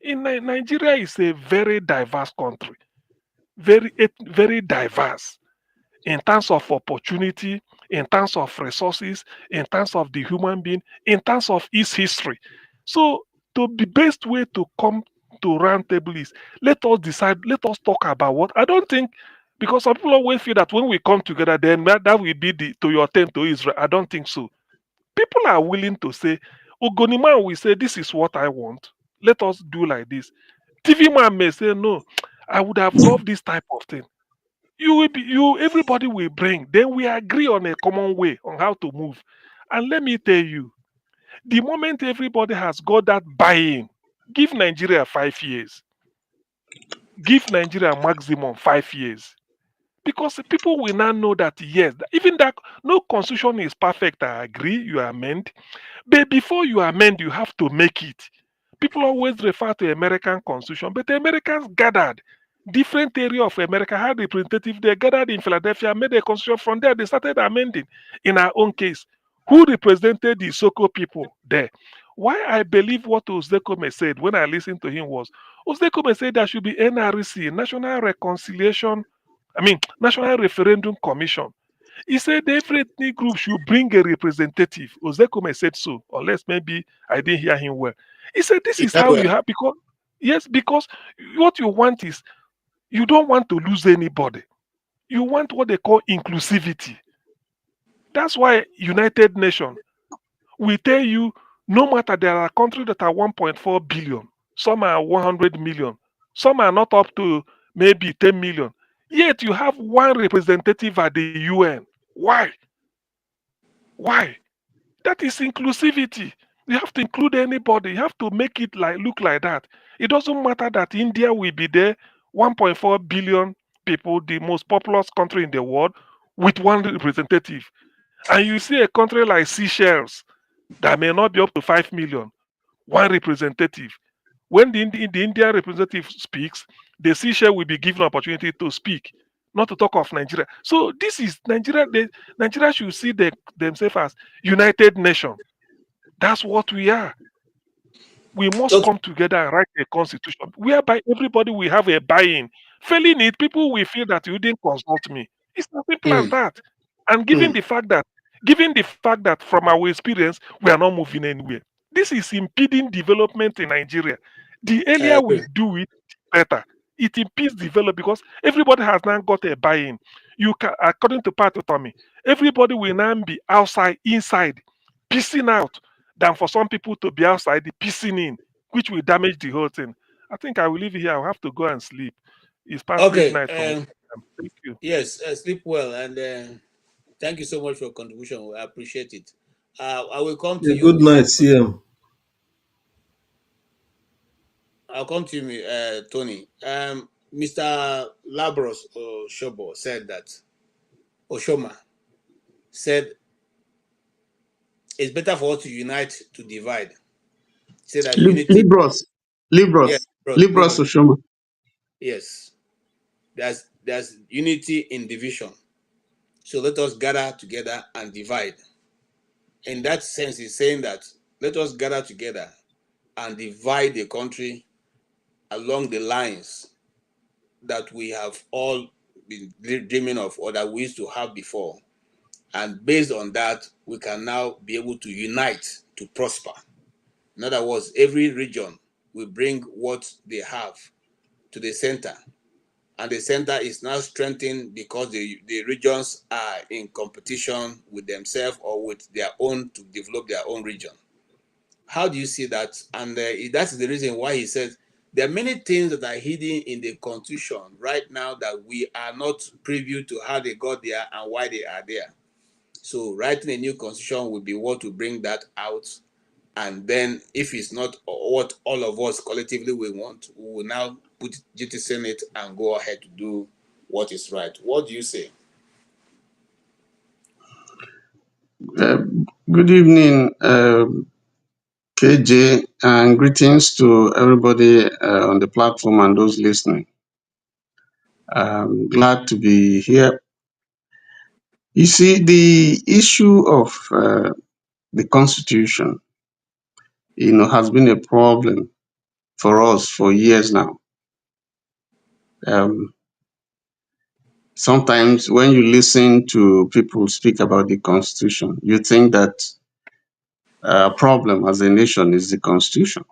In Nigeria is a very diverse country, very diverse in terms of opportunity, in terms of resources, in terms of the human being, in terms of its history. So the best way to come to round table is let us decide, let us talk about what. I don't think, because some people always feel that when we come together, then that will be the to your turn to Israel. I don't think so. People are willing to say, Ogonima will say, this is what I want. Let us do like this. TV man may say, no, I would have loved this type of thing. Everybody will bring. Then we agree on a common way on how to move. And let me tell you, the moment everybody has got that buy-in, give Nigeria 5 years. Give Nigeria maximum 5 years. Because people will now know that, yes, even that no constitution is perfect, I agree, you amend. But before you amend, you have to make it. People always refer to American constitution, but the Americans gathered. Different area of America had representative. They gathered in Philadelphia, made a constitution. From there, they started amending. In our own case, who represented the Soko people there? Why I believe what Ozdekome said when I listened to him was, Ozdekome said there should be NRC, National Referendum Commission. He said every ethnic group should bring a representative. Ozdekome said so, unless maybe I didn't hear him well. He said this is how you have, because what you want is, you don't want to lose anybody. You want what they call inclusivity. That's why United Nations will tell you, no matter there are countries that are 1.4 billion, some are 100 million, some are not up to maybe 10 million. Yet you have one representative at the UN. Why? Why? That is inclusivity. You have to include anybody. You have to make it look like that. It doesn't matter that India will be there, 1.4 billion people, the most populous country in the world, with one representative. And you see a country like Seychelles that may not be up to 5 million, one representative. When the Indian representative speaks, the Seychelles will be given opportunity to speak, not to talk of Nigeria. So this is Nigeria. Nigeria should see themselves as United Nations. That's what we are. We must come together and write a constitution whereby everybody will have a buy-in. Failing it, people will feel that you didn't consult me. It's as simple as that. And given the fact that from our experience, we are not moving anywhere. This is impeding development in Nigeria. The earlier we do it, better. It impedes development because everybody has now got a buy-in. According to Pat Otomi, everybody will now be outside, inside, piecing out, than for some people to be outside, piecing in, which will damage the whole thing. I think I will leave it here. I'll have to go and sleep. It's past midnight for me. Thank you. Yes, sleep well, and thank you so much for your contribution. I appreciate it. I will come to you. Good night, CM. I'll come to you, Tony. Mr. Labros Oshobo said that, Oshoma said, it's better for us to unite to divide. He said that unity, Libros, yes, Libros, Libros Libros, Oshoma. yes, there's unity in division. So let us gather together and divide. In that sense, he's saying that let us gather together and divide the country along the lines that we have all been dreaming of or that we used to have before. And based on that, we can now be able to unite to prosper. In other words, every region will bring what they have to the center. And the center is now strengthened because the regions are in competition with themselves or with their own to develop their own region. How do you see that? And that's the reason why he says there are many things that are hidden in the constitution right now that we are not privy to how they got there and why they are there. So writing a new constitution will be what will bring that out. And then if it's not what all of us collectively we want, we will now jettison it and go ahead to do what is right. What do you say? Good evening, KJ, and greetings to everybody on the platform and those listening. I'm glad to be here. You see, the issue of the Constitution, has been a problem for us for years now. Um, Sometimes when you listen to people speak about the Constitution, you think that our problem as a nation is the Constitution.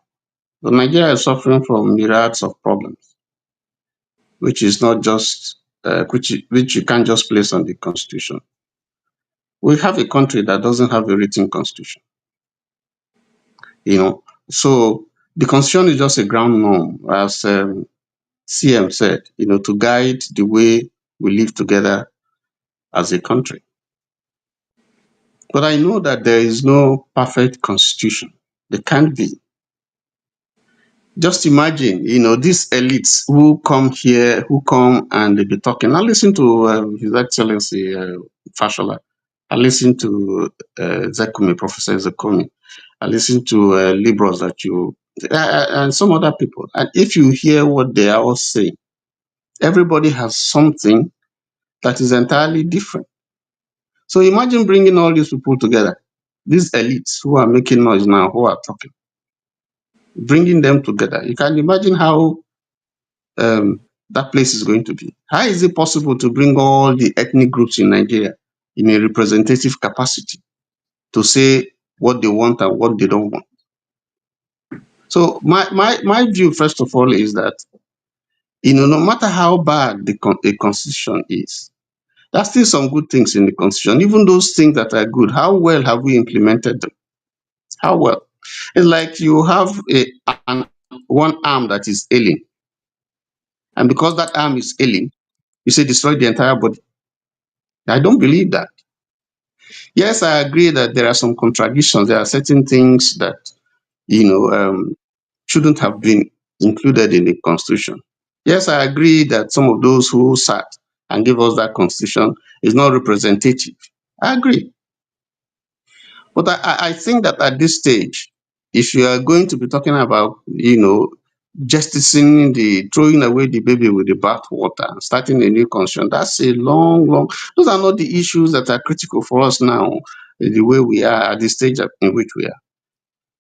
But Nigeria is suffering from myriads of problems, which is not just which you can't just place on the Constitution. We have a country that doesn't have a written Constitution. So the Constitution is just a ground norm, as CM said, to guide the way we live together as a country. But I know that there is no perfect constitution. There can't be. Just imagine, these elites who come here, who come and they be talking. I listen to His Excellency Fashola. I listen to Zekumi, Professor Zekumi. I listen to Libros that you and some other people. And if you hear what they are all saying, everybody has something that is entirely different. So imagine bringing all these people together, these elites who are making noise now, who are talking, bringing them together. You can imagine how that place is going to be. How is it possible to bring all the ethnic groups in Nigeria in a representative capacity to say what they want and what they don't want? So my view, first of all, is that no matter how bad a constitution is, there are still some good things in the constitution. Even those things that are good, how well have we implemented them? How well? It's like you have one arm that is ailing, and because that arm is ailing, you say destroy the entire body. I don't believe that. Yes, I agree that there are some contradictions. There are certain things that shouldn't have been included in the constitution. Yes, I agree that some of those who sat and gave us that constitution is not representative. I agree. But I think that at this stage, if you are going to be talking about, justicing throwing away the baby with the bathwater and starting a new constitution, that's a long, those are not the issues that are critical for us now, the way we are at the stage in which we are.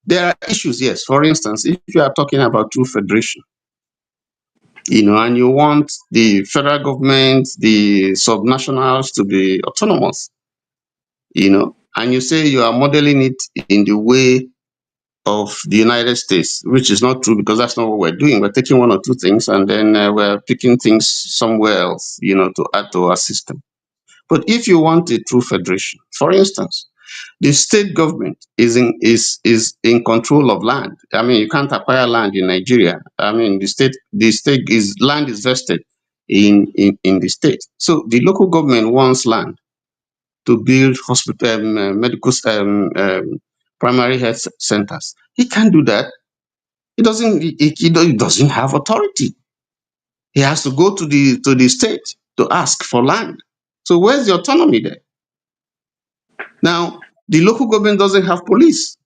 There are issues, yes. For instance, if you are talking about true federation, and you want the federal government, the subnationals to be autonomous, and you say you are modeling it in the way of the United States, which is not true because that's not what we're doing. We're taking one or two things and then we're picking things somewhere else, to add to our system. But if you want a true federation, for instance, the state government is in control of land. I mean, you can't acquire land in Nigeria. I mean, the state is land is vested in the state. So the local government wants land to build hospital, medical, primary health centers. He can't do that. He doesn't have authority. He has to go to the state to ask for land. So where's the autonomy there? Now, the local government doesn't have police.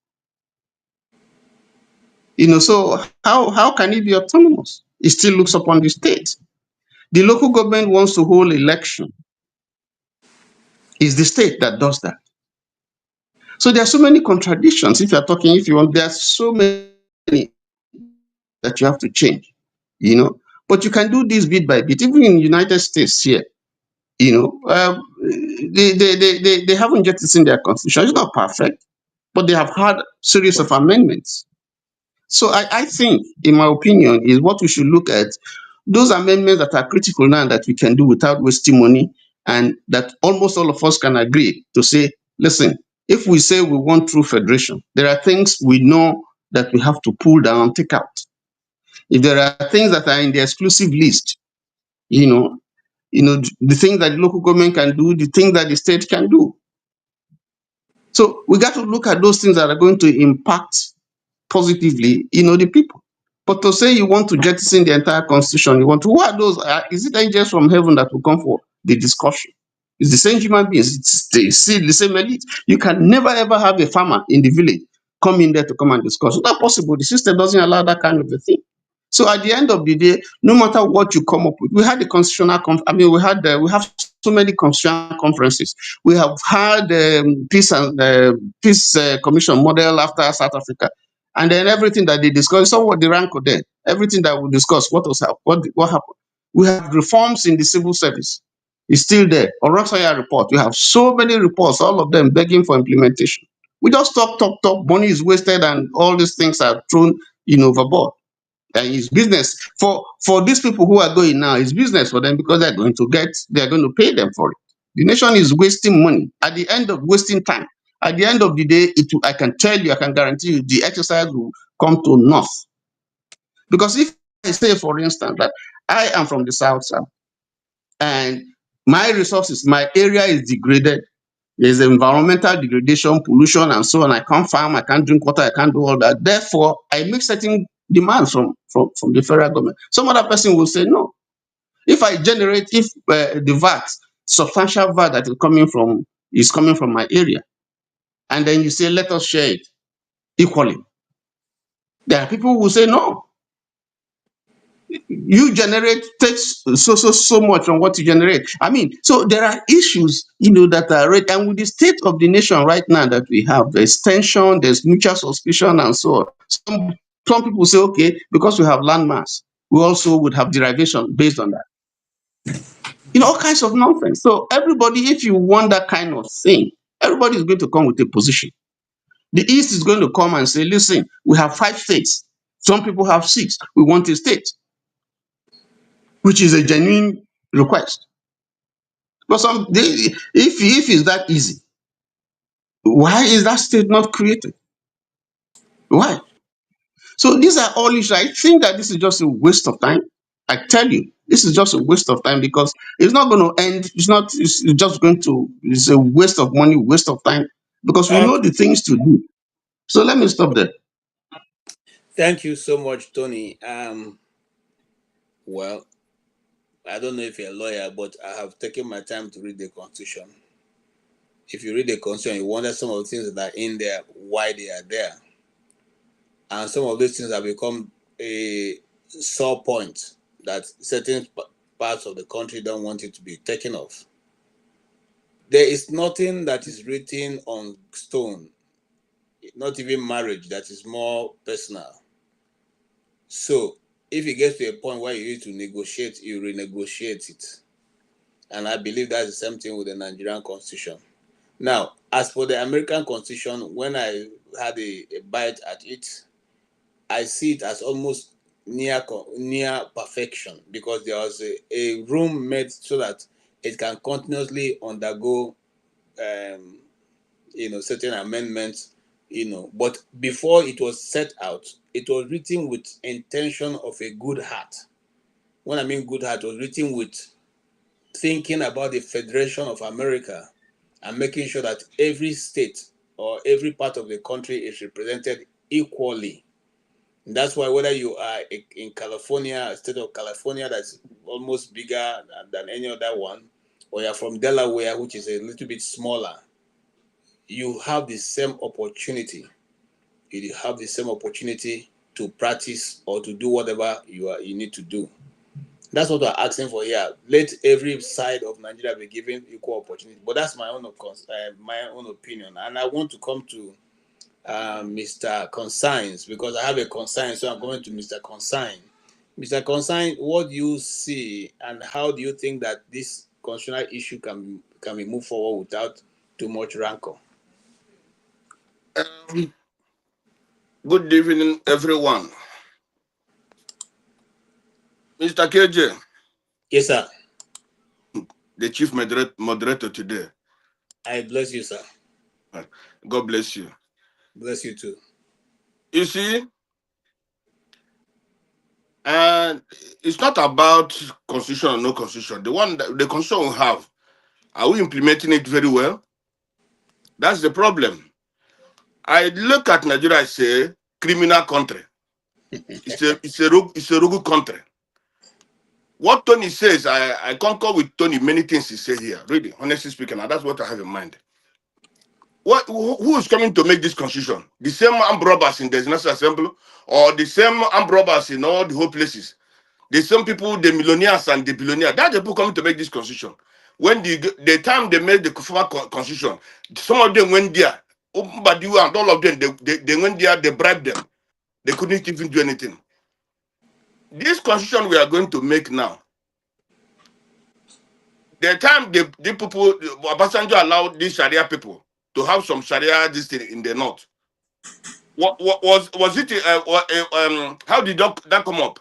So how can it be autonomous? It still looks upon the state. The local government wants to hold election. It's the state that does that. So there are so many contradictions. If you want, there are so many that you have to change, But you can do this bit by bit. Even in the United States here, they haven't yet seen their constitution. It's not perfect, but they have had series of amendments. So I think, in my opinion, is what we should look at, those amendments that are critical now that we can do without wasting money, and that almost all of us can agree to say, listen, if we say we want true federation, there are things we know that we have to pull down, take out. If there are things that are in the exclusive list, the things that the local government can do, the things that the state can do. So we got to look at those things that are going to impact positively, the people. But to say you want to jettison the entire constitution, who are those? Is it angels from heaven that will come for the discussion? It's the same human beings. It's the same elite. You can never ever have a farmer in the village come in there to come and discuss. It's not possible. The system doesn't allow that kind of a thing. So at the end of the day, no matter what you come up with, we had the constitutional we have so many constitutional conferences. We have had peace commission model after South Africa, and then everything that they discussed, what the rank there, everything that we discussed, what happened. We have reforms in the civil service. It's still there. Orosaya report. We have so many reports, all of them begging for implementation. We just talk. Money is wasted, and all these things are thrown overboard. And it's business for these people who are going now. It's business for them because they're going to pay them for it. The nation is wasting money. At the end of wasting time, at the end of the day, I can guarantee you, the exercise will come to naught. Because if I say, for instance, that I am from the south, and my resources, my area is degraded. There's environmental degradation, pollution, and so on. I can't farm, I can't drink water, I can't do all that. Therefore, I make certain demands from the federal government. Some other person will say no. If the VAT, substantial VAT that is coming from my area, and then you say, let us share it equally. There are people who will say no. You take so much from what you generate. So there are issues, that are right, and with the state of the nation right now that we have, there's tension, there's mutual suspicion, and so on. Some people say, okay, because we have landmass, we also would have derivation based on that. All kinds of nonsense. So everybody, if you want that kind of thing, everybody is going to come with a position. The East is going to come and say, listen, we have 5 states. Some people have 6. We want a state, which is a genuine request. But if it's that easy, why is that state not created? Why? So these are all issues. I think that this is just a waste of time. I tell you, this is just a waste of time because it's not going to end. It's a waste of money, waste of time, because we know the things to do. So let me stop there. Thank you so much, Tony. Well, I don't know if you're a lawyer, but I have taken my time to read the Constitution. If you read the Constitution, you wonder some of the things that are in there, why they are there. And some of these things have become a sore point that certain parts of the country don't want it to be taken off. There is nothing that is written on stone, not even marriage, that is more personal. So if it gets to a point where you need to negotiate, you renegotiate it. And I believe that's the same thing with the Nigerian Constitution. Now, as for the American Constitution, when I had a bite at it, I see it as almost near perfection, because there was a room made so that it can continuously undergo certain amendments, but before it was set out, it was written with intention of a good heart. When I mean good heart, it was written with thinking about the Federation of America and making sure that every state or every part of the country is represented equally. And that's why whether you are in California, state of California, that's almost bigger than any other one, or you're from Delaware, which is a little bit smaller, you have the same opportunity. You have the same opportunity to practice or to do whatever you need to do. That's what we're asking for here. Let every side of Nigeria be given equal opportunity. But that's my own opinion. And I want to come to Mr. Consigns, because I have a consign, so I'm going to Mr. Consign. Mr. Consign, what do you see and how do you think that this constitutional issue can be moved forward without too much rancor? Good evening, everyone. Mr. KJ. Yes, sir. The chief moderator today. I bless you, sir. God bless you. Bless you too. You see, and it's not about constitution or no constitution. The constitution we have, are we implementing it very well? That's the problem. I look at Nigeria as a criminal country. It's a rogue country. What Tony says, I concur with Tony many things he said here. Really, honestly speaking, and that's what I have in mind. Who is coming to make this constitution? The same armed robbers in the National Assembly, or the same armed robbers in all the whole places? The same people, the millionaires and the billionaires, that's the people coming to make this constitution. When the time they made the former constitution, some of them went there, but you and all of them, they went there, they bribed them. They couldn't even do anything. This constitution we are going to make now, the time the people, Obasanjo allowed these Sharia people to have some Sharia this thing in the north. What was it? How did that come up?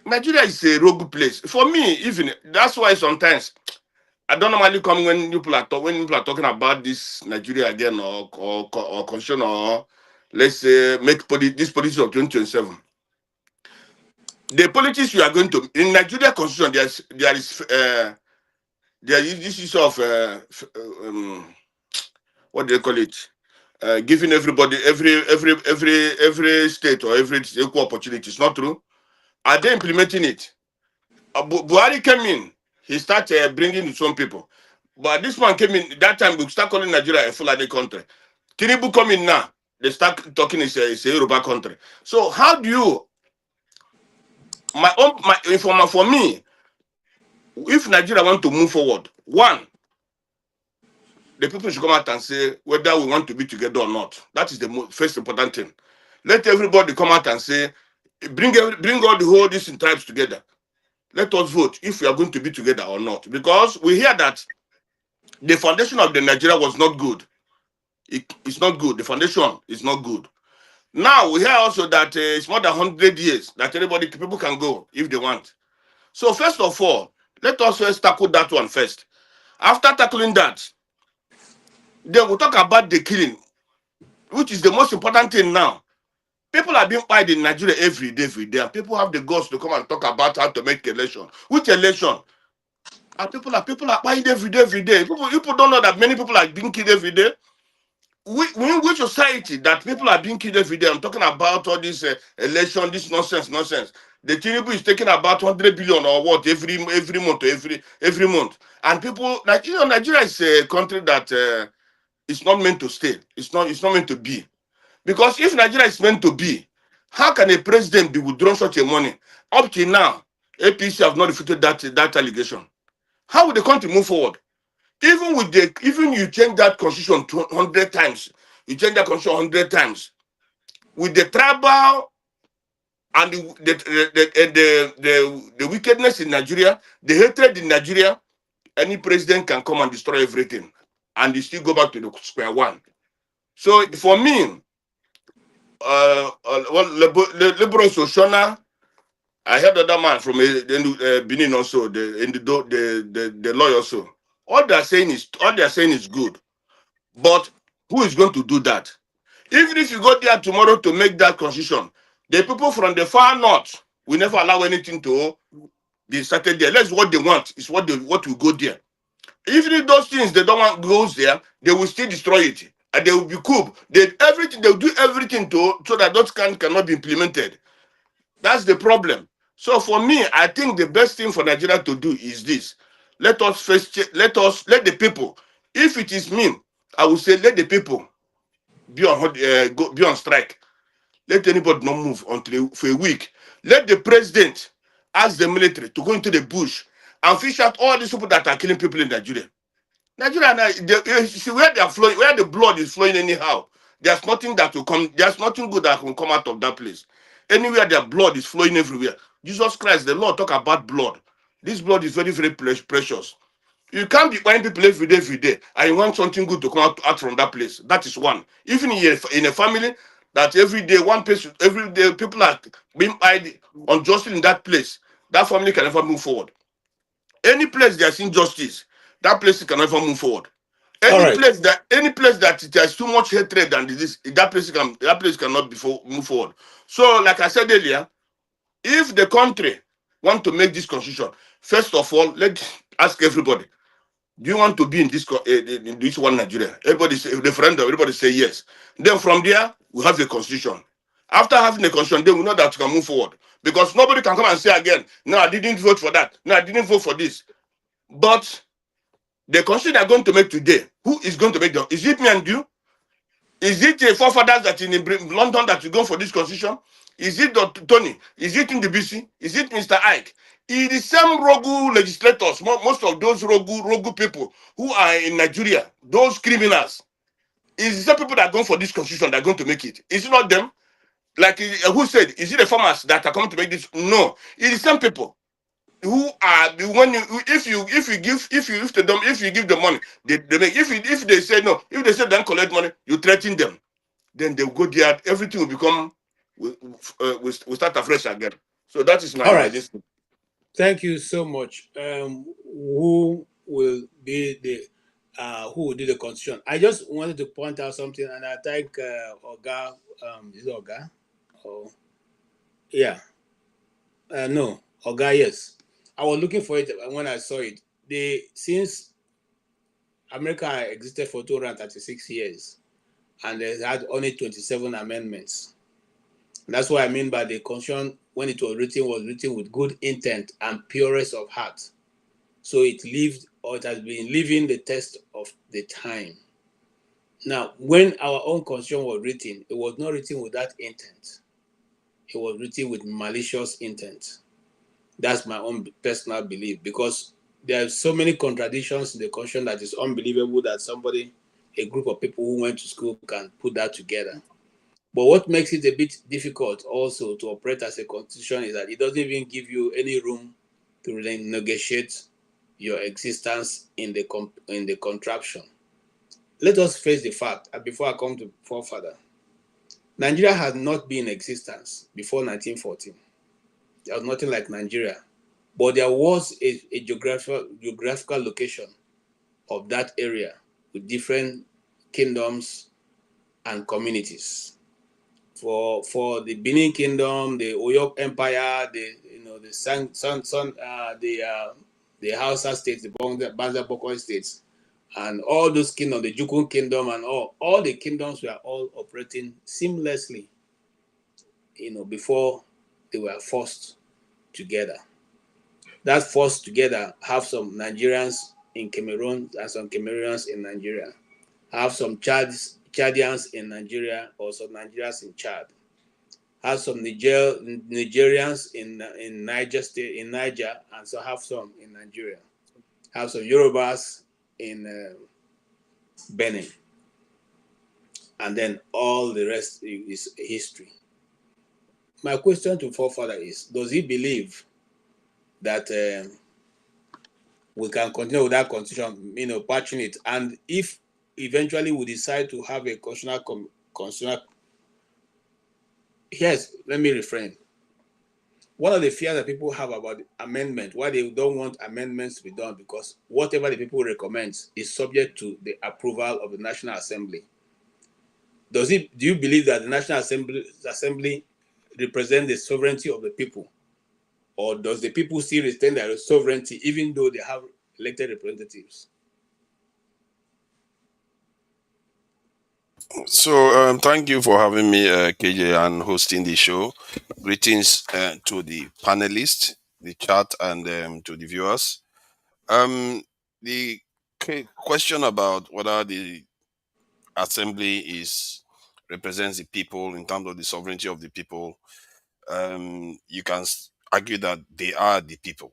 Nigeria is a rogue place for me. Even that's why sometimes I don't normally come when people are talking about this Nigeria again or constitution, or let's say make this politics of 2027. The politics we are going to in Nigeria constitution, there is this issue of what do they call it? Giving everybody every state or every equal opportunity. It's not true. Are they implementing it? Buhari came in. He started bringing some people. But this one came in, that time we start calling Nigeria a Fulani country. Tinubu come in now. They start talking it's a Yoruba country. So how do you, for me, if Nigeria want to move forward, one, the people should come out and say whether we want to be together or not. That is the first important thing. Let everybody come out and say, bring all the whole these tribes together. Let us vote if we are going to be together or not. Because we hear that the foundation of the Nigeria was not good. It's not good. The foundation is not good. Now we hear also that it's more than 100 years that people can go if they want. So first of all, let us first tackle that one first. After tackling that, then we'll talk about the killing, which is the most important thing now. People are being fired in Nigeria every day, and people have the guts to come and talk about how to make election. Which election? And people are fired every day. People don't know that many people are being killed every day. Which society that people are being killed every day? I'm talking about all this election, this nonsense. The Tinubu is taking about 100 billion or what every month or every month. And people like Nigeria is a country that it's not meant to stay. It's not meant to be. Because if Nigeria is meant to be, how can a president be withdrawing such a money? Up till now, APC have not refuted that allegation. How will the country move forward? Even you change that constitution 100 times, you change that constitution 100 times, with the tribal and the wickedness in Nigeria, the hatred in Nigeria, any president can come and destroy everything, and you still go back to the square one. So for me, liberal Soshona, I heard the other man from Benin also, the lawyer also. All they are saying is good, but who is going to do that? Even if you go there tomorrow to make that constitution, the people from the far north will never allow anything to be started there. That's what they want. Is what will go there. Even if those things they don't want goes there, they will still destroy it. and they will be coup. They'll do everything so that those cannot be implemented. That's the problem. So for me, I think the best thing for Nigeria to do is this. Let the people, if it is me, I will say let the people be on strike. Let anybody not move for a week. Let the president ask the military to go into the bush and fish out all these people that are killing people in Nigeria. Nigeria, see where they are flowing, where the blood is flowing anyhow. There's nothing that will come. There's nothing good that will come out of that place. Anywhere their blood is flowing everywhere. Jesus Christ, the Lord talk about blood. This blood is very, very precious. You can't be buying people every day, and you want something good to come out from that place. That is one. Even in a family, that every day one person, every day people are being eyed unjustly in that place. That family can never move forward. Any place there's injustice, that place can never move forward. All Any right. place that there's too much hatred and this, that place cannot move forward. So, like I said earlier, if the country want to make this constitution, first of all, let's ask everybody: do you want to be in this one Nigeria? Everybody say referendum. Everybody say yes. Then from there we have the constitution. After having the constitution, then we know that we can move forward, because nobody can come and say again, "No, I didn't vote for that. No, I didn't vote for this." But the constitution they are going to make today, who is going to make them? Is it me and you? Is it the forefathers that in London that will go for this constitution? Is it Dr. Tony? Is it in the BC? Is it Mr. Ike? It is some rogue legislators, most of those rogue people who are in Nigeria, those criminals. It's the same people that are going for this constitution that are going to make it. Is it not them? Like who said? Is it the farmers that are coming to make this? No, it is some people who are the when you if you give them money, they make. If they say no, if they say don't collect money, you threaten them. Then they'll go there. Everything will become we start afresh again. So that is All my right. this. Thank you so much. Who will be the who will do the constitution? I just wanted to point out something, and I thank Oga. Is it Oga? Oh, yeah. No, Oga. Yes. I was looking for it when I saw it. Since America existed for 236 years, and they had only 27 amendments. That's what I mean by the constitution, when it was written with good intent and purest of heart. So it has been living the test of the time. Now, when our own constitution was written, it was not written with that intent. It was written with malicious intent. That's my own personal belief, because there are so many contradictions in the constitution that is unbelievable that a group of people who went to school can put that together. But what makes it a bit difficult also to operate as a constitution is that it doesn't even give you any room to negotiate your existence in the contraption. Let us face the fact, before I come to forefather, Nigeria had not been in existence before 1914. There was nothing like Nigeria. But there was a geographical location of that area with different kingdoms and communities. For the Benin Kingdom, the Oyo Empire, the Hausa states, the Banza Bokoi states, and all those kingdoms, the Jukun Kingdom, and all the kingdoms were all operating seamlessly, before they were forced together. That forced together have some Nigerians in Cameroon and some Cameroonians in Nigeria, have some Chadians in Nigeria, or some Nigerians in Chad, have some Nigerians in Niger State, in Niger, and so have some in Nigeria, have some Yorubas in Benin, and then all the rest is history. My question to forefather is: does he believe that we can continue with that constitution, patching it, and if eventually we decide to have a constitutional, yes, let me refrain. One of the fears that people have about amendment, why they don't want amendments to be done, because whatever the people recommend is subject to the approval of the National Assembly. Do you believe that the National Assembly represents the sovereignty of the people? Or does the people still retain their sovereignty even though they have elected representatives? So, thank you for having me, KJ, and hosting the show. Greetings to the panelists, the chat, and to the viewers. Um, the question about whether the assembly is represents the people in terms of the sovereignty of the people, you can argue that they are the people.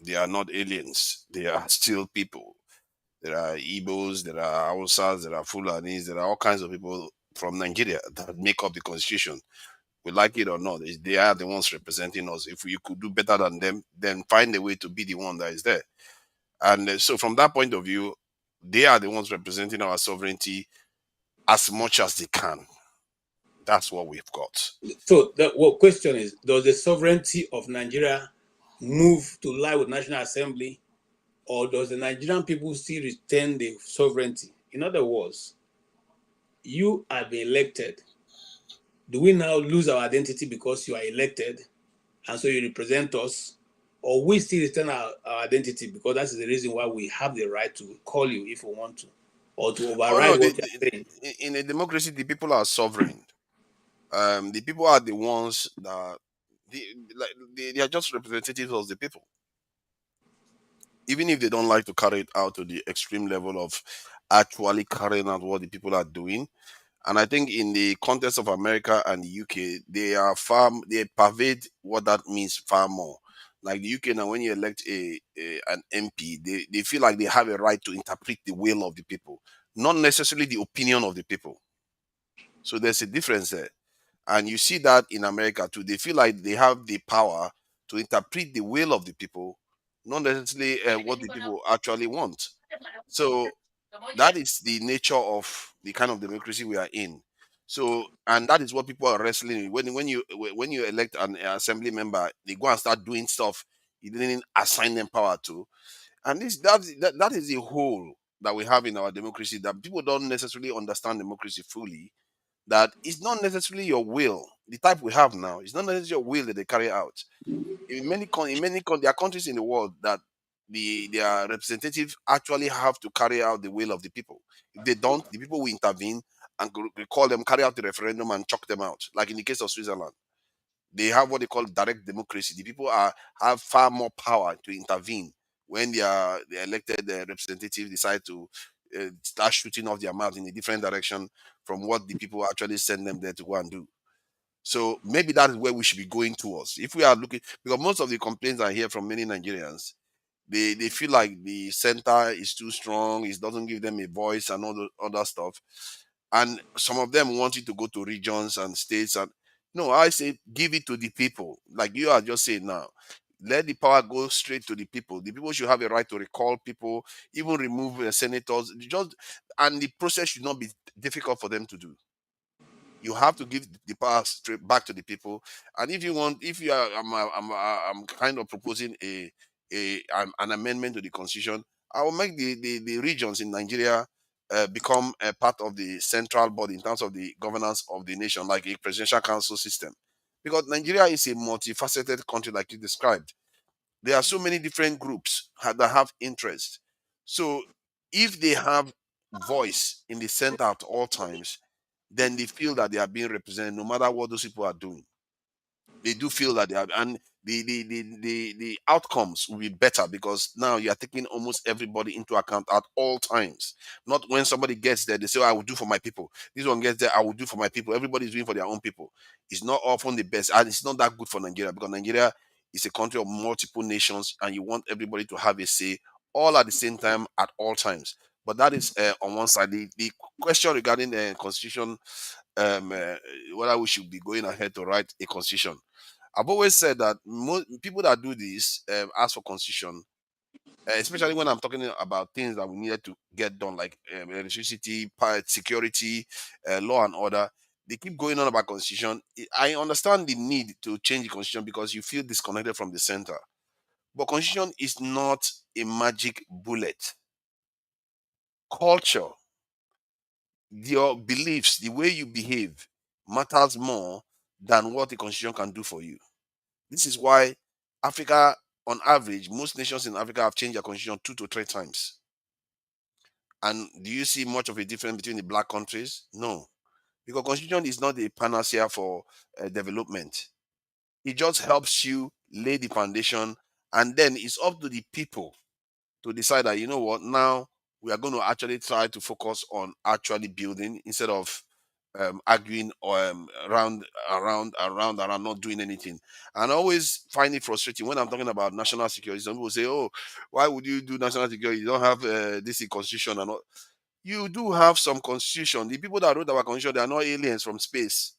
They are not aliens. They are still people. There are Igbos, there are Hausas, there are Fulanis, there are all kinds of people from Nigeria that make up the constitution. We like it or not, they are the ones representing us. If you could do better than them, then find a way to be the one that is there. And so, from that point of view, they are the ones representing our sovereignty as much as they can. That's what we've got. So the question is, does the sovereignty of Nigeria move to lie with National Assembly, or does the Nigerian people still retain the sovereignty? In other words, you have been elected. Do we now lose our identity because you are elected and so you represent us? Or we still retain our identity because that's the reason why we have the right to call you if we want to, or to Oh no, override what you are saying? in a democracy, the people are sovereign. The people are the ones that they are just representatives of the people, even if they don't like to carry it out to the extreme level of actually carrying out what the people are doing. And I think in the context of America and the UK, they pervade what that means far more. Like the UK now, when you elect an MP, they feel like they have a right to interpret the will of the people, not necessarily the opinion of the people. So there's a difference there. And you see that in America too. They feel like they have the power to interpret the will of the people, not necessarily what the people actually want. So that is the nature of the kind of democracy we are in. So, and that is what people are wrestling with. When you elect an assembly member, they go and start doing stuff you didn't assign them power to. And that is the hole that we have in our democracy, that people don't necessarily understand democracy fully. That it's not necessarily your will. The type we have now, it's not necessarily your will that they carry out. There are countries in the world that their representatives actually have to carry out the will of the people. If they don't, the people will intervene and call them, carry out the referendum and chuck them out. Like in the case of Switzerland, they have what they call direct democracy. The people have far more power to intervene when the elected representatives decide to start shooting off their mouth in a different direction from what the people actually send them there to go and do. So maybe that is where we should be going towards. If we are looking, because most of the complaints I hear from many Nigerians, they feel like the center is too strong, it doesn't give them a voice and all the other stuff. And some of them want it to go to regions and states. And no, I say give it to the people. Like you are just saying now. Let the power go straight to the people. The people should have a right to recall people, even remove senators. And the process should not be difficult for them to do. You have to give the power straight back to the people. And if you want, if you are, I'm kind of proposing an amendment to the constitution. I will make the regions in Nigeria become a part of the central body in terms of the governance of the nation, like a presidential council system. Because Nigeria is a multifaceted country, like you described. There are so many different groups that have interest. So if they have voice in the center at all times, then they feel that they are being represented no matter what those people are doing. They do feel that they are, and the outcomes will be better because now you are taking almost everybody into account at all times. Not when somebody gets there, they say, oh, I will do for my people. This one gets there, I will do for my people. Everybody's doing for their own people. It's not often the best, and it's not that good for Nigeria because Nigeria is a country of multiple nations, and you want everybody to have a say all at the same time at all times. But that is on one side. The question regarding the constitution, whether we should be going ahead to write a constitution. I've always said that people that do this ask for constitution, especially when I'm talking about things that we needed to get done, like electricity, security, law and order. They keep going on about constitution. I understand the need to change the constitution because you feel disconnected from the center. But constitution is not a magic bullet. Culture, your beliefs, the way you behave matters more than what the constitution can do for you. This is why Africa, on average, most nations in Africa have changed their constitution 2 to 3 times. And do you see much of a difference between the black countries? No, because constitution is not a panacea for development. It just helps you lay the foundation, and then it's up to the people to decide that, you know what, now we are going to actually try to focus on actually building instead of arguing around, not doing anything. And I always find it frustrating when I'm talking about national security. Some people say, "Oh, why would you do national security? You don't have this constitution and all." You do have some constitution. The people that wrote our constitution, they are not aliens from space.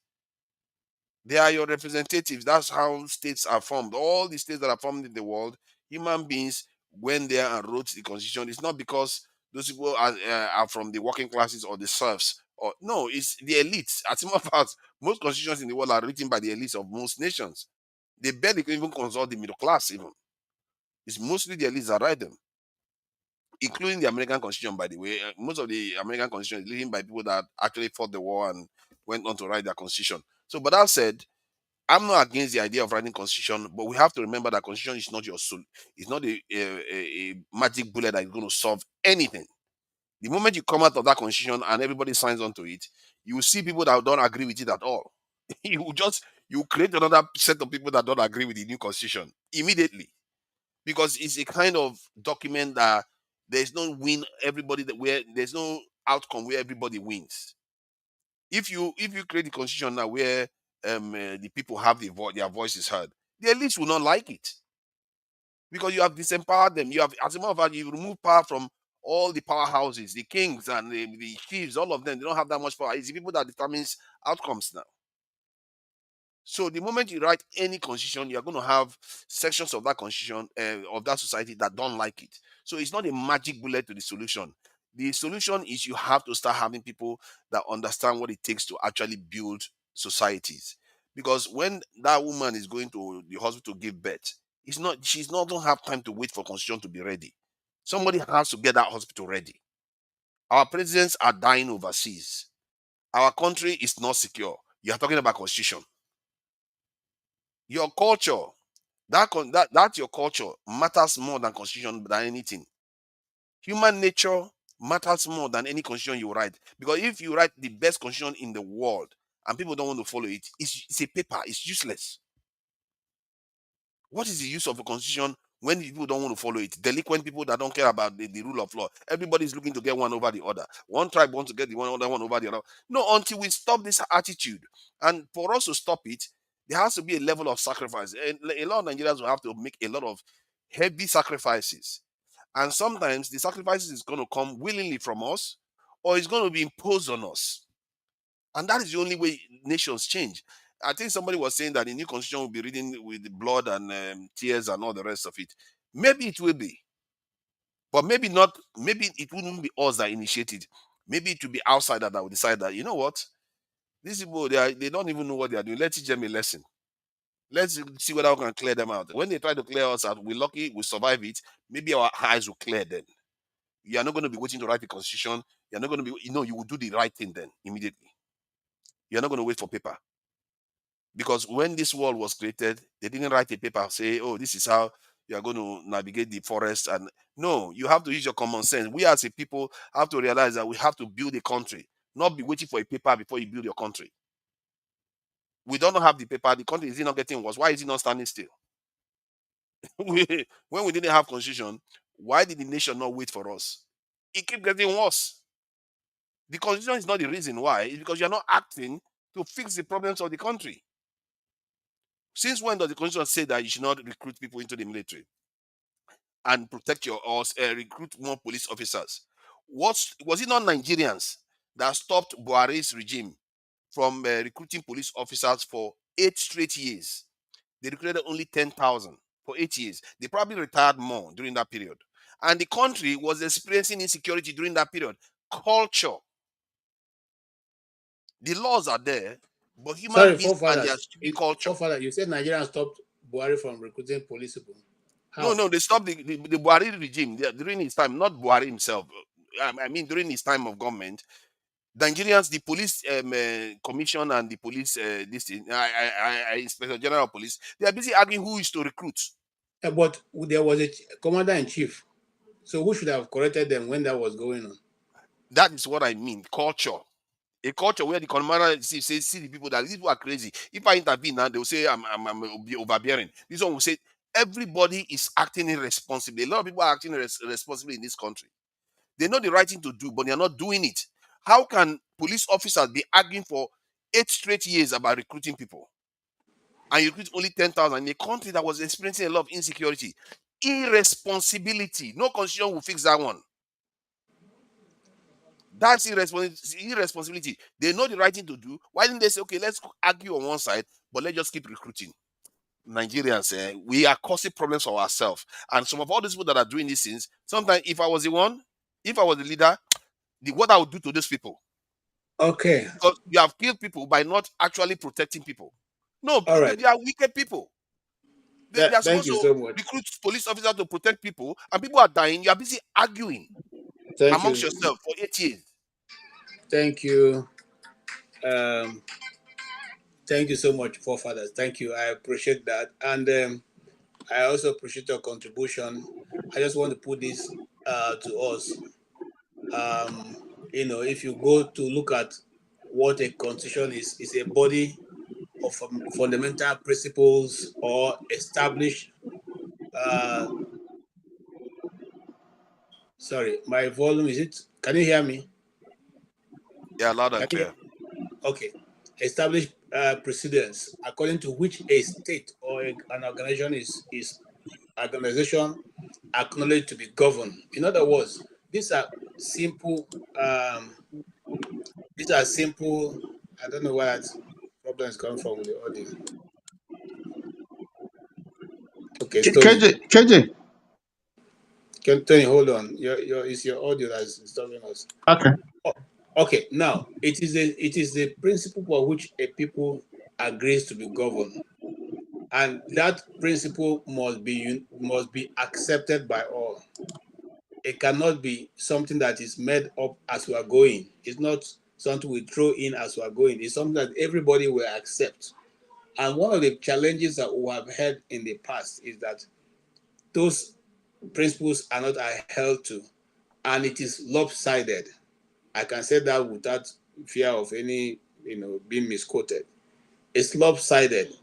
They are your representatives. That's how states are formed. All the states that are formed in the world, human beings went there and wrote the constitution. It's not because those people are from the working classes or the serfs. Or no, it's the elites. As a matter of fact, most constitutions in the world are written by the elites of most nations. They barely even consult the middle class. Even it's mostly the elites that write them, including the American Constitution. By the way, most of the American Constitution is written by people that actually fought the war and went on to write their constitution. So, but that said, I'm not against the idea of writing constitution, but we have to remember that constitution is not your soul. It's not a magic bullet that is going to solve anything. The moment you come out of that constitution and everybody signs onto it, you will see people that don't agree with it at all. You create another set of people that don't agree with the new constitution immediately, because it's a kind of document that there's no win. Where there's no outcome where everybody wins. If you create the constitution now where the people have their voices heard, the elites will not like it, because you have disempowered them. You have, as a matter of fact, you remove power from all the powerhouses, the kings and the chiefs. All of them, they don't have that much power. It's the people that determines outcomes now. So the moment you write any constitution, you're going to have sections of that constitution, of that society, that don't like it. So it's not a magic bullet to the solution. The solution is you have to start having people that understand what it takes to actually build societies. Because when that woman is going to the hospital to give birth, she's not going to have time to wait for constitution to be ready. Somebody has to get that hospital ready. Our presidents are dying overseas. Our country is not secure. You are talking about constitution. Your culture, that your culture matters more than constitution, than anything. Human nature matters more than any constitution you write. Because if you write the best constitution in the world and people don't want to follow it, it's a paper. It's useless. What is the use of a constitution when people don't want to follow it? Delinquent people that don't care about the rule of law. Everybody is looking to get one over the other. One tribe wants to get the other one over the other. No, until we stop this attitude. And for us to stop it, there has to be a level of sacrifice. And a lot of Nigerians will have to make a lot of heavy sacrifices. And sometimes the sacrifices is going to come willingly from us, or it's going to be imposed on us. And that is the only way nations change. I think somebody was saying that the new constitution will be written with blood and tears and all the rest of it. Maybe it will be, but maybe not. Maybe it wouldn't be us that initiated. Maybe it will be outsider that will decide that, you know what, these people, they don't even know what they are doing. Let's teach them a lesson. Let's see whether we can clear them out. When they try to clear us out, we're lucky, we survive it. Maybe our eyes will clear then. You are not going to be waiting to write the constitution. You're not going to be, you will do the right thing then immediately. You're not going to wait for paper. Because when this world was created, they didn't write a paper, say, oh, this is how you are going to navigate the forest. And no, you have to use your common sense. We as a people have to realize that we have to build a country, not be waiting for a paper before you build your country. We don't have the paper. The country is not getting worse. Why is it not standing still? When we didn't have constitution, why did the nation not wait for us? It keeps getting worse. The constitution is not the reason why. It's because you're not acting to fix the problems of the country. Since when does the constitution say that you should not recruit people into the military and protect recruit more police officers? Was it not Nigerians that stopped Buhari's regime from recruiting police officers for 8 straight years? They recruited only 10,000 for 8 years. They probably retired more during that period. And the country was experiencing insecurity during that period. Culture. The laws are there, but human beings and their stupid culture. Forefather, you said Nigerians stopped Buhari from recruiting police people. How? No, they stopped the Buhari regime during his time, not Buhari himself. I mean, during his time of government, Nigerians, the police commission and the police, Inspector General of Police, they are busy arguing who is to recruit. But there was a commander in chief. So who should have corrected them when that was going on? That is what I mean. Culture. A culture where the commander see the people that these people are crazy. If I intervene now, they will say I'm overbearing. This one will say everybody is acting irresponsibly. A lot of people are acting irresponsibly in this country. They know the right thing to do, but they are not doing it. How can police officers be arguing for 8 straight years about recruiting people? And you recruit only 10,000 in a country that was experiencing a lot of insecurity. Irresponsibility. No constitution will fix that one. That's irresponsibility. They know the right thing to do. Why didn't they say, okay, let's argue on one side, but let's just keep recruiting? Nigerians, we are causing problems for ourselves. And some of all these people that are doing these things, sometimes if I was the leader, what I would do to those people. Okay. Because you have killed people by not actually protecting people. No, All right. they are wicked people. They are Thank supposed you to so much. recruit police officers to protect people, and people are dying. You are busy arguing Thank amongst you. yourself for 8 years. Thank you. Thank you so much, forefathers. Thank you. I appreciate that. And I also appreciate your contribution. I just want to put this to us. If you go to look at what a constitution is a body of fundamental principles or established. Sorry, my volume is it? Can you hear me? Yeah, loud and Can you clear. Okay. Established precedents according to which a state or an organization is acknowledged to be governed. In other words, these are simple. These are simple. I don't know where that problem is coming from with the audio. Okay, Tony. KJ. Tony, hold on. It's your audio that's disturbing us. Okay. Okay, now it is the principle for which a people agrees to be governed, and that principle must be accepted by all. It cannot be something that is made up as we are going. It's not something we throw in as we are going. It's something that everybody will accept. And one of the challenges that we have had in the past is that those principles are not held to, and it is lopsided. I can say that without fear of any, being misquoted. It's lopsided.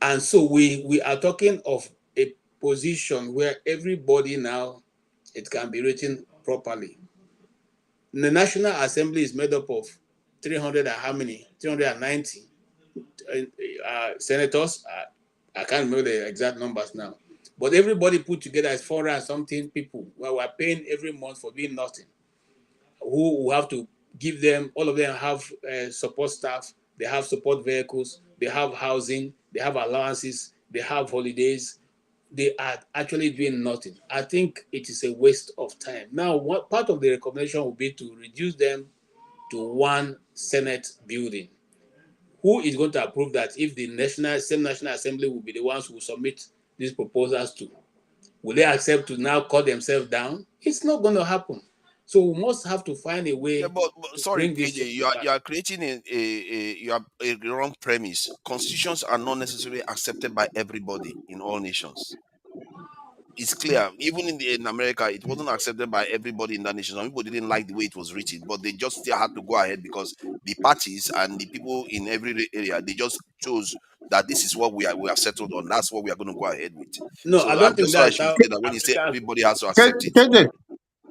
And so we are talking of a position where everybody now, it can be written properly. The National Assembly is made up of 300 and how many? 390 senators. I can't remember the exact numbers now. But everybody put together is 400 and something people where we're paying every month for doing nothing. Who have to give them, all of them have support staff, they have support vehicles, they have housing, they have allowances, they have holidays. They are actually doing nothing. I think it is a waste of time. Now, what part of the recommendation would be to reduce them to one Senate building. Who is going to approve that if the same National Assembly will be the ones who submit these proposals to? Will they accept to now cut themselves down? It's not going to happen. So we must have to find a way Yeah, but to sorry, bring this KJ, to you pass. are creating a wrong premise. Constitutions are not necessarily accepted by everybody in all nations. It's clear. Even in America, it wasn't accepted by everybody in that nation. Some people didn't like the way it was written, but they just still had to go ahead because the parties and the people in every area, they just chose that this is what we have settled on. That's what we are going to go ahead with. No, I So don't I'm think just so I that's should how say that when you say Africa. everybody has to accept it.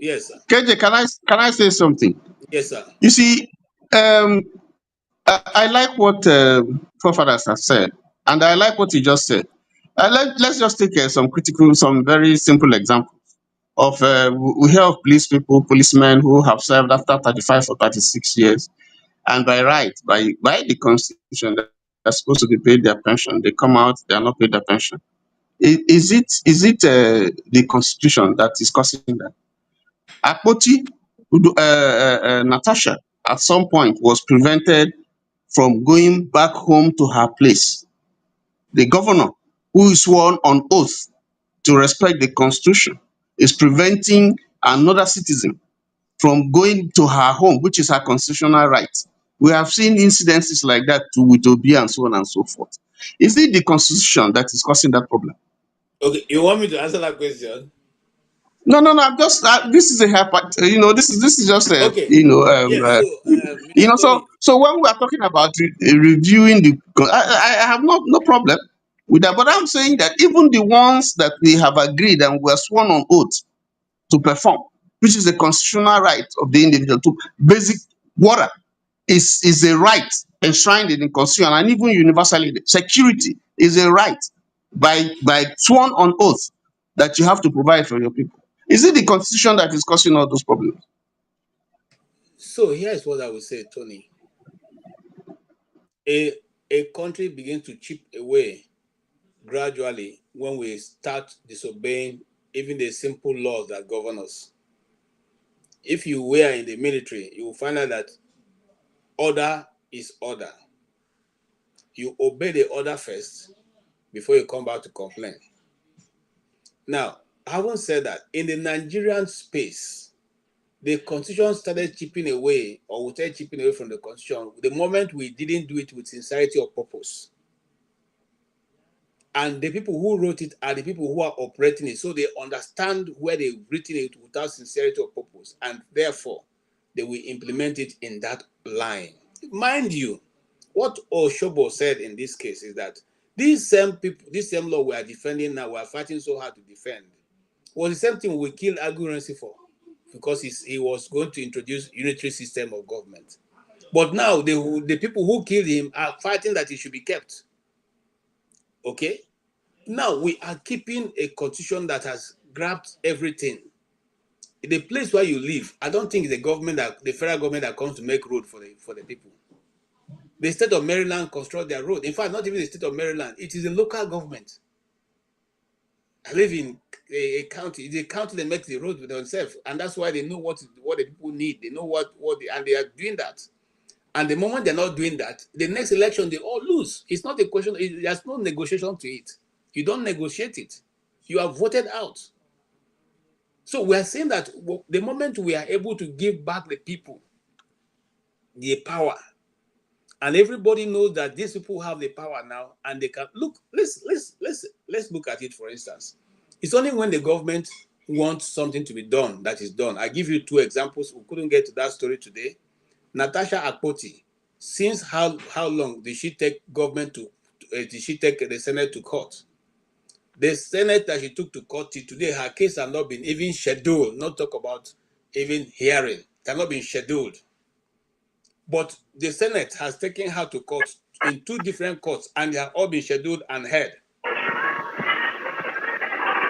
Yes, sir. KJ, can I say something? Yes, sir. You see, I like what forefathers have said, and I like what you just said. Let's just take some very simple example of we hear of policemen who have served after 35 or 36 years, and by right, by the constitution, they're supposed to be paid their pension. They come out, they are not paid their pension. Is it the constitution that is causing that? Akpoti, Natasha, at some point was prevented from going back home to her place. The governor, who is sworn on oath to respect the constitution, is preventing another citizen from going to her home, which is her constitutional right. We have seen incidences like that too with Obi and so on and so forth. Is it the constitution that is causing that problem? Okay, you want me to answer that question? No, no, no. I'm just this is a hyper. This is just a Okay. Yes. So, Mr. So Tony. when we are talking about reviewing I have no problem with that. But I'm saying that even the ones that we have agreed and were sworn on oath to perform, which is a constitutional right of the individual to basic water, is a right enshrined in the constitution and even universally. Security is a right by sworn on oath that you have to provide for your people. Is it the constitution that is causing all those problems? So here's what I would say, Tony. A country begins to chip away gradually when we start disobeying even the simple laws that govern us. If you were in the military, you will find out that order is order. You obey the order first before you come back to complain. Now, having said that, in the Nigerian space, the constitution started chipping away, or we started chipping away from the constitution the moment we didn't do it with sincerity of purpose. And the people who wrote it are the people who are operating it, so they understand where they've written it without sincerity of purpose, and therefore they will implement it in that line. Mind you, what Oshobo said in this case is that these same people, this same law we are defending now, we are fighting so hard to defend, was the same thing we killed Agurensi for, because he was going to introduce unitary system of government. But now the people who killed him are fighting that he should be kept. Okay? Now we are keeping a constitution that has grabbed everything. The place where you live, I don't think the federal government that comes to make road for the people. The state of Maryland construct their road. In fact, not even the state of Maryland, it is a local government. I live in a county. It's a county that makes the road with themselves, and that's why they know what the people need. They know and they are doing that. And the moment they're not doing that, the next election they all lose. It's not a question. There's no negotiation to it. You don't negotiate it. You are voted out. So we are saying that the moment we are able to give back the people the power, and everybody knows that these people have the power now, and they can look. Let's look at it. For instance, it's only when the government wants something to be done that is done. I give you two examples. We couldn't get to that story today. Natasha Akpoti, since how long did she take government did she take the Senate to court? The Senate that she took to court till today, her case has not been even scheduled. Not talk about even hearing. It has not been scheduled. But the Senate has taken her to court in two different courts, and they have all been scheduled and heard.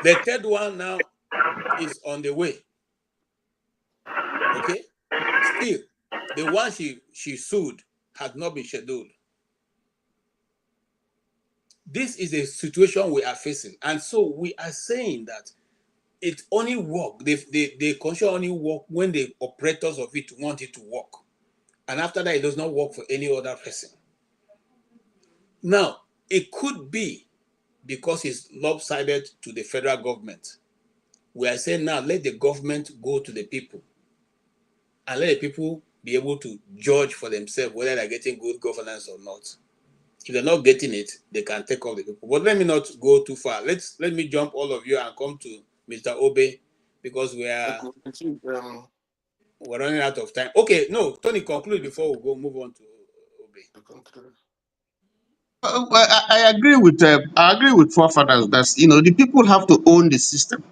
The third one now is on the way. Okay? Still, the one she sued has not been scheduled. This is a situation we are facing. And so we are saying that it only works. The constitution only work when the operators of it want it to work. And after that, it does not work for any other person. Now, it could be because it's lopsided to the federal government. We are saying now, let the government go to the people and let the people be able to judge for themselves whether they're getting good governance or not. If they're not getting it, they can take off the people. But let me not go too far. Let me jump all of you and come to Mr. Obi, because we're running out of time. Okay, no, Tony, conclude before we move on to Obi. Well, I agree with forefathers that the people have to own the system.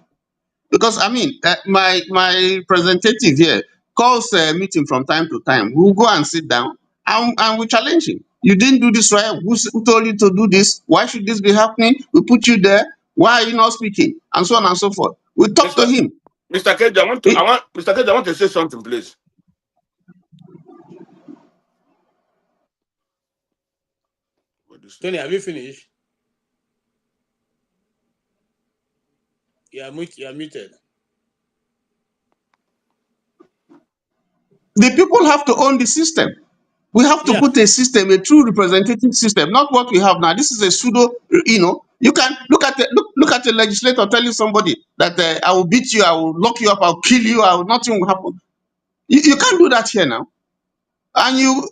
Because I mean, my representative here calls a meeting from time to time. We'll go and sit down and we challenge him. You didn't do this right. Who told you to do this? Why should this be happening? We put you there. Why are you not speaking? And so on and so forth. We talk to Mr. him. Mr. Kedge, He- Mr. Kedge, I want to say something, please. Tony, have you finished? You are muted. the people have to own the system. We have to Yeah. put a system, a true representative system, not what we have now. This is a pseudo. You can look at a legislator telling somebody that I will beat you, I will lock you up, I'll kill you, nothing will happen. You can't do that here now. And you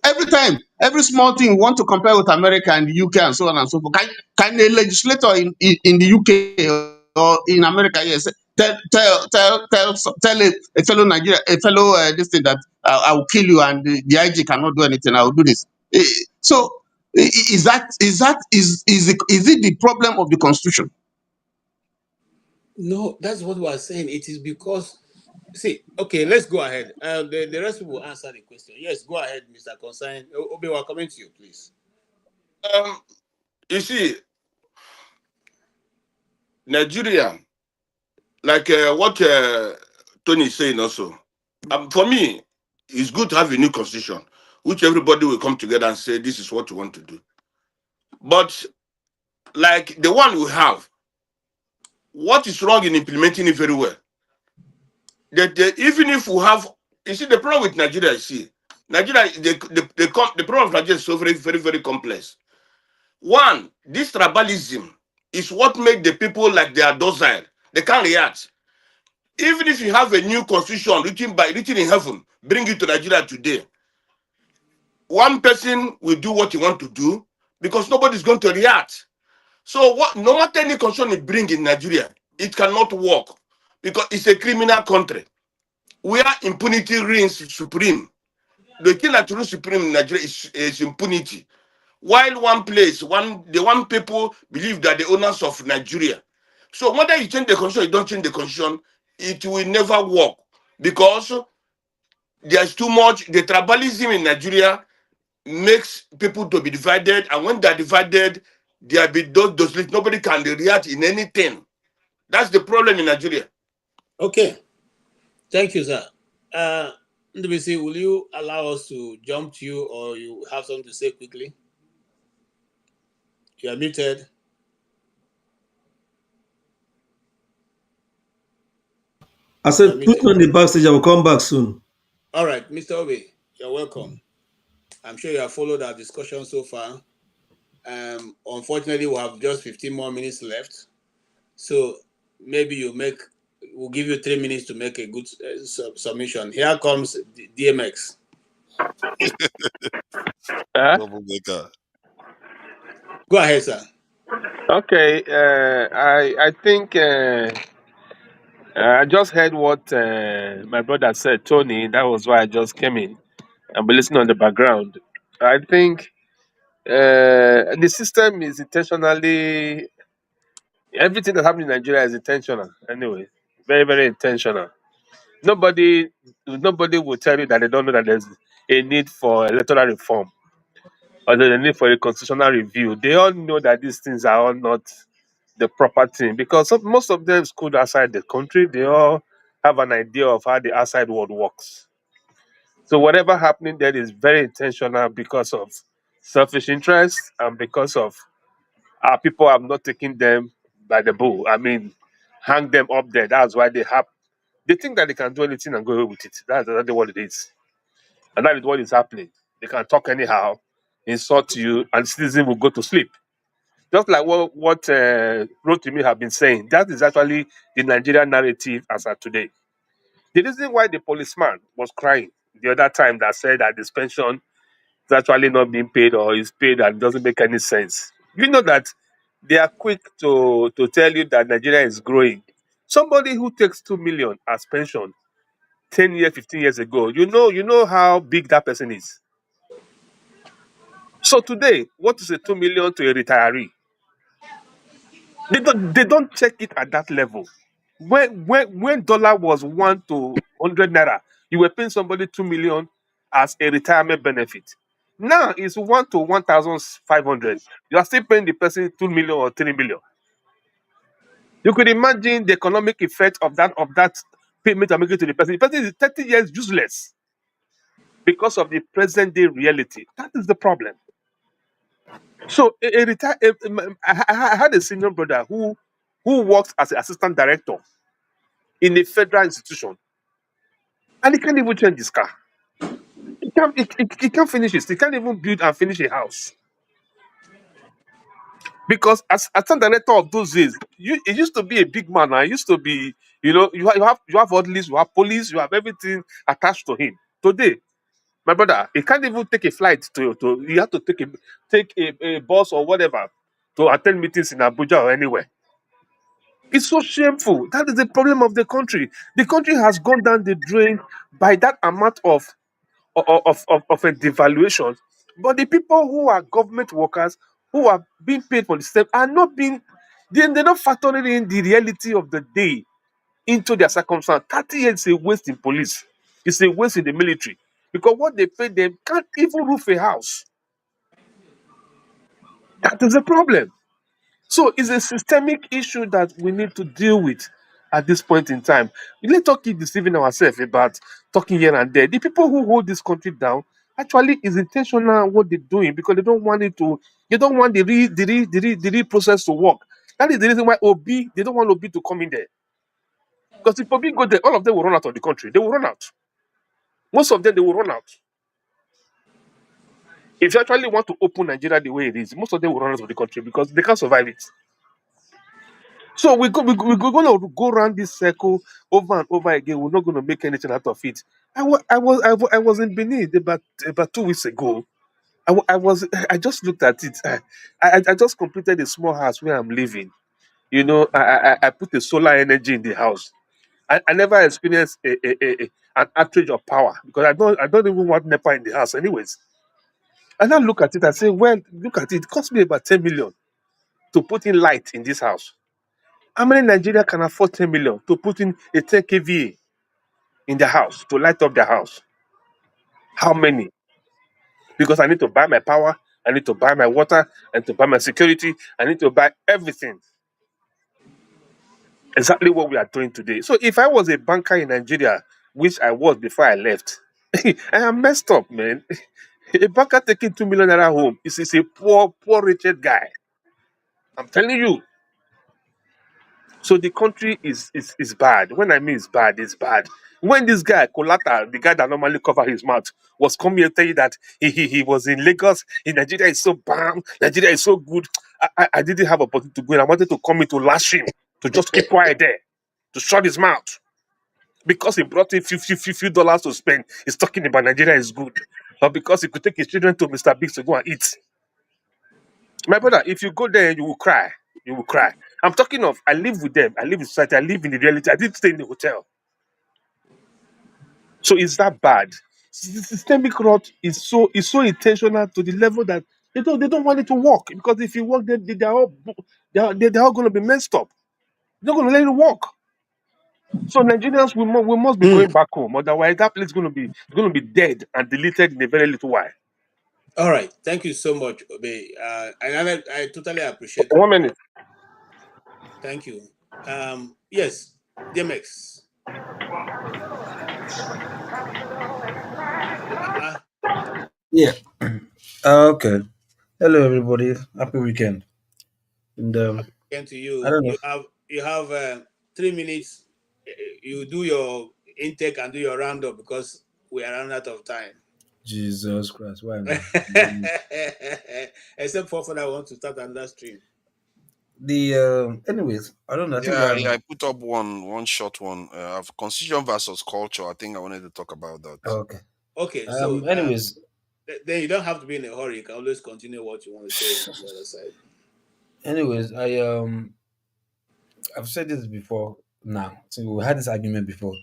every small thing you want to compare with America and the UK and so on and so forth. Can a legislator in the UK or in America, yes, tell a fellow Nigeria, a fellow this thing that I will kill you and the IG cannot do anything. I will do this. So is it the problem of the constitution? No, that's what we are saying. It is because, see, okay, let's go ahead. The rest will answer the question. Yes, go ahead, Mr. Consign. Obi, we're coming to you, please. You see, Nigeria, like what Tony is saying also, for me, it's good to have a new constitution, which everybody will come together and say, this is what we want to do. But like the one we have, what is wrong in implementing it very well? That even if we have, you see, the problem with Nigeria, Nigeria, the problem of Nigeria is so very, very, very complex. One, this tribalism is what makes the people like they are docile. They can't react. Even if you have a new constitution written in heaven, bring it to Nigeria today, one person will do what he want to do because nobody's going to react. So no matter any constitution you bring in Nigeria, it cannot work because it's a criminal country where impunity reigns supreme. The thing that rules supreme in Nigeria is impunity. While the one people believe that the owners of Nigeria. So whether you change the constitution, you don't change the constitution, it will never work because there's too much. The tribalism in Nigeria makes people to be divided, and when they're divided, there be those nobody can react in anything. That's the problem in Nigeria. Okay, thank you, sir. NWC, will you allow us to jump to you, or you have something to say quickly? You are muted. I said, put me on the backstage. I will come back soon. All right, Mr. Obi, you're welcome. I'm sure you have followed our discussion so far. Unfortunately, we have just 15 more minutes left. So maybe we'll give you 3 minutes to make a good submission. Here comes DMX. Troublemaker. Go ahead, sir. Okay, I think I just heard what my brother said, Tony. That was why I just came in and be listening on the background. I think the system is intentionally, everything that happens in Nigeria is intentional. Anyway, very, very intentional. Nobody will tell you that they don't know that there's a need for electoral reform or there's a need for a constitutional review. They all know that these things are all not the proper thing because most of them schooled outside the country. They all have an idea of how the outside world works. So whatever happening there is very intentional because of selfish interest and because of our people have not taken them by the bull. I mean, hang them up there. That's why they think that they can do anything and go away with it. That's exactly what it is. And that is what is happening. They can talk anyhow, insult you, and citizens will go to sleep. Just like what Rotimi have been saying, that is actually the Nigerian narrative as of today. The reason why the policeman was crying the other time that said that this pension is actually not being paid or is paid and doesn't make any sense. You know that they are quick to tell you that Nigeria is growing. Somebody who takes 2 million as pension 10 years, 15 years ago, you know how big that person is. So today, what is a 2 million to a retiree? They don't check it at that level. When dollar was 1 to 100 naira, you were paying somebody 2 million as a retirement benefit. Now it's 1 to 1,500. You are still paying the person 2 million or 3 million. You could imagine the economic effect of that payment you're making to the person. The person is 30 years useless because of the present day reality. That is the problem. So I had a senior brother who works as an assistant director in a federal institution, and he can't even change his car. He can't finish it. He can't even build and finish a house because as assistant director of those days, it used to be a big man. I used to be, you have orderlies, you have police, you have everything attached to him. Today, my brother, he can't even take a flight to you have to take a bus or whatever to attend meetings in Abuja or anywhere. It's so shameful. That is the problem of the country. The country has gone down the drain by that amount of a devaluation. But the people who are government workers who are being paid for the system are not being, they're not factoring in the reality of the day into their circumstance. 30 years is a waste in police, it's a waste in the military. Because what they pay them can't even roof a house. That is a problem. So it's a systemic issue that we need to deal with at this point in time. Let's not keep deceiving ourselves about talking here and there. The people who hold this country down actually is intentional what they're doing because they don't want it to, they don't want the real process to work. That is the reason why Obi, they don't want Obi to come in there. Because if Obi go there, all of them will run out of the country. They will run out. Most of them, they will run out. If you actually want to open Nigeria the way it is, most of them will run out of the country because they can't survive it. So we're going to go around this circle over and over again. We're not going to make anything out of it. I was in Benin about 2 weeks ago. I just looked at it. I just completed a small house where I'm living. You know, I put the solar energy in the house. I never experienced an outage of power because I don't even want NEPA in the house anyways. And I look at it, I say, well, look at it. It cost me about 10 million to put in light in this house. How many Nigeria can afford 10 million to put in a 10 kVA in their house to light up their house? How many? Because I need to buy my power, I need to buy my water, and to buy my security, I need to buy everything. Exactly what we are doing today. So if I was a banker in Nigeria, which I was before I left, I am messed up, man. A banker taking 2 million naira home is a poor, wretched guy. I'm telling you. So the country is bad. When I mean it's bad, it's bad. When this guy, Kolata, the guy that normally cover his mouth, was coming and tell you that he was in Lagos, in Nigeria is so bam, Nigeria is so good. I didn't have opportunity to go in. I wanted to come in to lash him, to just keep quiet there, to shut his mouth. Because he brought in few dollars to spend, he's talking about Nigeria is good. But because he could take his children to Mr. Biggs to go and eat. My brother, if you go there, you will cry. You will cry. I'm talking of, I live with them. I live in society. I live in the reality. I didn't stay in the hotel. So it's that bad. Systemic rot is so intentional to the level that they don't want it to work because if you work, they're all going to be messed up. They're not going to let it work. So Nigerians we must be going back home. Otherwise, that place is going to be dead and deleted in a very little while. All right. Thank you so much, Obe. And I totally appreciate One that. minute. Thank you. Yes, DMX. Uh, Yeah. Okay. Hello, everybody. Happy weekend. And Again to I you. don't know. You have 3 minutes. You do your intake and do your roundup because we are running out of time. Jesus Christ, why now? Except for that, I want to start another stream. Anyways, I don't know. I think Yeah, yeah. I put up one short one. Of constitution versus culture. I think I wanted to talk about that. okay. Okay, so Anyways, then you don't have to be in a hurry. You can always continue what you want to say on the other side. anyways, I've said this before. Now, so we had this argument before.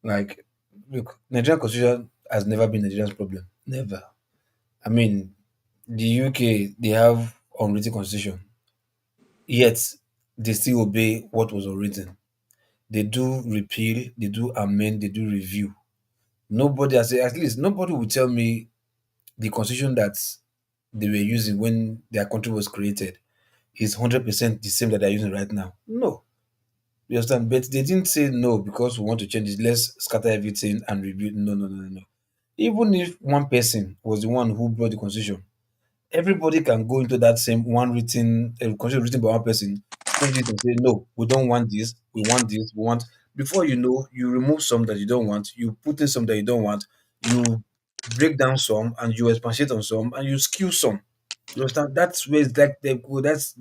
Like, look, Nigerian constitution has never been Nigerian's problem. Never. I mean, the UK they have unwritten constitution, yet they still obey what was unwritten. They do repeal, they do amend, they do review. Nobody has at least nobody will tell me the constitution that they were using when their country was created is 100% the same that they're using right now. No. You understand? But they didn't say no because we want to change it. Let's scatter everything and rebuild. No, no, no, no, no. Even if one person was the one who brought the constitution, everybody can go into that same one written constitution written by one person, change it and say, no, we don't want this, we want. Before you know, you remove some that you don't want, you put in some that you don't want, you break down some and you expatiate on some and you skew some. You understand? That's where it's like that's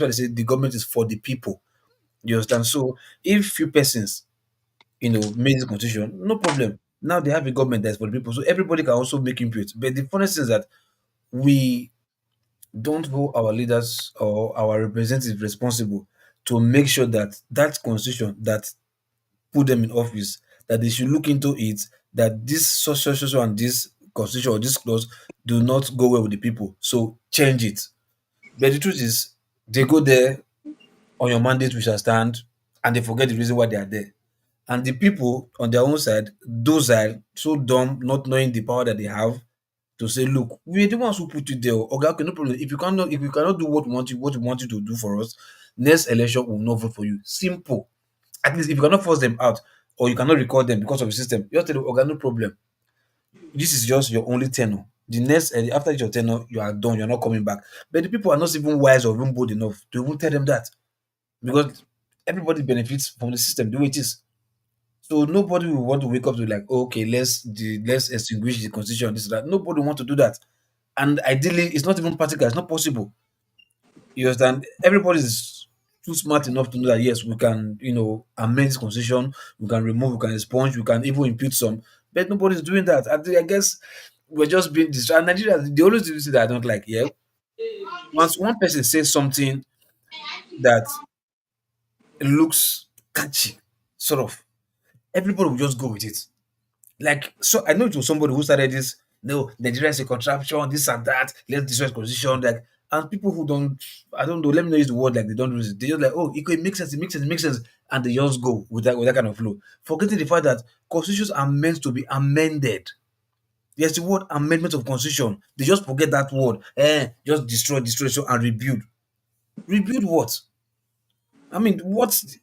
why they say the government is for the people. You understand? So if few persons, made this constitution, no problem. Now they have a government that's for the people. So everybody can also make input. But the funny thing is that we don't hold our leaders or our representatives responsible to make sure that that constitution that put them in office, that they should look into it, that this social and this constitution or this clause do not go well with the people. So change it. But the truth is, they go there on your mandate, we shall stand, and they forget the reason why they are there. And the people on their own side, those are so dumb, not knowing the power that they have, to say, look, we're the ones who put you there. Okay, okay, no problem. If you cannot do what we want you to do for us, next election we will not vote for you. Simple. At least if you cannot force them out or you cannot record them because of the system, you just tell them, okay, no problem. This is just your only tenure. The next after your tenure, you are done, you're not coming back. But the people are not even wise or even bold enough to even tell them that. Because everybody benefits from the system the way it is. So nobody will want to wake up to like, okay, let's extinguish the constitution, this that. Nobody want to do that. And ideally, it's not even practical. It's not possible. You understand? Everybody is too smart enough to know that yes, we can, amend this constitution, we can remove, we can expunge, we can even impute some. But nobody's doing that. I guess we're just being distracted. Nigeria, the only thing that I don't like, yeah, once one person says something that looks catchy, sort of, everybody will just go with it. Like, so I know it was somebody who started this. No, Nigeria is a contraption, this and that. Let's destroy the constitution. Like, and people who don't, I don't know. Let me not use the word like they don't use it. They just like, oh, it makes sense, it makes sense, it makes sense, and they just go with that kind of flow, forgetting the fact that constitutions are meant to be amended. Yes, the word amendment of constitution. They just forget that word. Just destroy, so and rebuild. Rebuild what? I mean, what's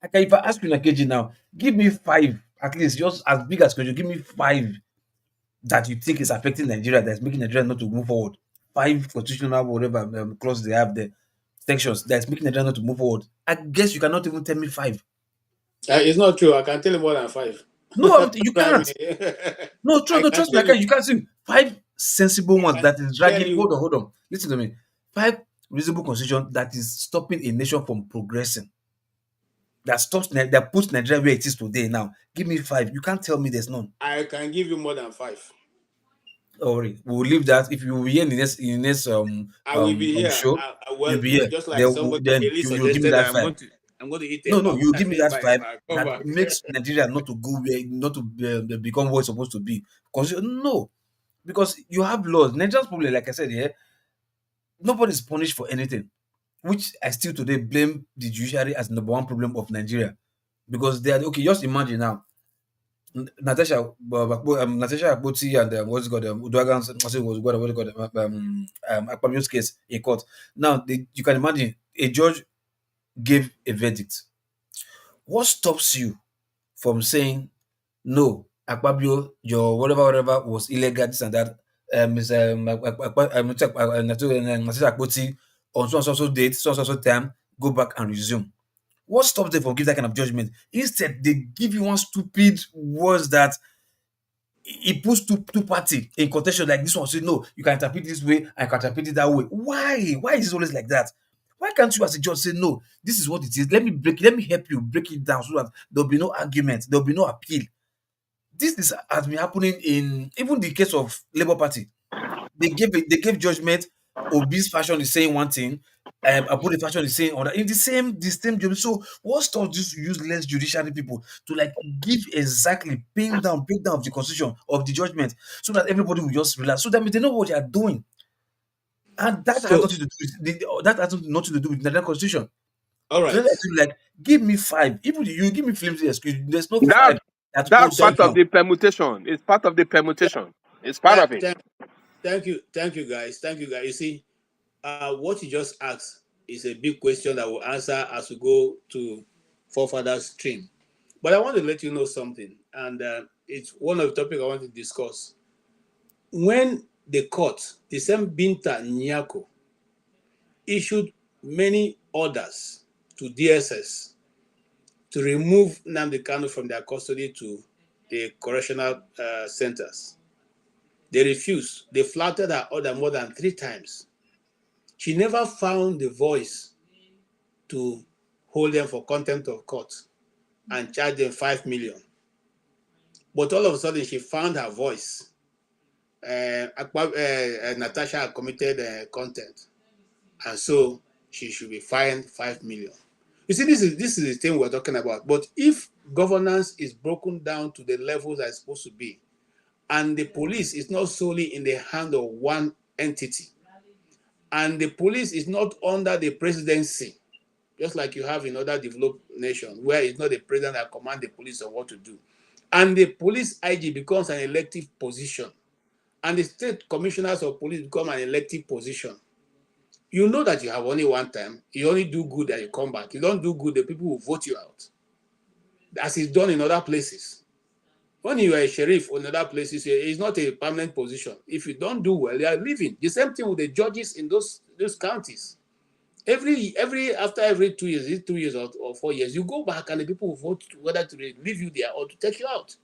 okay? If I ask you, Nakeji, now, give me five, at least, just as big as you give me five that you think is affecting Nigeria, that's making Nigeria not to move forward. Five constitutional whatever clauses they have there, sections that's making Nigeria not to move forward. I guess you cannot even tell me five. It's not true. I can tell you more than five. No, you I can't. mean, No, I can trust me, tell you. you can't see five sensible I ones can that is tell dragging. you. Hold on. Listen to me. Five reasonable constitution that is stopping a nation from progressing. That puts Nigeria where it is today now. Give me five. You can't tell me there's none. I can give you more than five. Sorry, we'll leave that. If you will be here in the next I will be here. show, you'll Well, be here. just like somebody Then Ellie you'll give me suggested, that five. I'm going to eat a No, man. When you I give me finish that five I come that back. makes Nigeria not to go where, not to become what it's supposed to be. No, because you have laws. Nigerians probably, like I said, yeah, nobody's punished for anything, which I still today blame the judiciary as the number one problem of Nigeria, because they are okay. Just imagine now, Natasha Akpoti and what's it called, Uduaghan's, what it called, Akpabio's case in court. Now, you can imagine a judge gave a verdict. What stops you from saying no, Akpabio, your whatever was illegal, this and that? Natasha Akpoti on so and so date, so and so time, go back and resume. What stops them from giving that kind of judgment? Instead, they give you one stupid words that it puts two party in contention, like this one say no, you can interpret it this way, I can interpret it that way. Why is it always like that? Why can't you as a judge say no, this is what it is, let me help you break it down so that there'll be no argument, there'll be no appeal. Has been happening in even the case of Labour Party. They gave judgment. Obi's fashion is saying one thing, Abudi fashion is saying other in the same judgment. So what stops these useless judiciary people to like give exactly breakdown of the constitution of the judgment so that everybody will just relax, so that they know what they are doing, and that has So, nothing to do with that has nothing to do with the Nigerian constitution. all So right. let's like give me five. Even you give me flimsy excuse, there's no That five that that's goes part of down. the permutation. It's part of the permutation. It's part of it. Thank you, guys. Thank you, guys. You see, what you just asked is a big question that we'll answer as we go to forefathers stream. But I want to let you know something, and it's one of the topics I want to discuss. When the court, the same Binta Nyako, issued many orders to DSS to remove Nnamdi Kanu from their custody to the correctional centers, they refused. They flouted her order more than 3 times. She never found the voice to hold them for contempt of court and charge them 5 million. But all of a sudden, she found her voice. Natasha committed contempt, and so she should be fined 5 million. You You see, this is the thing we're talking about. But if governance is broken down to the levels that it's supposed to be, and the police is not solely in the hand of one entity, and the police is not under the presidency, just like you have in other developed nations, where it's not the president that commands the police on what to do, and the police IG becomes an elective position, and the state commissioners of police become an elective position, you know that you have only one time. You only do good and you come back. You don't do good, the people will vote you out, as is done in other places. When you are a sheriff in other places, it's not a permanent position. If you don't do well, you are leaving. The same thing with the judges in those counties. After every 2 years, 2 years or 4 years, you go back and the people will vote whether to leave you there or to take you out.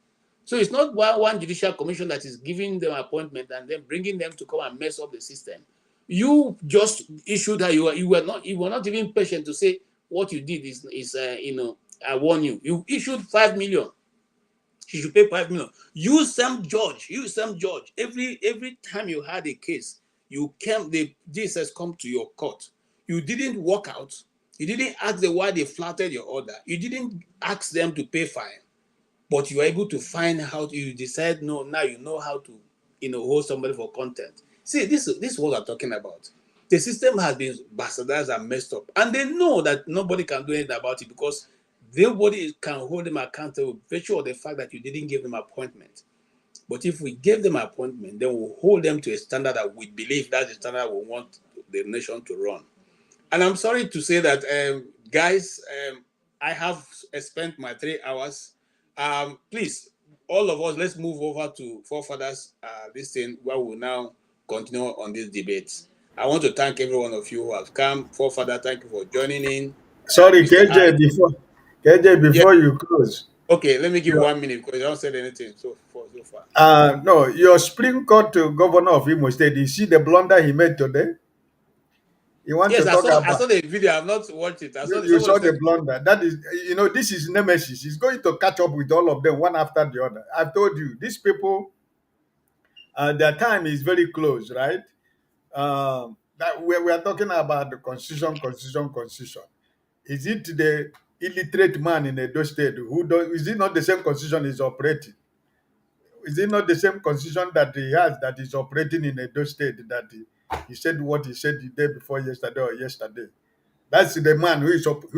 So it's not one judicial commission that is giving them appointment and then bringing them to come and mess up the system. You just issued that you were not even patient to say what you did is I warn you. You issued 5 million. You should pay 5 million. Use some judge. Every time you had a case, the DSS come to your court. You didn't walk out. You didn't ask them why they flouted your order. You didn't ask them to pay fine. But you were able to find how you decide, no, now you know how to hold somebody for contempt. See, this is what I'm talking about. The system has been bastardized and messed up. And they know that nobody can do anything about it because nobody can hold them accountable virtue of the fact that you didn't give them appointment. But if we gave them appointment, then we'll hold them to a standard that we believe that's the standard we want the nation to run. And I'm sorry to say that, guys, I have spent my 3 hours. Please, all of us, let's move over to Forefathers, this thing, where we'll now continue on this debate. I want to thank every one of you who have come. Forefather, thank you for joining in. Sorry, KJ, before you close. Okay, let me give 1 minute because you haven't said anything so far. No, your Supreme Court governor of Imo State, you see the blunder he made today? Yes, I saw the video. I've not watched it. You saw the blunder. That is, this is nemesis. He's going to catch up with all of them one after the other. I've told you, these people, their time is very close, right? That we are talking about the constitution. Is it the illiterate man in Edo State is it not the same constitution he's operating? Is it not the same constitution that he has that is operating in Edo State that he said what he said the day before yesterday or yesterday? That's the man who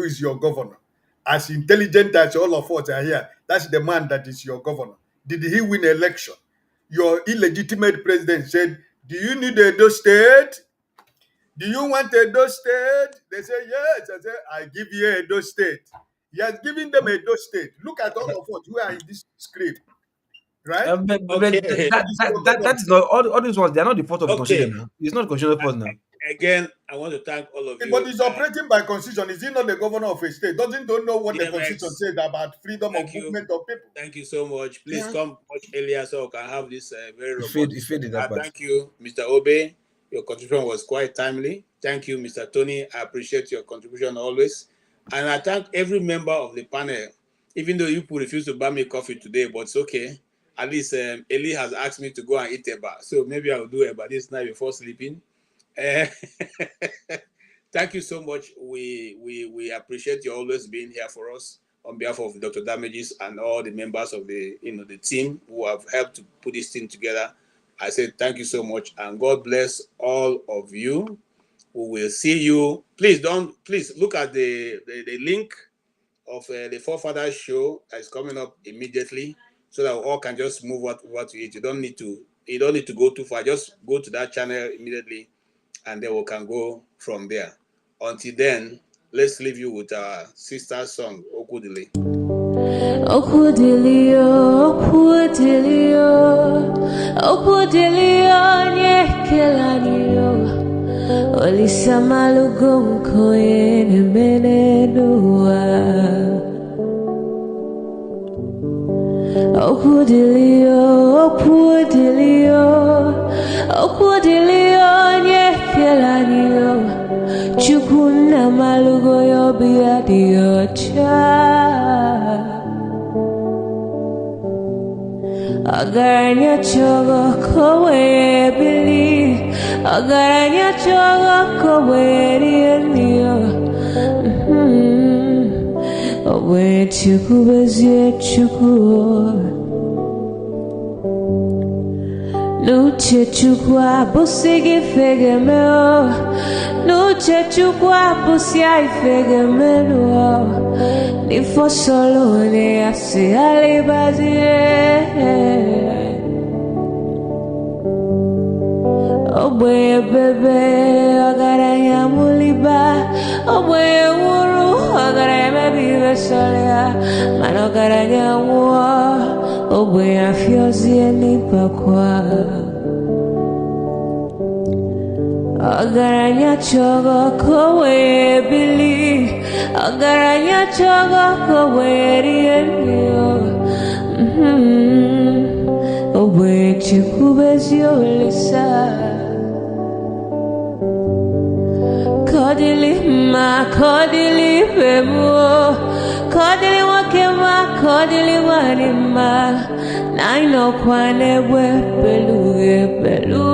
is your governor. As intelligent as all of us are here, that's the man that is your governor. Did he win election? Your illegitimate president said, do you need Edo State? Do you want Edo State? They say, yes. I say, I give you Edo State. He has given them Edo State. Look at all of us who are in this script. Right? But that is not all these ones. They are not the fault of the constitution now. It's not the constitutional fault now. Again, I want to thank all of you. But he's operating by constitution. Is he not the governor of a state? Don't know what the constitution says about freedom of movement of people. Thank you so much. Please come much earlier so we can have this very robust. Thank you, Mr. Obi. Your contribution was quite timely. Thank you, Mr. Tony. I appreciate your contribution always. And I thank every member of the panel, even though you refused to buy me coffee today, but it's okay. At least Eli has asked me to go and eat eba. So maybe I'll do eba this night before sleeping. Thank you so much. We appreciate you always being here for us on behalf of Dr. Damages and all the members of the the team who have helped to put this thing together. I say thank you so much and God bless all of you. We will see you. Please look at the link of the Forefathers show that is coming up immediately so that we all can just move over to it. You don't need to go too far. Just go to that channel immediately and then we can go from there. Until then, let's leave you with our sister song, Okudili. Okudilio, nyekelanio, olisamalugo mkoyene menenua. Okudilio, nyekelanio, chukuna malugo yobia diocha. Agaranya chogo kowe bili, agaranya chogo kowe rienio. Ogbe Chuku bezie Chuku Nuche Chuku abusigi fege meo Nuche Chuku abusi ai fege meo Nifo solo ne asi alibazie Ogbe bebe agaranya muliba Ogbe wuru agaranya bibe solia Mano agaranya wa Ogbe afiozi enipa kwa Agaranya chogo kowe bili Agaranya chogo kowe rienyo Ogbe Chuku bezio lisa Kodili ma, kodili bemo, kodili wakema, kodili wanima. Naino kwane we peluge pelu.